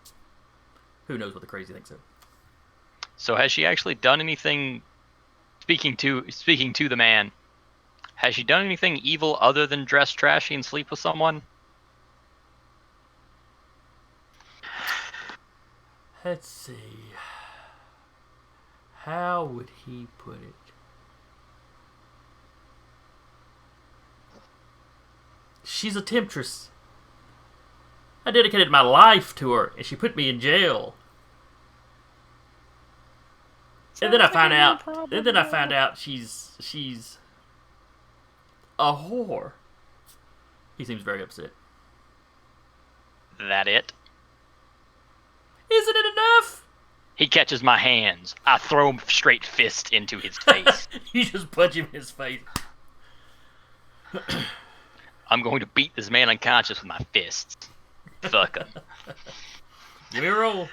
C: Who knows what the crazy thinks of?
D: So has she actually done anything? Speaking to the man, has she done anything evil other than dress trashy and sleep with someone?
C: Let's see. How would he put it? She's a temptress. I dedicated my life to her, and she put me in jail. And then I found out she's a whore. He seems very upset.
D: That it?
C: Isn't it enough?
D: He catches my hands. I throw him straight fist into his face.
C: You just punch him in his face.
D: I'm going to beat this man unconscious with my fists. Fuck him.
C: Give me a roll.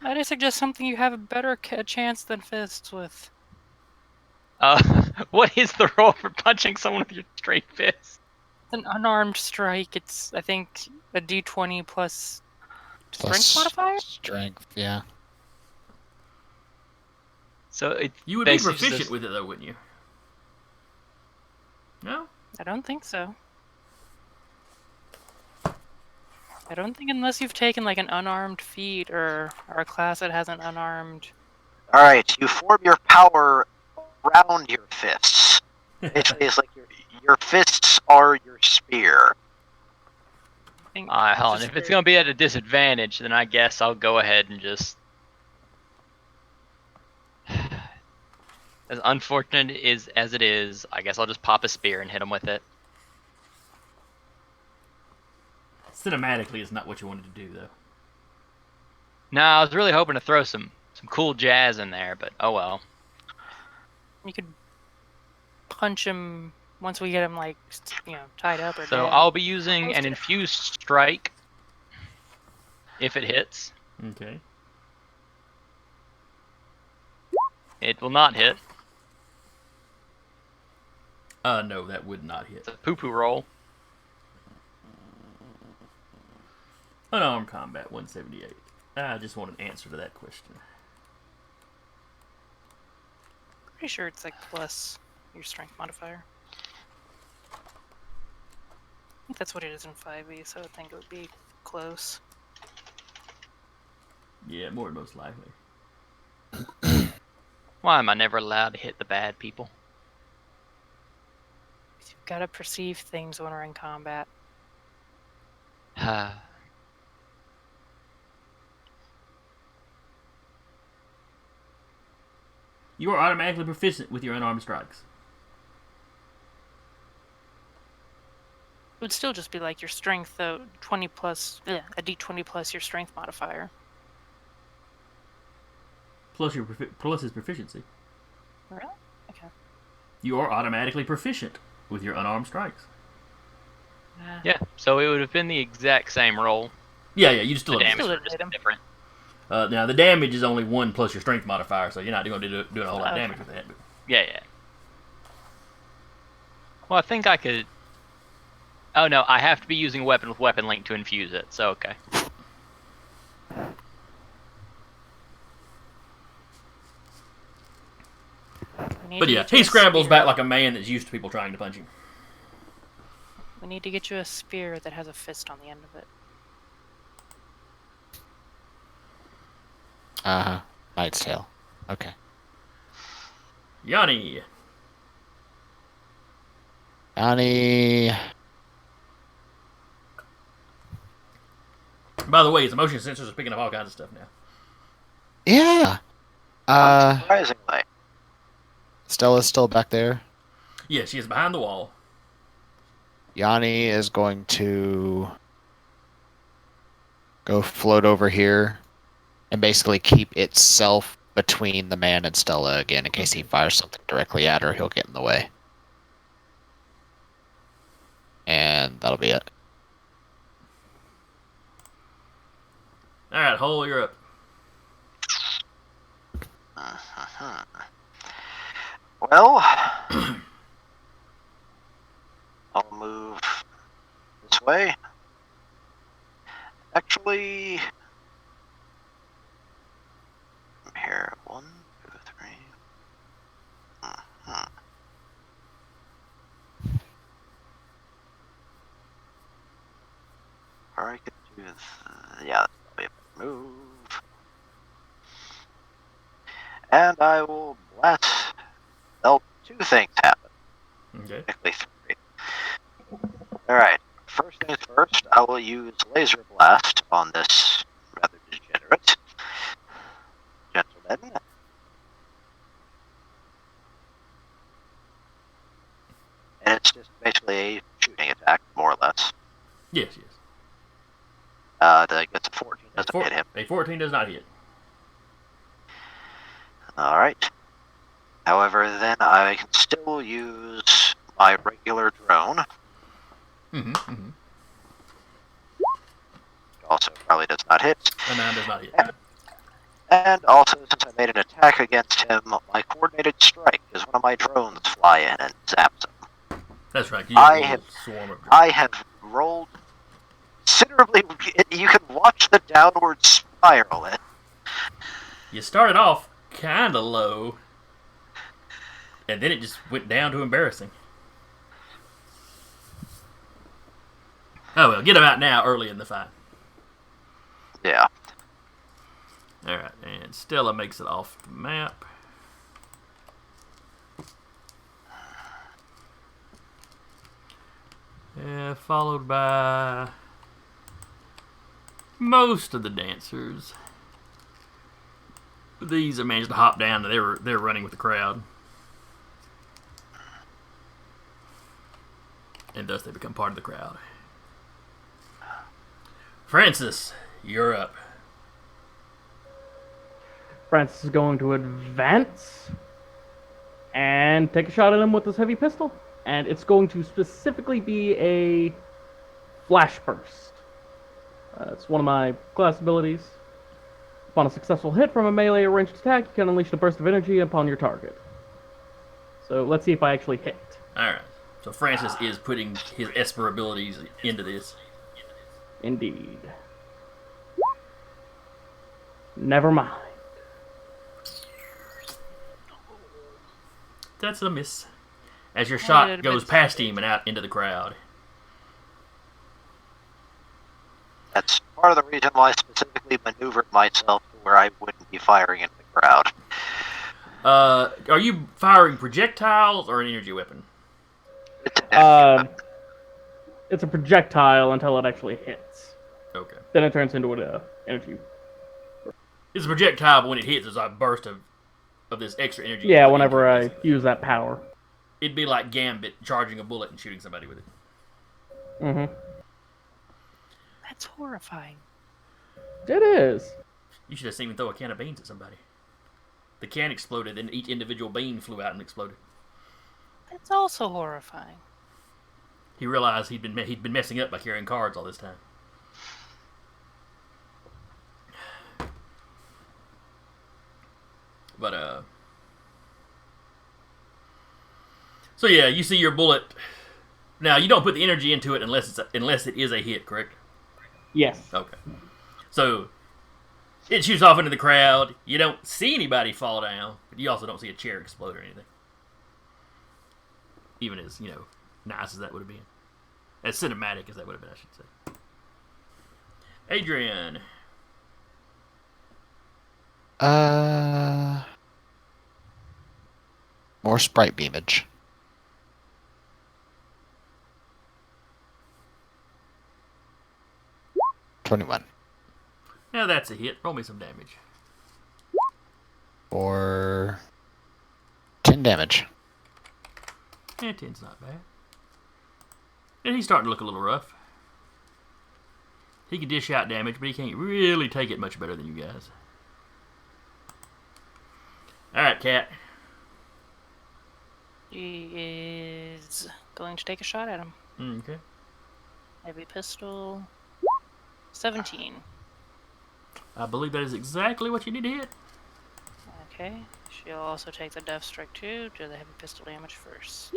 I: Might I suggest something you have a better chance than fists with?
D: What is the roll for punching someone with your straight fist?
I: An unarmed strike, it's, I think, a d20 plus strength modifier?
E: Strength, yeah.
D: So
C: You would be proficient with it, though, wouldn't you? No?
I: I don't think so. I don't think unless you've taken like an unarmed feat or a class that has an unarmed.
H: Alright, you form your power around your fists. Basically, it's like your fists are your spear.
D: Alright, hold on. If it's going to be at a disadvantage, then I guess I'll go ahead and just... As unfortunate as it is, I guess I'll just pop a spear and hit him with it.
C: Cinematically, it's not what you wanted to do, though.
D: No, I was really hoping to throw some cool jazz in there, but oh well.
I: You could punch him once we get him like, tied up or
D: So
I: dead.
D: I'll be using an infused strike if it hits.
C: Okay.
D: It will not hit.
C: No, that would not hit.
D: It's a poo-poo roll.
C: Unarmed combat, 178. I just want an answer to that question.
I: Pretty sure it's like plus your strength modifier. I think that's what it is in 5e, so I think it would be close.
C: Yeah, more than most likely.
D: Why am I never allowed to hit the bad people?
I: You've got to perceive things when we're in combat.
C: You are automatically proficient with your unarmed strikes.
I: It would still just be like your strength, though, 20 plus, a d20 plus your strength modifier.
C: Plus his proficiency.
I: Really? Okay.
C: You are automatically proficient with your unarmed strikes.
D: Yeah, so it would have been the exact same roll.
C: Yeah, you still
D: The
C: have
D: damage was just different.
C: now, the damage is only 1 plus your strength modifier, so you're not going to do a whole lot of damage with that. But...
D: Yeah. Well, I think I could... Oh, no, I have to be using a weapon with weapon link to infuse it, so okay.
C: But yeah, he scrambles back like a man that's used to people trying to punch him.
I: We need to get you a spear that has a fist on the end of it.
E: Uh-huh. Knight's Tale. Okay.
C: Yanni.
E: Yanni.
C: By the way, his motion sensors are picking up all kinds of stuff now.
E: Yeah.
H: Surprisingly.
E: Stella's still back there.
C: Yeah, she is behind the wall.
E: Yanni is going to go float over here and basically keep itself between the man and Stella again in case he fires something directly at her. He'll get in the way. And that'll be it.
C: Alright, Hole, you're up.
H: Well, I'll move this way. Actually, from here, 1, 2, 3. Or I could do this. Yeah, that's probably a better move. And I will blast. Well, 2 things happen.
C: Okay.
H: Technically 3. Alright, first things first, I will use Laser Blast on this rather degenerate gentleman. And it's just basically a shooting attack, more or less.
C: Yes.
H: Gets a 14, doesn't hit him.
C: A 14 does not hit.
H: Alright. However, then I can still use my regular drone. Also probably does not hit.
C: A 9 does not hit.
H: And also, since I made an attack against him, my coordinated strike is one of my drones fly in and zaps him.
C: That's right. Swarm of
H: I have rolled considerably. You can watch the downward spiral.
C: You started off kind of low, and then it just went down to embarrassing. Oh well, get him out now, early in the fight.
H: Yeah.
C: Alright, and Stella makes it off the map. Followed by most of the dancers. These have managed to hop down, and they're running with the crowd. And thus they become part of the crowd. Francis, you're up.
F: Francis is going to advance and take a shot at him with his heavy pistol. And it's going to specifically be a flash burst. It's one of my class abilities. Upon a successful hit from a melee or ranged attack, you can unleash a burst of energy upon your target. So let's see if I actually hit.
C: Alright, so Francis is putting his Esper abilities into this.
F: Indeed. Never mind.
C: That's a miss. As your shot goes past him and out into the crowd.
H: That's part of the reason why I specifically maneuvered myself to where I wouldn't be firing into the crowd.
C: Are you firing projectiles or an energy weapon?
F: It's a projectile until it actually hits.
C: Okay.
F: Then it turns into an energy.
C: It's a projectile, but when it hits, there's a burst of this extra energy.
F: Yeah, whenever I use that power.
C: It'd be like Gambit charging a bullet and shooting somebody with it.
F: Mm-hmm.
I: That's horrifying.
F: It is.
C: You should have seen him throw a can of beans at somebody. The can exploded, and each individual bean flew out and exploded.
I: That's also horrifying.
C: He realized he'd been messing up by carrying cards all this time. But so yeah, you see your bullet. Now you don't put the energy into it unless it is a hit, correct?
F: Yes.
C: Okay. So it shoots off into the crowd. You don't see anybody fall down, but you also don't see a chair explode or anything. Even as, nice as that would have been. As cinematic as that would have been, I should say. Adrian.
E: More sprite beamage. 21.
C: Now that's a hit. Roll me some damage.
E: For 10 damage.
C: Yeah, 10's not bad. And he's starting to look a little rough. He can dish out damage, but he can't really take it much better than you guys. Alright, Cat.
I: He is going to take a shot at him.
C: Okay.
I: Heavy pistol. 17.
C: I believe that is exactly what you need to hit.
I: Okay. She'll also take the death strike too. Do the heavy pistol damage first.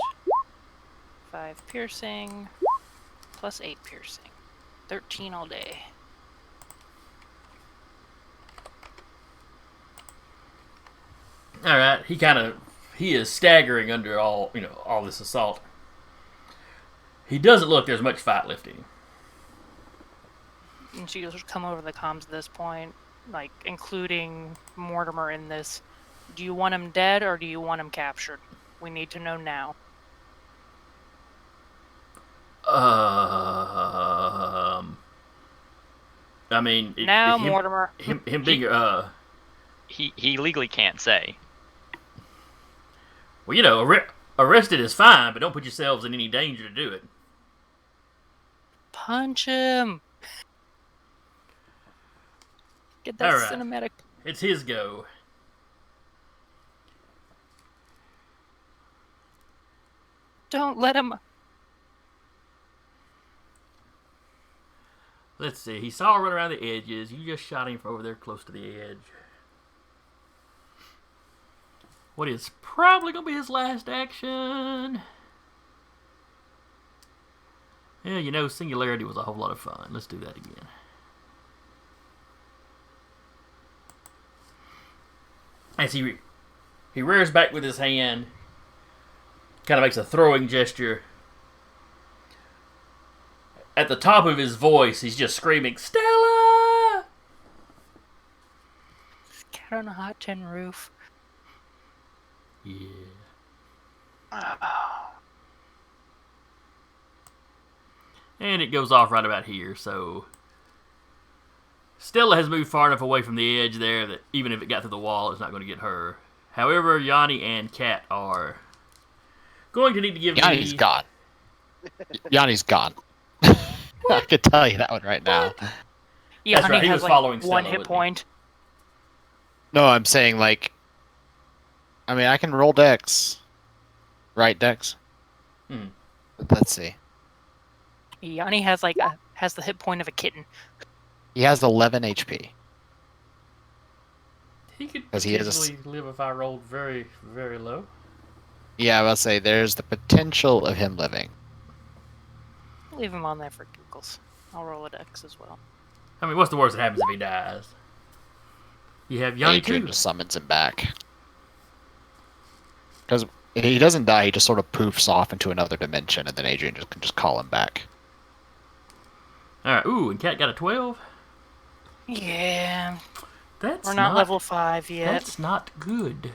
I: 5 piercing. Plus 8 piercing. 13 all day.
C: Alright, he is staggering under all this assault. He doesn't look there's much fight left in him.
I: And she'll just come over the comms at this point, like including Mortimer in this. Do you want him dead or do you want him captured? We need to know now.
C: I mean,
I: Mortimer.
C: Him being
D: he legally can't say.
C: Well, arrested is fine, but don't put yourselves in any danger to do it.
I: Punch him. Get that
C: All right.
I: cinematic.
C: It's his go.
I: Don't let him.
C: Let's see. He saw her run around the edges. You just shot him from over there close to the edge. What is probably going to be his last action? Yeah, you know, Singularity was a whole lot of fun. Let's do that again. As he rears back with his hand, kind of makes a throwing gesture. At the top of his voice, he's just screaming, Stella!
I: Cat on a hot tin roof.
C: Yeah. And it goes off right about here, so Stella has moved far enough away from the edge there that even if it got through the wall, it's not going to get her. However, Yanni and Kat are going to need to give
E: Yanni's
C: me...
E: gone. Yanni's gone. I can tell you that one right now.
I: Yeah,
C: That's right, he
I: has
C: was following
I: one
C: Stella,
I: hit
C: wasn't he?
I: point.
E: No, I'm saying like, I mean, I can roll Dex, right, Dex?
C: Hmm.
E: Let's see.
I: Yanni has has the hit point of a kitten.
E: He has 11 HP.
C: He could
E: 'Cause he is a
C: potentially live if I rolled very, very low.
E: Yeah, I will say there's the potential of him living.
I: Leave him on there for giggles. I'll roll a dex as well.
C: I mean, what's the worst that happens if he dies? You have Yanni
E: Adrian
C: too.
E: just summons him back. Because if he doesn't die, he just sort of poofs off into another dimension, and then Adrian can just call him back.
C: Alright, ooh, and Kat got a 12.
I: Yeah,
C: That's
I: we're not level 5 yet.
C: That's not good.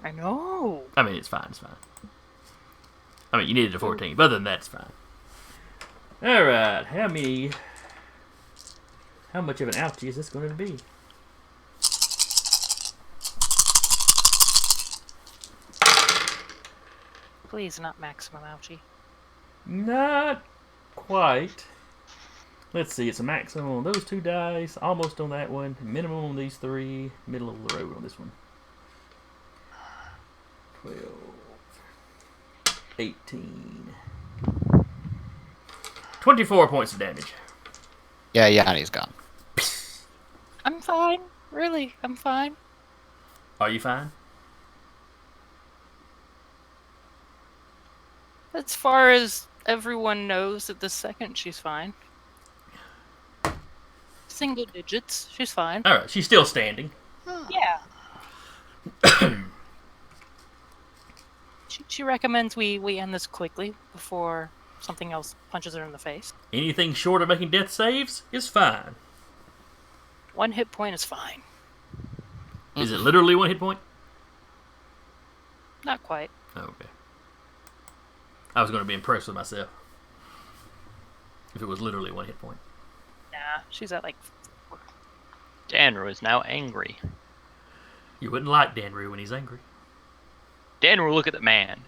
I: I know.
C: I mean, it's fine, it's fine. I mean, you needed a 14, but other than that, it's fine. Alright, how much of an ouchie is this going to be?
I: Please, not maximum ouchie.
C: Not quite. Let's see, it's a maximum on those 2 dice, almost on that one, minimum on these 3, middle of the road on this one. 12, 18, 24 points of damage.
E: Yeah, Yanni's gone.
I: I'm fine. Really, I'm fine.
C: Are you fine?
I: As far as everyone knows at this second, she's fine. Single digits, she's fine.
C: Alright, she's still standing.
I: Yeah. She recommends we end this quickly before something else punches her in the face.
C: Anything short of making death saves is fine.
I: 1 hit point is fine.
C: Is it literally 1 hit point?
I: Not quite.
C: Oh, okay. I was going to be impressed with myself if it was literally 1 hit point.
I: Nah, she's at like 4.
D: Danru is now angry.
C: You wouldn't like Danru when he's angry.
D: Danru, look at the man.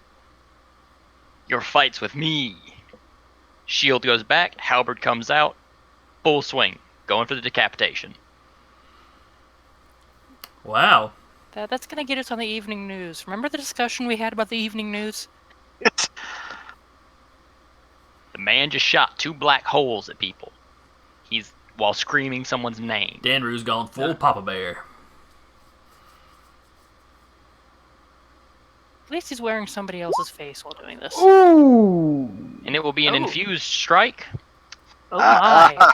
D: Your fight's with me. Shield goes back, halberd comes out, full swing, going for the decapitation.
C: Wow.
I: That's gonna get us on the evening news. Remember the discussion we had about the evening news?
D: The man just shot 2 black holes at people. He's while screaming someone's name.
C: Danru's gone full Papa Bear.
I: At least he's wearing somebody else's face while doing this.
F: Ooh.
D: And it will be an infused strike.
I: Oh my.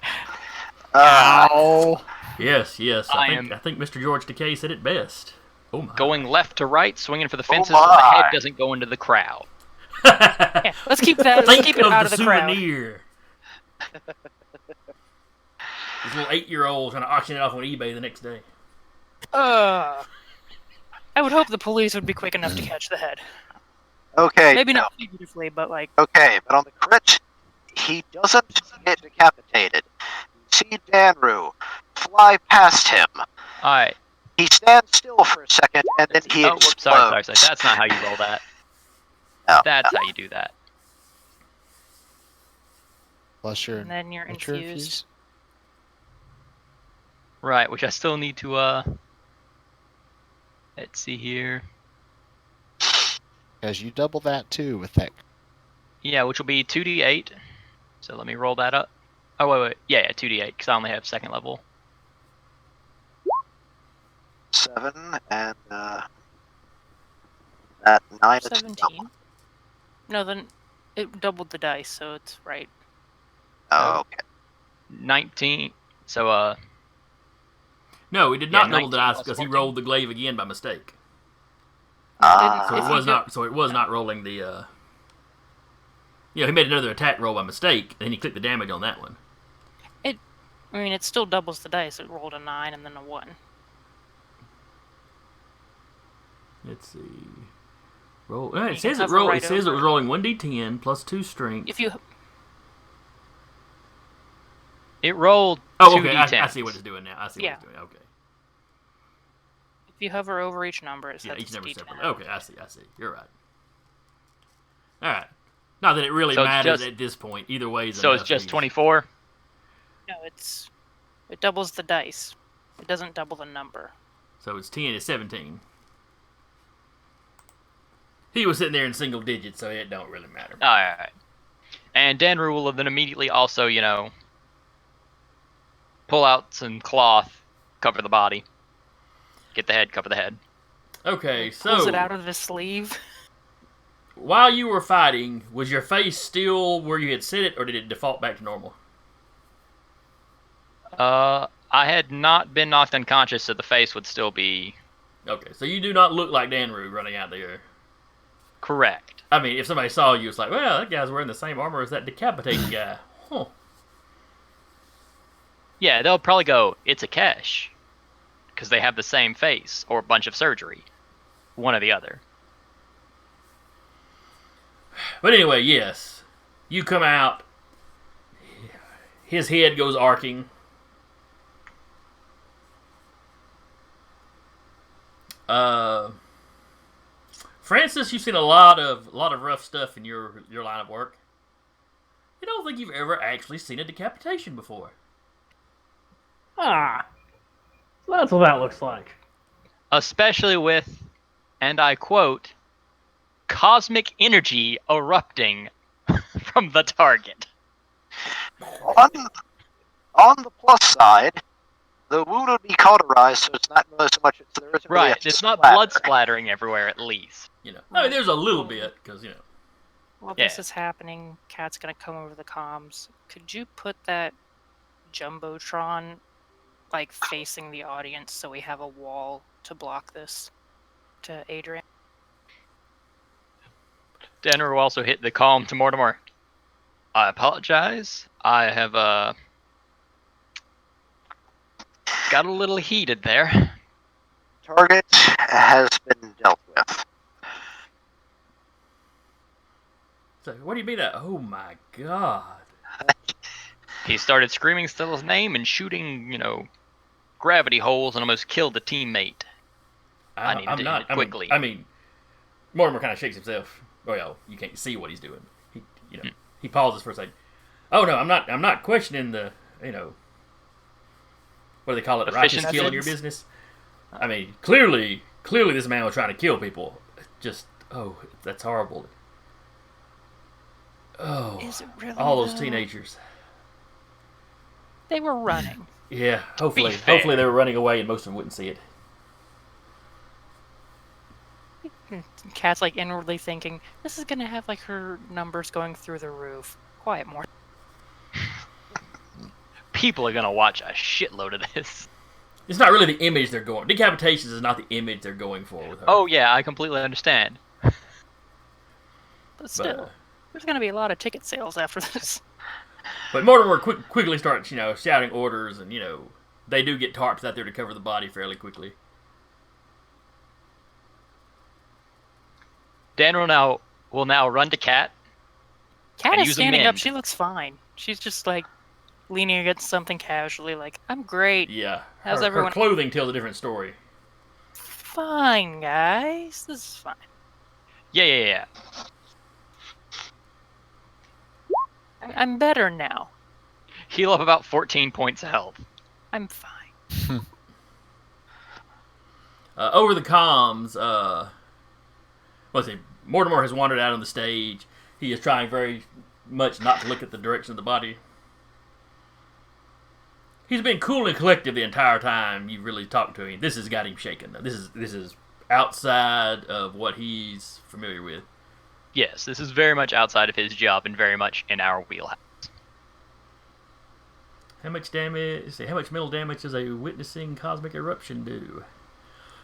E: Ow!
C: Yes, yes.
D: I
C: I think Mr. George Takei said it best. Oh my.
D: Going left to right, swinging for the fences
H: Oh
D: so the head
H: my.
D: doesn't go into the crowd.
I: Yeah, let's keep that. Let's
C: Think
I: keep it
C: of
I: out of
C: the
I: the crowd.
C: souvenir. This little 8-year-old trying to auction it off on eBay the next day.
I: I would hope the police would be quick enough to catch the head.
H: Okay.
I: Maybe
H: now-
I: not figuratively, but like.
H: Okay, but on the crit, he doesn't get decapitated. You see Danru fly past him.
D: Alright.
H: He stands still for a second, and then he
D: Oh,
H: explodes.
D: whoops, sorry. That's not how you roll that.
H: No,
D: That's
H: no.
D: how you do that.
E: Plus your
I: And then you're
E: nature
I: infused.
D: Right, which I still need to, let's see here.
E: Because you double that too with that.
D: Yeah, which will be 2d8. So let me roll that up. Oh, wait. Yeah, 2d8, because I only have second level.
H: 7 and that 9 is
I: 17. No, then it doubled the dice, so it's right.
H: Oh, okay.
D: 19. So,
C: No, he did
D: Yeah,
C: not double the
D: 19
C: dice
D: plus
C: because he
D: 14.
C: rolled the glaive again by mistake.
H: Ah,
C: So
I: If
C: it
I: you
C: was
I: do-
C: not. So it was not rolling the. He made another attack roll by mistake, and he clicked the damage on that one.
I: I mean, it still doubles the dice. It rolled a 9 and then a 1.
C: Let's see. Roll. It
I: can
C: says it
I: hover
C: roll.
I: right
C: It says it
I: over
C: was
I: it.
C: rolling 1d10 plus 2 strength.
I: If you
D: it rolled
C: Oh,
D: 2d10.
C: okay. I see what it's doing now. I see
I: Yeah.
C: what it's doing. Okay.
I: if you hover over each number, it
C: Yeah,
I: sets
C: each
I: its
C: number
I: D10.
C: separately. Okay, I see. You're right. All right. Not that it really
D: So it's
C: matters
D: just-
C: at this point. Either way is
D: So it's
C: enough.
D: just
C: He's-
D: 24.
I: No, it doubles the dice. It doesn't double the number.
C: So it's 10. It's 17. He was sitting there in single digits, so it don't really matter.
D: Alright. And Danru will then immediately also, pull out some cloth, cover the body. Get the head, cover the head.
C: Okay,
I: Pulls
C: so
I: it out of his sleeve.
C: while you were fighting, was your face still where you had set it, or did it default back to normal?
D: I had not been knocked unconscious, so the face would still be
C: Okay, so you do not look like Danru running out there.
D: correct.
C: I mean, if somebody saw you, it's like, well, that guy's wearing the same armor as that decapitated guy. Huh.
D: Yeah, they'll probably go, it's a Kesh. Because they have the same face, or a bunch of surgery. One or the other.
C: But anyway, yes. You come out. His head goes arcing. Francis, you've seen a lot of rough stuff in your line of work. I don't think you've ever actually seen a decapitation before.
F: Ah. So that's what that looks like.
D: Especially with, and I quote, cosmic energy erupting from the target.
H: on the plus side, the wound would be cauterized, so it's not really so much. There isn't really
D: Right,
H: a
D: it's not
H: splatter.
D: blood splattering everywhere at least.
C: I mean, there's a little bit, because,
I: While
D: Yeah.
I: this is happening, Kat's gonna come over the comms. Could you put that jumbotron like facing the audience so we have a wall to block this to Adrian?
D: Danner will also hit the calm to Mortimer. I apologize. I have got a little heated there.
H: Target has been dealt with.
C: So, what do you mean that? Oh my god.
D: He started screaming Stella's name and shooting, gravity holes and almost killed a teammate. I need to end it quickly.
C: I mean, Mortimer kind of shakes himself. Well, you can't see what he's doing. He pauses for a second. Oh no, I'm not questioning the, what do they call it? Righteous
D: Efficiency?
C: kill in your business. I mean, clearly this man was trying to kill people. Just, that's horrible. Oh,
I: Is it really?
C: all those
I: though?
C: teenagers.
I: They were running.
C: Yeah, hopefully
D: fair.
C: they were running away and most of them wouldn't see it.
I: Kat's like inwardly thinking, this is gonna have like her numbers going through the roof. Quiet, more.
D: People are gonna watch a shitload of this.
C: It's not really the image they're going. Decapitations is not the image they're going for with her.
D: Oh yeah, I completely understand.
I: But still, there's gonna be a lot of ticket sales after this.
C: But Mortimer quickly starts, shouting orders, and they do get tarps out there to cover the body fairly quickly.
D: Dan will now run to Kat.
I: Kat
D: And
I: is
D: use a
I: standing up.
D: mend.
I: She looks fine. She's just like leaning against something casually, like, I'm great.
C: Yeah,
I: How's
C: her
I: everyone?
C: clothing tells a different story.
I: Fine, guys. This is fine.
D: Yeah.
I: I'm better now.
D: Heal up about 14 points of health.
I: I'm fine.
C: Over the comms, Mortimer has wandered out on the stage. He is trying very much not to look at the direction of the body. He's been cool and collective the entire time you've really talked to him. This has got him shaken, though. This is outside of what he's familiar with.
D: Yes, this is very much outside of his job and very much in our wheelhouse.
C: How much damage? How much mental damage does a witnessing cosmic eruption do?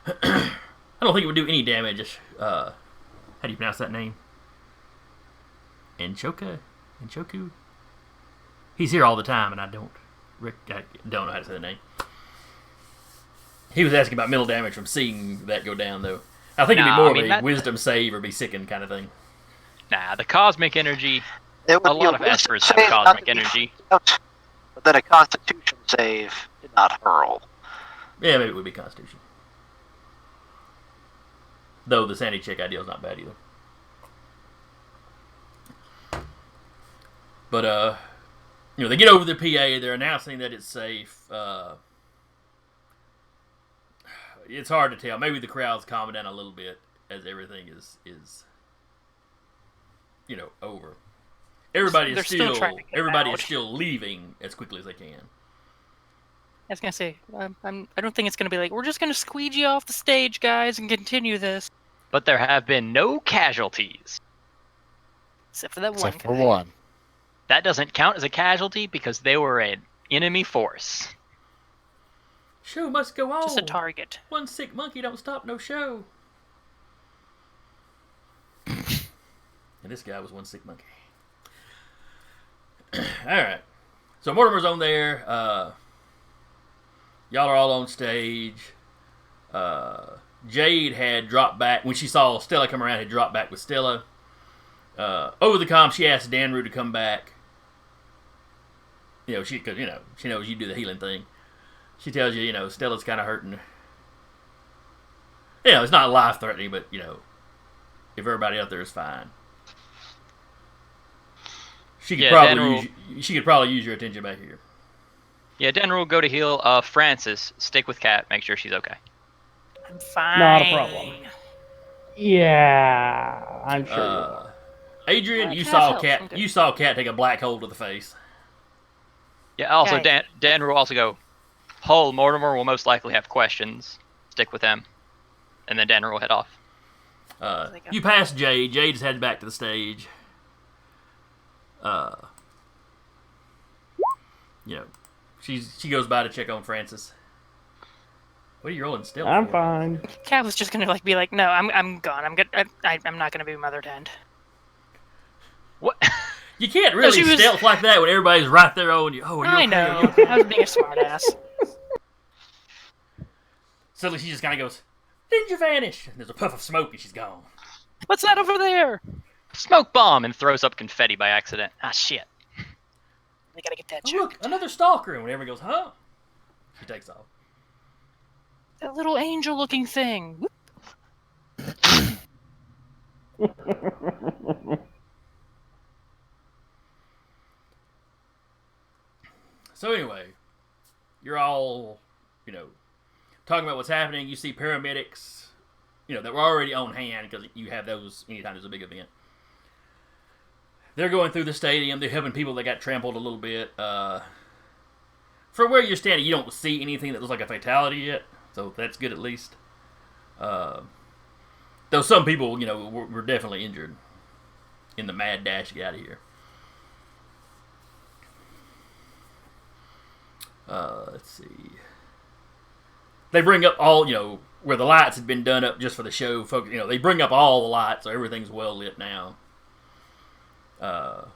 C: I don't think it would do any damage. How do you pronounce that name? Enchoku? He's here all the time, and I don't know how to say the name. He was asking about mental damage from seeing that go down, though. I think it'd be more of a wisdom save or be sickened kind of thing.
D: Nah, the cosmic energy.
H: It would
D: A
H: be
D: lot of
H: wisdom
D: Espers have
H: save, not
D: cosmic
H: to be
D: energy.
H: out, but then a Constitution save did not hurl.
C: Yeah, maybe it would be Constitution. Though the sanity check idea is not bad either. But, they get over the PA. They're announcing that it's safe. It's hard to tell. Maybe the crowd's calming down a little bit as everything is over. Everybody is still leaving as quickly as they can.
I: I was gonna say, I don't think it's gonna be like, we're just gonna squeegee off the stage, guys, and continue this.
D: But there have been no casualties.
I: Except for that one.
E: Except for one.
D: That doesn't count as a casualty because they were an enemy force.
C: Show must go on.
I: Just a target.
C: One sick monkey don't stop no show. And this guy was one sick monkey. Alright. So Mortimer's on there. Y'all are all on stage. Jade had dropped back. When she saw Stella come around, had dropped back with Stella. Over the comm, she asked Danru to come back. She knows you do the healing thing. She tells you, Stella's kind of hurting. It's not life-threatening, but, if everybody out there is fine. She could probably use your attention back here.
D: Yeah, Denver will go to heal. Francis, stick with Kat. Make sure she's okay.
I: I'm fine.
F: Not a problem. Yeah, I'm sure you are.
C: Adrian, you saw Kat take a black hole to the face.
D: Yeah, also,
I: Okay.
D: Dan will also go, Hull, Mortimer will most likely have questions. Stick with them. And then Dan will head off.
C: You pass Jade. Jade's headed back to the stage. She goes by to check on Francis. What are you rolling still?
F: I'm
C: for?
F: fine.
I: Kat was just gonna be like, no, I'm gone. I'm good. I'm not gonna be mothered hand.
D: What?
C: You can't really
I: she was-
C: stealth like that when everybody's right there on you. Oh, are you
I: I
C: okay?
I: know.
C: Are you okay?
I: I was being a smartass.
C: Suddenly she just kind of goes, "Didn't you vanish?" And there's a puff of smoke and she's gone.
I: What's that over there?
D: Smoke bomb and throws up confetti by accident. Ah, shit.
I: We gotta get that
C: Oh,
I: checked.
C: look, another stalker. And whenever he goes, huh? She takes off.
I: That little angel-looking thing.
C: So anyway, you're all, talking about what's happening. You see paramedics, that were already on hand because you have those anytime there's a big event. They're going through the stadium. They're helping people that got trampled a little bit. From where you're standing, you don't see anything that looks like a fatality yet, so that's good at least. Though some people, were definitely injured in the mad dash to get out of here. Let's see. They bring up all, where the lights had been done up just for the show. Folks, they bring up all the lights, so everything's well lit now. Or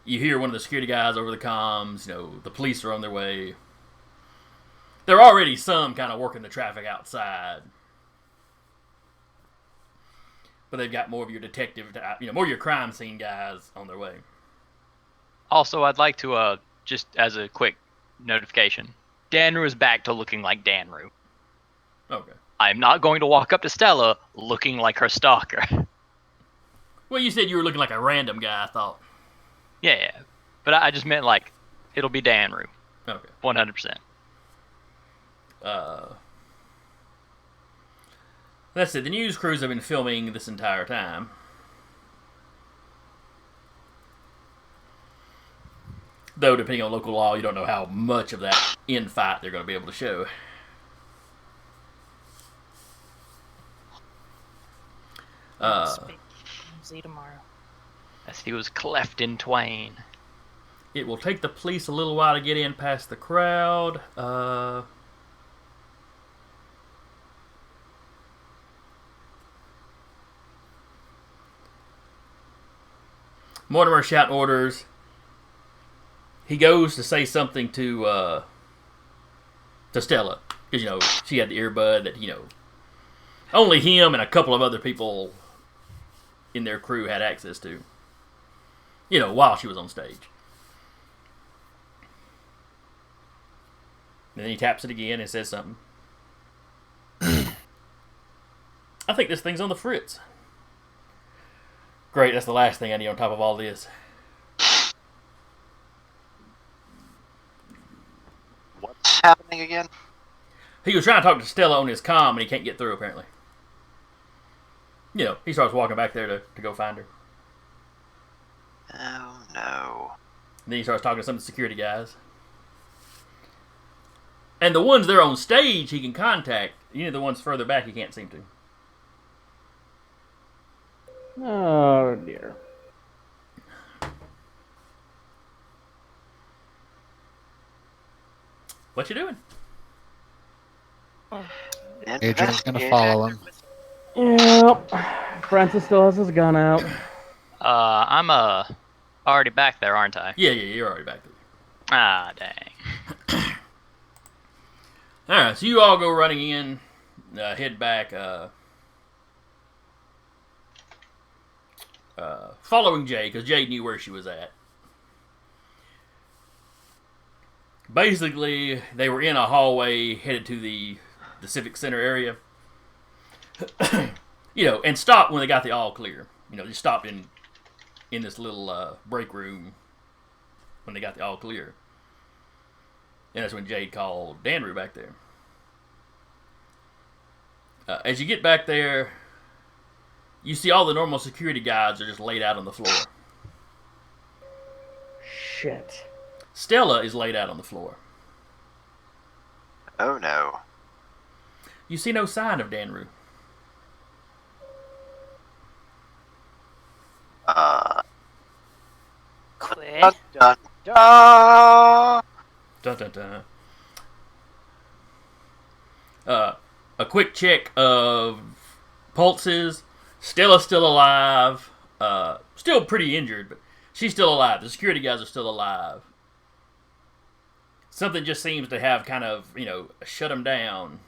C: you hear one of the security guys over the comms, the police are on their way. There are already some kind of working the traffic outside. But they've got more of your detective, more of your crime scene guys on their way.
D: Also, I'd like to, just as a quick notification, Danru is back to looking like Danru.
C: Okay.
D: I'm not going to walk up to Stella looking like her stalker.
C: Well, you said you were looking like a random guy, I thought.
D: Yeah, but I just meant it'll be Danru.
C: Okay.
D: 100%.
C: That's it. The news crews have been filming this entire time. Though, depending on local law, you don't know how much of that infight they're going to be able to show.
I: See tomorrow.
D: As he was cleft in twain.
C: It will take the police a little while to get in past the crowd. Mortimer shouting orders. He goes to say something to Stella, because she had the earbud that only him and a couple of other people in their crew had access to. While she was on stage. And then he taps it again and says something. I think this thing's on the fritz. Great, that's the last thing I need on top of all this.
H: What's happening again?
C: He was trying to talk to Stella on his comm and he can't get through apparently. He starts walking back there to go find her.
H: Oh no.
C: And then he starts talking to some of the security guys. And the ones there on stage he can contact. The ones further back he can't seem to.
F: Oh dear.
C: What you doing?
E: Adrian's gonna follow him.
F: Yep. Francis still has his gun out.
D: I'm already back there, aren't I?
C: Yeah, you're already back there.
D: Ah, dang.
C: Alright, so you all go running in, head back, following Jay, because Jay knew where she was at. Basically, they were in a hallway headed to the Civic Center area. And stopped when they got the all clear. Just stopped in this little break room when they got the all clear. And that's when Jade called Danru back there. As you get back there, you see all the normal security guards are just laid out on the floor.
F: Shit.
C: Stella is laid out on the floor.
H: Oh no.
C: You see no sign of Danru.
I: Quit.
H: Dun, dun, dun.
C: Dun, dun, dun. A quick check of pulses. Stella's still alive. Still pretty injured, but she's still alive. The security guys are still alive. Something just seems to have kind of, shut them down.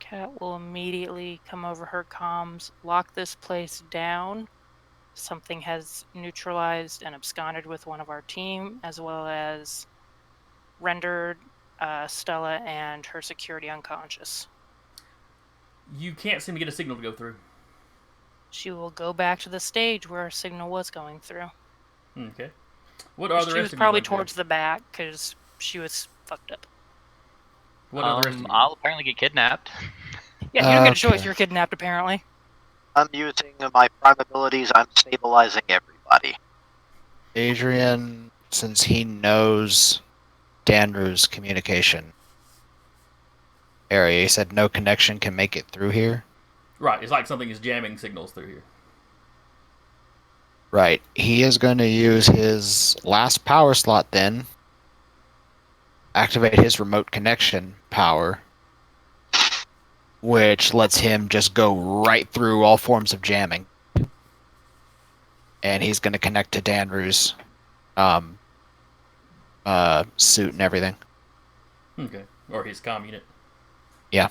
I: Cat will immediately come over her comms, lock this place down. Something has neutralized and absconded with one of our team, as well as rendered Stella and her security unconscious.
C: You can't seem to get a signal to go through.
I: She will go back to the stage where our signal was going through.
C: Okay. What are the
I: She
C: rest
I: was
C: of
I: probably
C: you
I: towards the back because she was fucked up.
C: What are the rest of you?
D: I'll apparently get kidnapped.
I: Yeah, you don't get a choice.
E: Okay.
I: You're kidnapped, apparently.
H: I'm using my prime abilities. I'm stabilizing everybody.
E: Adrian, since he knows Danru's communication area, he said no connection can make it through here.
C: Right, it's like something is jamming signals through here.
E: Right. He is going to use his last power slot then, activate his remote connection power, which lets him just go right through all forms of jamming. And he's going to connect to Danru's suit and everything.
C: Okay. Or his comm unit.
E: Yeah.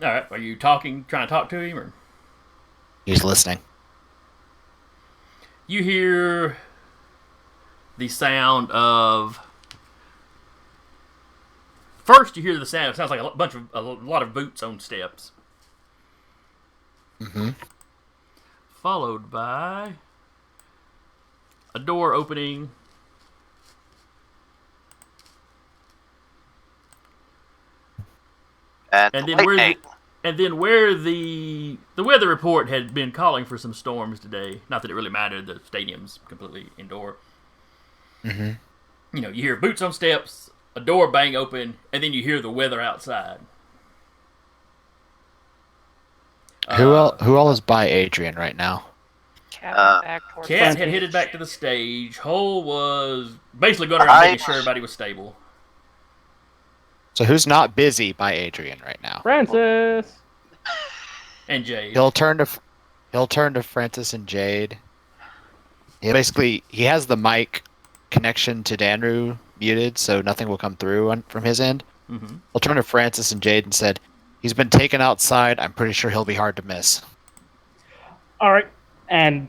C: Alright, are you trying to talk to him, or?
E: He's listening.
C: You hear the sound of... First, you hear the sound. It sounds like a lot of boots on steps.
E: Mm-hmm.
C: Followed by a door opening And
H: the
C: then
H: lightning.
C: where the weather report had been calling for some storms today. Not that it really mattered. The stadium's completely indoor.
E: Mm-hmm.
C: You hear boots on steps, a door bang open, and then you hear the weather outside.
E: Who all is by Adrian right now?
I: Cat back towards
C: Cat
I: the
C: had headed
I: stage.
C: back to the stage. Hole was basically going around making sure everybody was stable.
E: So who's not busy by Adrian right now?
F: Francis.
C: And Jade.
E: He'll turn to Francis and Jade. He has the mic connection to Danru muted, so nothing will come through from his end.
C: Mm-hmm.
E: He'll turn to Francis and Jade and said, "He's been taken outside. I'm pretty sure he'll be hard to miss."
F: All right, and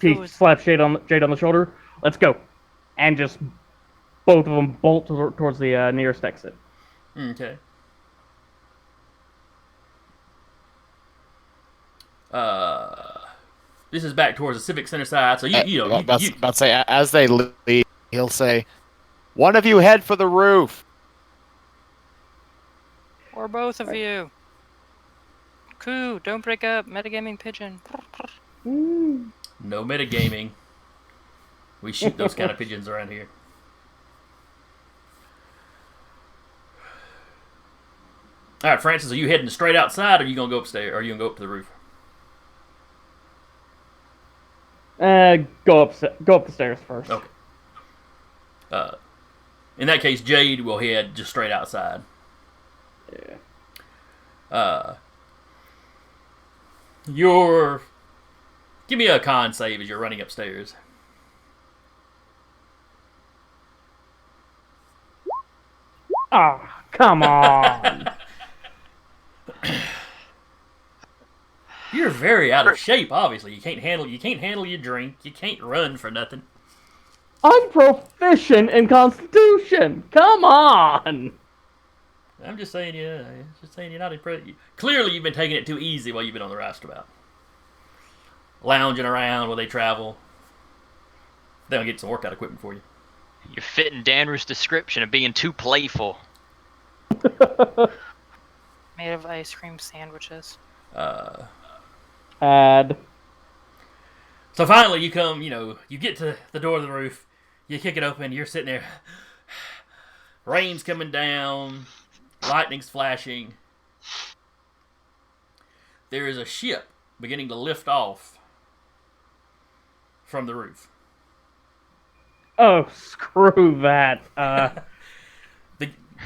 F: he
I: Who is-
F: slaps Jade on the shoulder. Let's go, and just both of them bolt towards the nearest exit.
C: Okay. This is back towards the Civic Center side, so
E: About to say, as they leave, he'll say, "One of you head for the roof."
I: Or both of you. Coo, don't break up. Metagaming pigeon.
C: no metagaming. We shoot those kind of pigeons around here. All right, Francis, are you heading straight outside, or are you gonna go upstairs, or are you gonna go up to the roof?
F: Go up the stairs first.
C: Okay. In that case, Jade will head just straight outside.
F: Yeah.
C: Give me a con save as you're running upstairs.
F: Ah, come on.
C: You're very out of shape. Obviously, you can't handle your drink. You can't run for nothing.
F: I'm proficient in Constitution. Come on.
C: I'm just saying you're not impressed. Clearly, you've been taking it too easy while you've been on the roustabout, lounging around while they travel. They'll get some workout equipment for you.
D: You're fitting Danru's description of being too playful.
I: Made of ice cream sandwiches.
F: Add.
C: So finally, you come. You get to the door of the roof. You kick it open. You're sitting there. Rain's coming down. Lightning's flashing. There is a ship beginning to lift off from the roof.
F: Oh, screw that.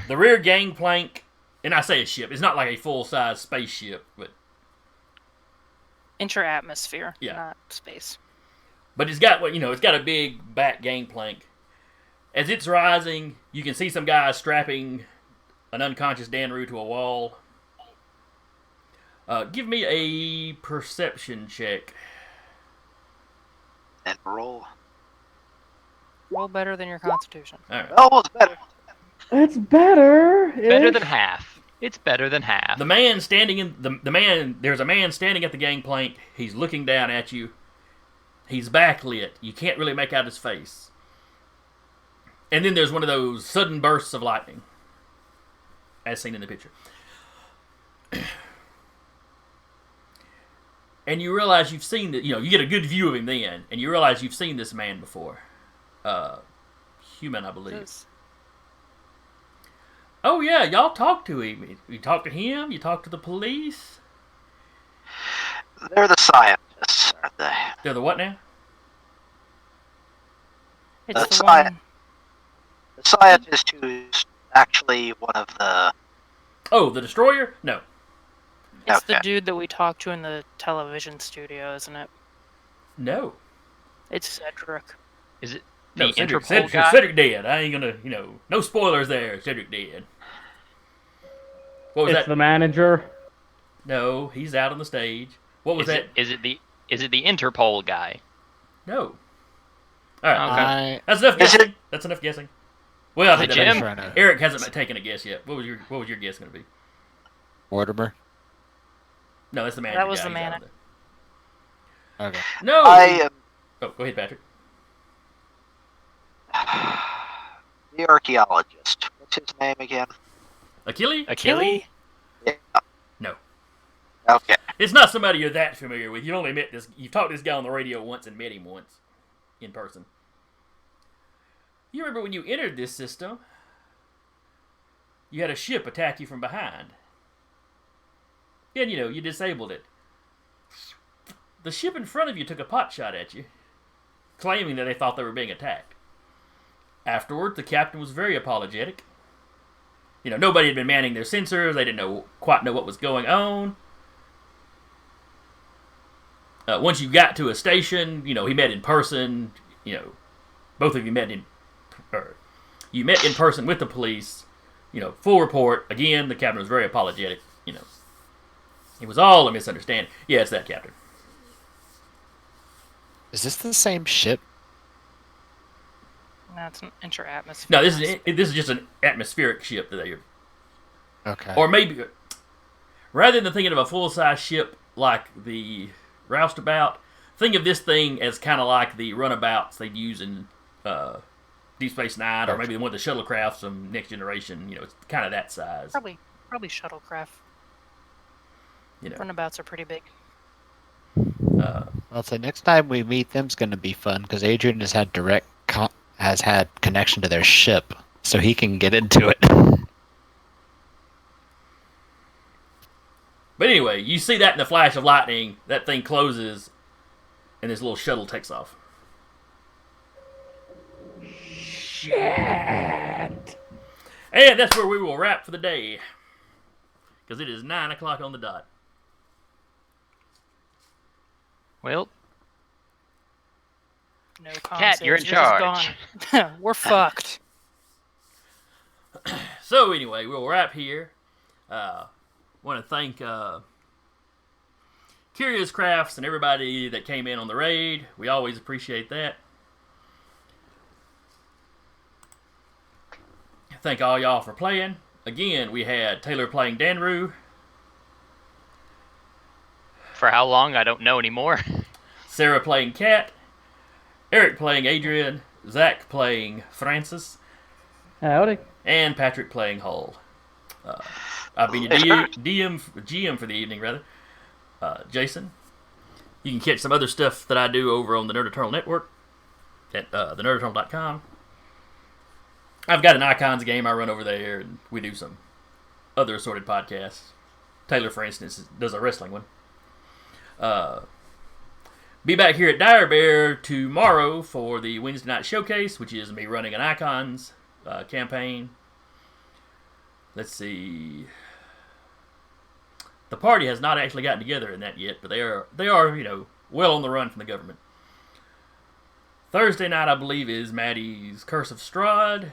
C: The rear gangplank, and I say a ship, it's not like a full-size spaceship, but
I: Inter-atmosphere,
C: Yeah.
I: not space.
C: it's got it's got a big back gangplank. As it's rising, you can see some guys strapping an unconscious Danru to a wall. Give me a perception check.
H: And roll.
I: Roll better than your constitution.
C: All right.
H: Almost better.
F: It's better.
D: Better than half. It's better than half.
C: The man standing in the man. There's a man standing at the gangplank. He's looking down at you. He's backlit. You can't really make out his face. And then there's one of those sudden bursts of lightning, as seen in the picture. And you realize you've seen that. You get a good view of him then, and you realize you've seen this man before. Human, I believe.
I: This-
C: Oh yeah, y'all talked to him. You talked to him. You talked to the police.
H: They're the scientists, aren't they?
C: They're the what now?
I: It's
H: That's
I: the
H: fine.
I: one.
H: The scientist who's actually one of the...
C: Oh, the destroyer? No.
I: It's the
H: Okay.
I: dude that we talked to in the television studio, isn't it?
C: No.
I: It's Cedric.
D: Is it
C: No,
D: the
C: Cedric,
D: Interpol guy?
C: Cedric dead. I ain't gonna, no spoilers there. Cedric dead. What was
F: It's
C: that?
F: the manager.
C: No, he's out on the stage. What was that?
D: Is it the Interpol guy?
C: No. All right.
D: Okay.
C: That's enough
H: Is
C: guessing. That's enough guessing. Well, I think
D: Jim?
C: that Eric hasn't taken a guess yet. What was your guess going to be?
E: Mortimer.
C: No, that's the manager.
I: That was
C: guy.
I: the
C: He's out
I: manager.
C: there.
E: Okay.
C: No.
H: I
C: Oh, go ahead, Patrick.
H: the archaeologist. What's his name again?
C: Achilles?
D: Achilles?
H: Okay.
C: It's not somebody you're that familiar with. You've only met this. You've talked to this guy on the radio once and met him once in person. You remember when you entered this system, you had a ship attack you from behind. And, you disabled it. The ship in front of you took a pot shot at you, claiming that they thought they were being attacked. Afterward, the captain was very apologetic. Nobody had been manning their sensors. They didn't quite know what was going on. Once you got to a station, he met in person. Both of you met you met in person with the police. Full report. Again, the captain was very apologetic. It was all a misunderstanding. Yeah, it's that captain.
E: Is this the same ship?
I: No, it's an inter-atmospheric.
C: No, this is just an atmospheric ship that they're.
E: Okay.
C: Or maybe, rather than thinking of a full-size ship like the roustabout, think of this thing as kind of like the runabouts they'd use in Deep Space Nine, or maybe one of the shuttlecrafts from Next Generation. It's kind of that size.
I: Probably shuttlecraft. Runabouts are pretty big.
E: I'll say next time we meet them's going to be fun because Adrian has had has had connection to their ship, so he can get into it.
C: But anyway, you see that in the flash of lightning, that thing closes, and this little shuttle takes off.
F: Shit.
C: And that's where we will wrap for the day, because it is 9 o'clock on the dot.
D: Well,
I: No
D: Cat, you're in
I: concepts,
D: charge.
I: it's gone. We're fucked.
C: So anyway, we'll wrap here. Want to thank Curious Crafts and everybody that came in on the raid. We always appreciate that. Thank all y'all for playing. Again, we had Taylor playing Danru,
D: For how long, I don't know anymore.
C: Sarah playing Kat, Eric playing Adrian, Zach playing Francis,
F: Howdy.
C: and Patrick playing Hull. I've been your GM for the evening, rather. Jason. You can catch some other stuff that I do over on the Nerd Eternal Network at thenerdaternal.com. I've got an Icons game I run over there, and we do some other assorted podcasts. Taylor, for instance, does a wrestling one. Be back here at Dire Bear tomorrow for the Wednesday night showcase, which is me running an Icons campaign. Let's see. The party has not actually gotten together in that yet, but they are well on the run from the government. Thursday night, I believe, is Maddie's Curse of Strahd.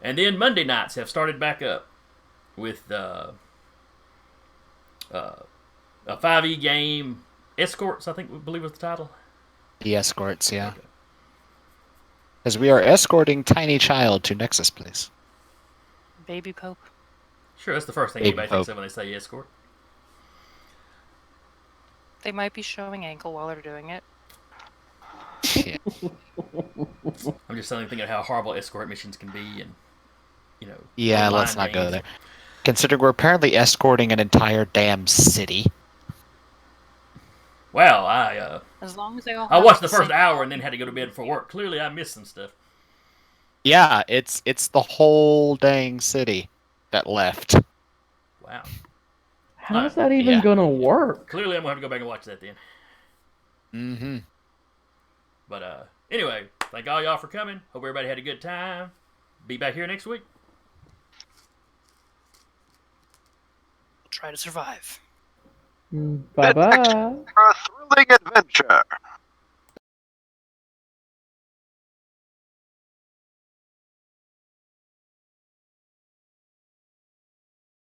C: And then Monday nights have started back up with a 5e game, Escorts, I believe was the title.
E: The Escorts, yeah. Because we are escorting Tiny Child to Nexus Place.
I: Baby Pope.
C: Sure, that's the first thing
E: Baby
C: anybody thinks
E: Pope.
C: of when they say Escort.
I: They might be showing ankle while they're doing it.
E: Yeah.
C: I'm just suddenly thinking of how horrible escort missions can be, and
E: Yeah,
C: online
E: let's not go
C: games.
E: there. Considering we're apparently escorting an entire damn city.
C: Wow, I
I: As long as they all.
C: I
I: have
C: watched the first
I: same-
C: hour and then had to go to bed for work. Clearly, I missed some stuff.
E: Yeah, it's the whole dang city that left.
C: Wow.
F: How's that even
E: Yeah.
F: gonna work?
C: Clearly, I'm gonna have to go back and watch that then.
E: Mm-hmm.
C: But anyway, thank all y'all for coming. Hope everybody had a good time. Be back here next week.
I: Try to survive.
F: Bye bye.
H: For a thrilling adventure.